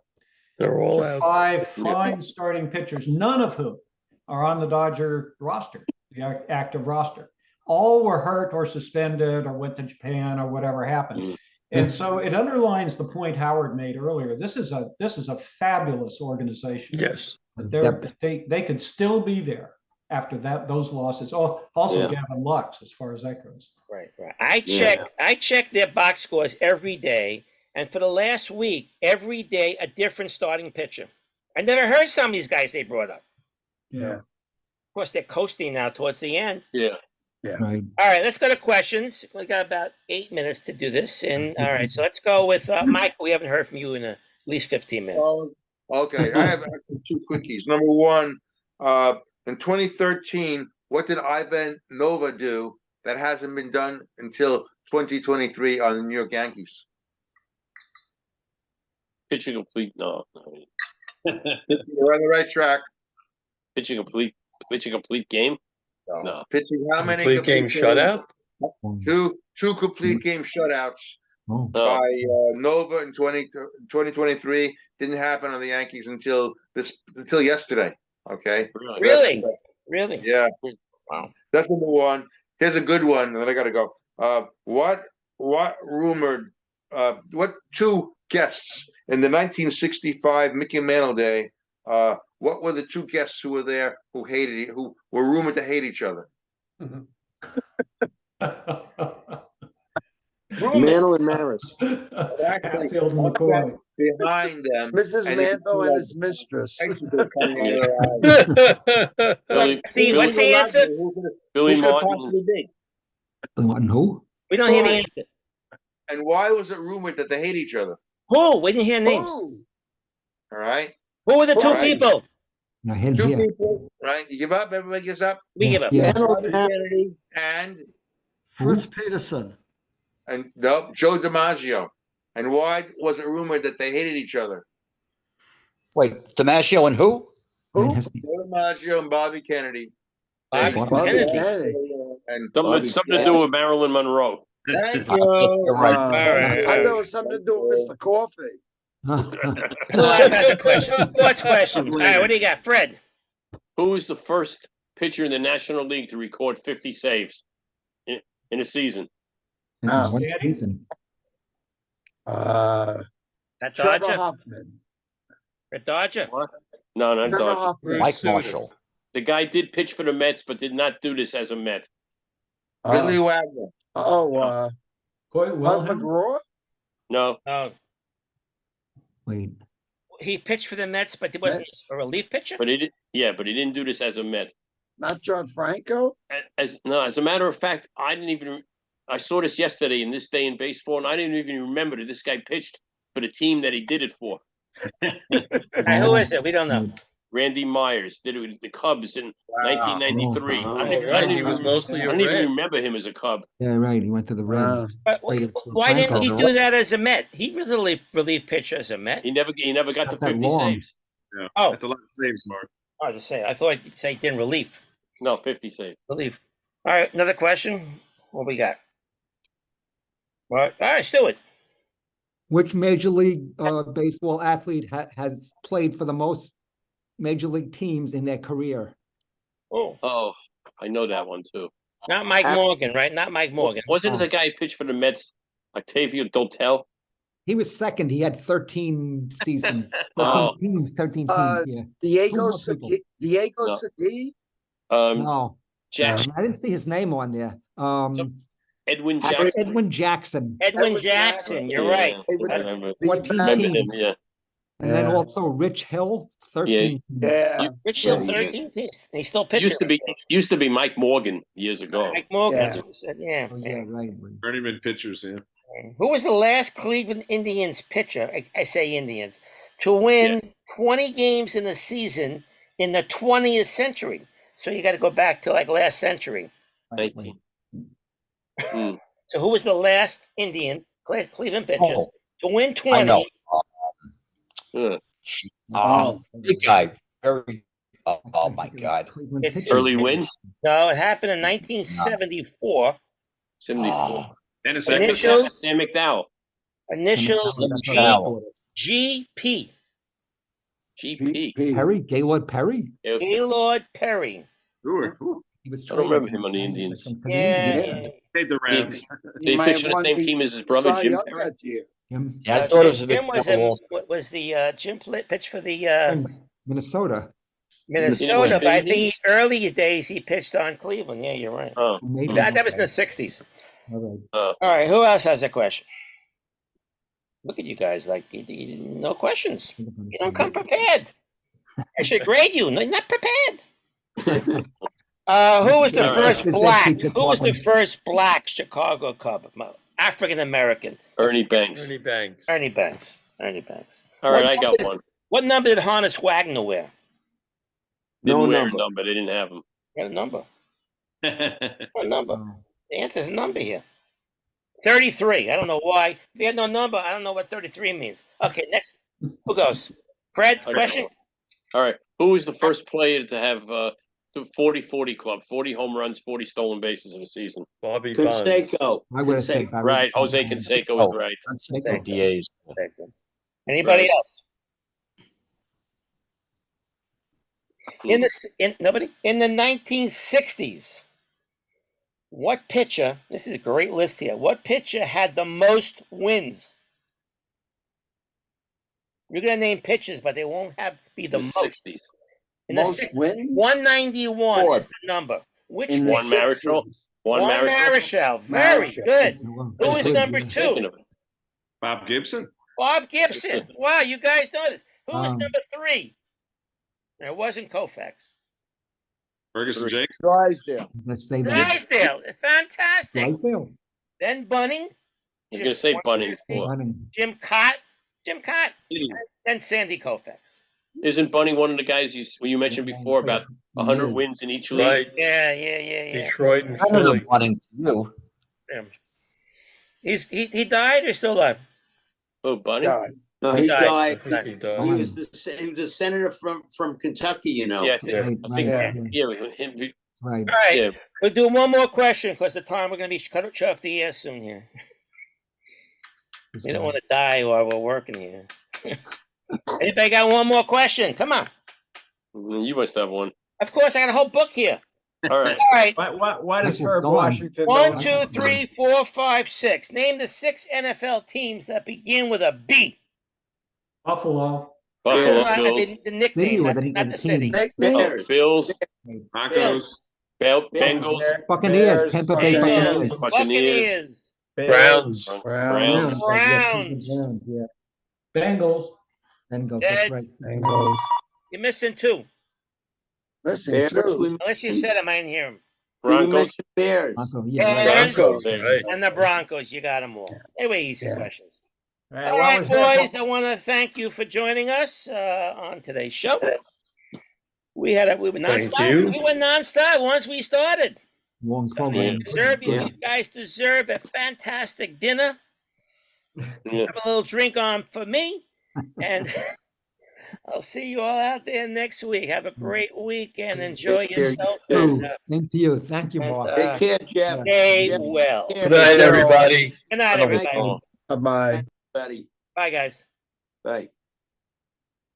Speaker 11: They're all out.
Speaker 15: 5 fine starting pitchers, none of whom are on the Dodger roster, the active roster. All were hurt or suspended or went to Japan or whatever happened. And so it underlines the point Howard made earlier. This is a fabulous organization.
Speaker 11: Yes.
Speaker 15: They could still be there after those losses. Also Gavin Lux, as far as that goes.
Speaker 1: Right. I check their box scores every day, and for the last week, every day a different starting pitcher. I never heard some of these guys they brought up.
Speaker 15: Yeah.
Speaker 1: Of course, they're coasting now towards the end.
Speaker 3: Yeah.
Speaker 12: Right.
Speaker 1: All right, let's go to questions. We got about 8 minutes to do this. And all right, so let's go with Mike. We haven't heard from you in at least 15 minutes.
Speaker 7: Oh, okay. I have two quickies. Number one, in 2013, what did Ivan Nova do that hasn't been done until 2023 on the New York Yankees?
Speaker 3: Pitching complete. No.
Speaker 7: You're on the right track.
Speaker 3: Pitching complete game. No.
Speaker 7: Pitching how many
Speaker 11: Complete game shutout?
Speaker 7: Two complete game shutouts by Nova in 2023. Didn't happen on the Yankees until yesterday. Okay.
Speaker 1: Really?
Speaker 7: Yeah.
Speaker 1: Wow.
Speaker 7: That's number one. Here's a good one, and then I gotta go. What two guests in the 1965 Mickey Mantle Day? What were the two guests who were there who were rumored to hate each other?
Speaker 16: Mantle and Maris.
Speaker 7: Hatfield and McCoy. Behind them,
Speaker 5: Mrs. Mantle and his mistress.
Speaker 1: See, what's the answer?
Speaker 3: Billy Martin.
Speaker 12: Who?
Speaker 1: We don't hear the answer.
Speaker 7: And why was it rumored that they hate each other?
Speaker 1: Who? We didn't hear names.
Speaker 7: All right.
Speaker 1: Who were the two people?
Speaker 7: Two people, right? You give up? Everybody gives up?
Speaker 1: We give up.
Speaker 12: Yeah.
Speaker 7: Kennedy and
Speaker 6: Fritz Peterson.
Speaker 7: And no, Joe DiMaggio. And why was it rumored that they hated each other?
Speaker 10: Wait, DiMaggio and who?
Speaker 7: Joe DiMaggio and Bobby Kennedy.
Speaker 5: Bobby Kennedy.
Speaker 7: And
Speaker 3: Something to do with Marilyn Monroe.
Speaker 7: Thank you.
Speaker 5: I thought it was something to do with Mr. Coffee.
Speaker 1: Who else has a question? Sports question. All right, what do you got, Fred?
Speaker 3: Who was the first pitcher in the National League to record 50 saves in a season?
Speaker 12: One season.
Speaker 1: That
Speaker 5: Trevor
Speaker 1: Dodger?
Speaker 5: Hoffman.
Speaker 1: A Dodger?
Speaker 3: No, not
Speaker 5: Trevor
Speaker 3: Dodger.
Speaker 5: Hoffman.
Speaker 10: Mike Marshall.
Speaker 3: The guy did pitch for the Mets, but did not do this as a Met.
Speaker 7: Billy Wagner.
Speaker 5: Hud McGraw?
Speaker 3: No.
Speaker 12: Wait.
Speaker 1: He pitched for the Mets, but he wasn't a relief pitcher?
Speaker 3: But he did. Yeah, but he didn't do this as a Met.
Speaker 5: Not John Franco?
Speaker 3: As a matter of fact, I saw this yesterday in This Day in Baseball, and I didn't even remember that this guy pitched for the team that he did it for.
Speaker 1: Who is it? We don't know.
Speaker 3: Randy Myers did it with the Cubs in 1993. I don't even remember him as a Cub.
Speaker 12: Yeah, right. He went to the Reds.
Speaker 1: Why didn't he do that as a Met? He was a relief pitcher as a Met.
Speaker 3: He never got to 50 saves.
Speaker 8: Yeah,
Speaker 1: Oh,
Speaker 8: that's a lot of saves, Mark.
Speaker 1: I was just saying. I thought you'd say he didn't relief.
Speaker 3: No, 50 saves.
Speaker 1: Relief. All right, another question. What we got? All right, Stuart.
Speaker 12: Which Major League Baseball athlete has played for the most Major League teams in their career?
Speaker 3: Oh, I know that one too.
Speaker 1: Not Mike Morgan, right? Not Mike Morgan.
Speaker 3: Wasn't it the guy who pitched for the Mets, Octavio Dotel?
Speaker 12: He was second. He had 13 seasons. 13 teams. Yeah.
Speaker 5: Diego Segui?
Speaker 12: No.
Speaker 3: Jack.
Speaker 12: I didn't see his name on there.
Speaker 3: Edwin Jackson.
Speaker 12: Edwin Jackson.
Speaker 1: Edwin Jackson. You're right.
Speaker 3: I remember.
Speaker 12: 14 teams.
Speaker 3: Yeah.
Speaker 12: And then also Rich Hill, 13.
Speaker 5: Yeah.
Speaker 1: Rich Hill, 13 teams. He still pitches.
Speaker 3: Used to be Mike Morgan years ago.
Speaker 1: Mike Morgan. Yeah.
Speaker 12: Right.
Speaker 8: Journeyman pitchers, yeah.
Speaker 1: Who was the last Cleveland Indians pitcher, I say Indians, to win 20 games in a season in the 20th century? So you got to go back to like last century. So who was the last Indian Cleveland pitcher to win 20?
Speaker 10: I know. Big guy. Very. Oh my God.
Speaker 1: It's
Speaker 3: Early win?
Speaker 1: No, it happened in 1974.
Speaker 3: 74.
Speaker 1: Initials?
Speaker 3: Sam McDowell.
Speaker 1: Initials GP.
Speaker 3: GP.
Speaker 12: Perry? Gaylord Perry?
Speaker 1: Gaylord Perry.
Speaker 8: Sure.
Speaker 12: He was
Speaker 3: I don't remember him on the Indians.
Speaker 1: Yeah.
Speaker 8: Paid the Rams.
Speaker 3: They pitched on the same team as his brother, Jim Perry.
Speaker 10: Yeah, I thought it was a bit.
Speaker 1: Was the Jim pitched for the
Speaker 12: Minnesota,
Speaker 1: but I think early days he pitched on Cleveland. Yeah, you're right.
Speaker 3: Oh,
Speaker 1: that was in the 60s.
Speaker 12: All
Speaker 1: right, who else has a question? Look at you guys, like no questions. You don't come prepared. I should grade you. No, you're not prepared. Who was the
Speaker 3: All
Speaker 1: first
Speaker 12: right.
Speaker 1: black?
Speaker 12: Keeps it
Speaker 1: Who was the
Speaker 12: talking.
Speaker 1: first black Chicago Cub? African American.
Speaker 3: Ernie Banks.
Speaker 11: Ernie Banks.
Speaker 1: Ernie Banks. Ernie Banks.
Speaker 3: All right, I got one.
Speaker 1: What number did Honus Wagner wear?
Speaker 3: Didn't
Speaker 16: No
Speaker 3: wear
Speaker 16: number.
Speaker 3: a number. They didn't have him.
Speaker 1: Got a number. What number? The answer's a number here. 33. I don't know why. If he had no number, I don't know what 33 means. Okay, next. Who goes? Fred,
Speaker 3: I got
Speaker 1: question?
Speaker 3: one. All right. Who was the first player to have the 40-40 club, 40 home runs, 40 stolen bases in a season?
Speaker 11: Bobby Bonds.
Speaker 9: Canseco.
Speaker 12: I would have said.
Speaker 9: Canseco.
Speaker 3: Right. Jose Canseco was right.
Speaker 12: Canseco.
Speaker 10: DAs.
Speaker 1: Anybody
Speaker 3: Right.
Speaker 1: else? Nobody? In the 1960s, what pitcher, this is a great list here, what pitcher had the most wins? You're going to name pitchers, but they won't be the most.
Speaker 3: 60s.
Speaker 1: In the
Speaker 5: Most
Speaker 1: 60s,
Speaker 5: wins?
Speaker 1: 191
Speaker 5: Ford.
Speaker 1: is the number. Which
Speaker 5: In the
Speaker 3: Juan Marichal?
Speaker 5: 60s.
Speaker 3: Juan
Speaker 1: Juan
Speaker 3: Marichal?
Speaker 1: Marichal. Very
Speaker 5: Marichal.
Speaker 1: good. Who
Speaker 3: I
Speaker 1: is
Speaker 3: was
Speaker 1: number
Speaker 3: just thinking
Speaker 1: 2?
Speaker 3: of it.
Speaker 8: Bob Gibson.
Speaker 1: Bob Gibson. Wow, you guys know this. Who was
Speaker 12: Um,
Speaker 1: number 3? It wasn't Koufax.
Speaker 8: Ferguson Jakes.
Speaker 5: Drysdale.
Speaker 12: Let's say that.
Speaker 1: Drysdale. Fantastic.
Speaker 12: Drysdale.
Speaker 1: Then Bunning.
Speaker 3: He's going to say Bunning.
Speaker 12: Bunning.
Speaker 1: Jim Cott. Then Sandy Koufax.
Speaker 3: Isn't Bunning one of the guys you mentioned before about 100
Speaker 12: Yes.
Speaker 3: wins in each league?
Speaker 11: Right.
Speaker 1: Yeah.
Speaker 11: Detroit and
Speaker 10: I don't know
Speaker 11: Philly.
Speaker 10: wanting to you.
Speaker 1: He died or still alive?
Speaker 3: Oh, Bunning?
Speaker 5: God.
Speaker 9: No, he
Speaker 1: died.
Speaker 9: died.
Speaker 11: I think he died.
Speaker 9: He was the senator from Kentucky, you know.
Speaker 3: Yeah, I think,
Speaker 12: Right,
Speaker 3: I think
Speaker 12: right,
Speaker 3: him.
Speaker 12: right.
Speaker 1: All right.
Speaker 3: Yeah.
Speaker 1: We'll do one more question because the time we're going to be cut off the air soon here. We don't want to die while we're working here. Anybody got one more question? Come on.
Speaker 3: You must have one.
Speaker 1: Of course, I got a whole book here.
Speaker 3: All right.
Speaker 1: All right.
Speaker 2: Why does
Speaker 12: This is
Speaker 2: Herb
Speaker 12: gone.
Speaker 2: Washington?
Speaker 1: 1, 2, 3, 4, 5, 6. Name the 6 NFL teams that begin with a B.
Speaker 15: Buffalo.
Speaker 3: Buffalo
Speaker 1: Uh,
Speaker 3: Bills.
Speaker 1: the nickname,
Speaker 12: City or
Speaker 1: not the city.
Speaker 12: team?
Speaker 9: Bears.
Speaker 3: Bills.
Speaker 8: Broncos.
Speaker 3: Bengals.
Speaker 12: Buccaneers. Tampa Bay
Speaker 1: Bengals,
Speaker 12: Buccaneers.
Speaker 1: Buccaneers,
Speaker 11: Browns.
Speaker 3: Browns.
Speaker 1: Browns.
Speaker 12: Yeah.
Speaker 15: Bengals.
Speaker 12: Bengals.
Speaker 1: Dead.
Speaker 12: That's right.
Speaker 5: Bengals.
Speaker 1: You're missing 2.
Speaker 5: Listen,
Speaker 9: Bears.
Speaker 5: too.
Speaker 1: Unless you said them, I didn't hear them.
Speaker 9: We
Speaker 3: Broncos.
Speaker 9: mentioned Bears.
Speaker 12: Bronco, yeah.
Speaker 1: Bears
Speaker 11: Broncos. Right.
Speaker 1: and the Broncos. You got them all. Anyway, easy
Speaker 5: Yeah.
Speaker 1: questions.
Speaker 2: All
Speaker 1: All right, boys. I want to thank you for joining us on today's show. We were nonstop.
Speaker 11: you.
Speaker 1: We went nonstop once we started.
Speaker 12: Long
Speaker 1: You
Speaker 12: program.
Speaker 1: you guys deserve a fantastic dinner.
Speaker 3: Yeah.
Speaker 1: Have a little drink on for me, and I'll see you all out there next week. Have a great week and enjoy
Speaker 9: Take care.
Speaker 1: yourself.
Speaker 12: Same
Speaker 1: And,
Speaker 12: same to you. Thank you, Mark.
Speaker 9: Take care, Jeff.
Speaker 1: stay
Speaker 9: Jeff,
Speaker 1: well.
Speaker 9: take care.
Speaker 10: Good night, everybody.
Speaker 1: Good night, everybody.
Speaker 3: Oh.
Speaker 5: Bye-bye.
Speaker 9: Buddy.
Speaker 1: Bye, guys.
Speaker 9: Bye.